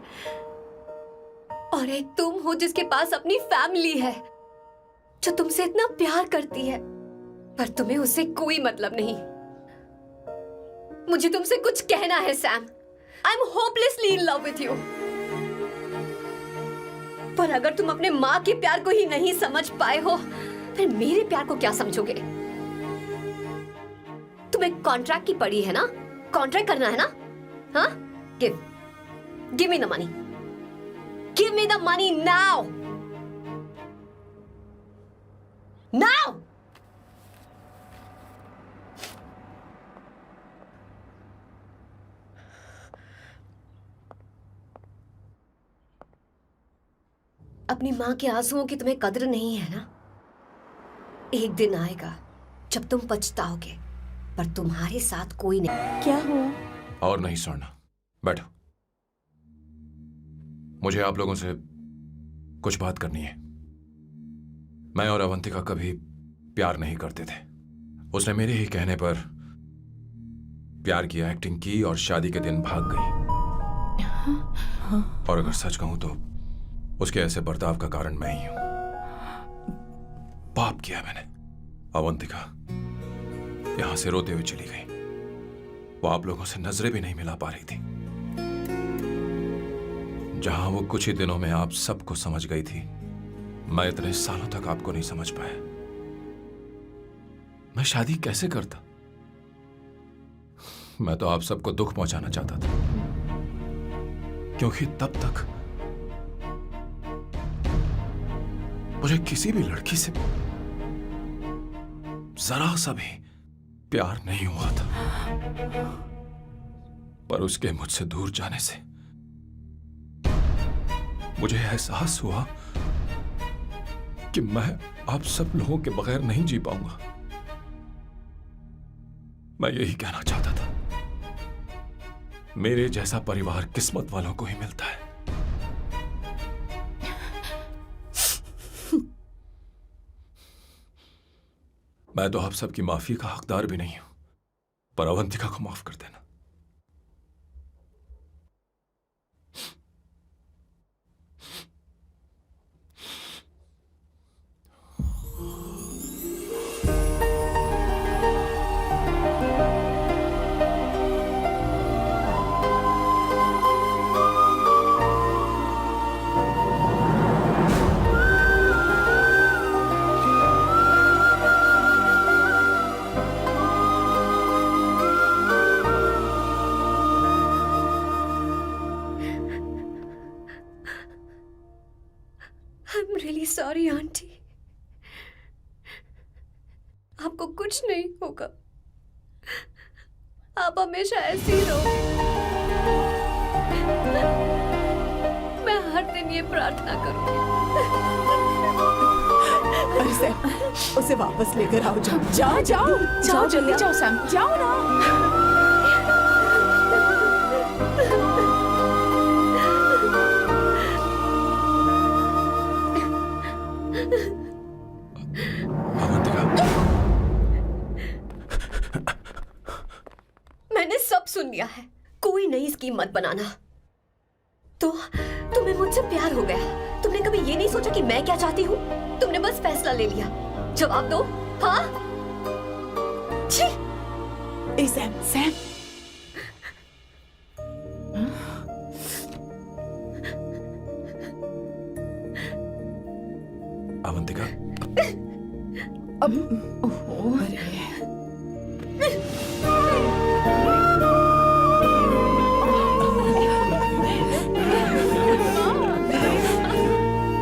और एक तुम हो जिसके पास अपनी फैमिली है जो तुमसे इतना प्यार करती है, पर तुम्हें उससे कोई मतलब नहीं. मुझे तुमसे कुछ कहना है Sam. I am hopelessly in love with you. पर अगर तुम अपने माँ के प्यार को ही नहीं समझ पाए हो, फिर मेरे प्यार को क्या समझोगे? तुम्हें कॉन्ट्रैक्ट की पड़ी है ना? कॉन्ट्रैक्ट करना है ना? हाँ? Give me the money. Give me the money now. Now. अपनी माँ के आंसुओं की तुम्हें कदर नहीं है ना? एक दिन आएगा जब तुम पछताओगे, पर तुम्हारे साथ कोई नहीं. क्या हुआ? और नहीं स्वर्णा, बैठो. मुझे आप लोगों से कुछ बात करनी है. मैं और अवंतिका कभी प्यार नहीं करते थे. उसने मेरे ही कहने पर प्यार की एक्टिंग की और शादी के दिन भाग गई. और अगर सच कहूं तो उसके ऐसे बर्ताव का कारण मैं ही हूं. पाप किया मैंने. अवंतिका यहां से रोते हुए चली गई. वो आप लोगों से नजरें भी नहीं मिला पा रही थी. जहां वो कुछ ही दिनों में आप सबको समझ गई थी, मैं इतने सालों तक आपको नहीं समझ पाया। मैं शादी कैसे करता? मैं तो आप सबको दुख पहुंचाना चाहता था, क्योंकि तब तक मुझे किसी भी लड़की से जरा सा भी प्यार नहीं हुआ था। पर उसके मुझसे दूर जाने से मुझे एहसास हुआ कि मैं आप सब लोगों के बगैर नहीं जी पाऊंगा। मैं यही कहना चाहता था, मेरे जैसा परिवार किस्मत वालों को ही मिलता है। मैं तो आप सबकी माफी का हकदार भी नहीं हूं, पर अवंतिका को माफ कर देना। I'm really sorry, aunty. आपको कुछ नहीं होगा। आप हमेशा ऐसे ही रहो। मैं हर दिन ये प्रार्थना करूंगी। अरे सैम, उसे वापस लेकर आओ। जाओ जाओ जाओ जल्दी जाओ सैम, जाओ ना। अवंतिका, मैंने सब सुन लिया है। कोई नई स्कीम मत बनाना। तो तुम्हें मुझसे प्यार हो गया। तुमने कभी ये नहीं सोचा कि मैं क्या चाहती हूँ? तुमने बस फैसला ले लिया। जवाब दो। हाँ? छी! ए सैम, सैम। अवंतिका, अब अरे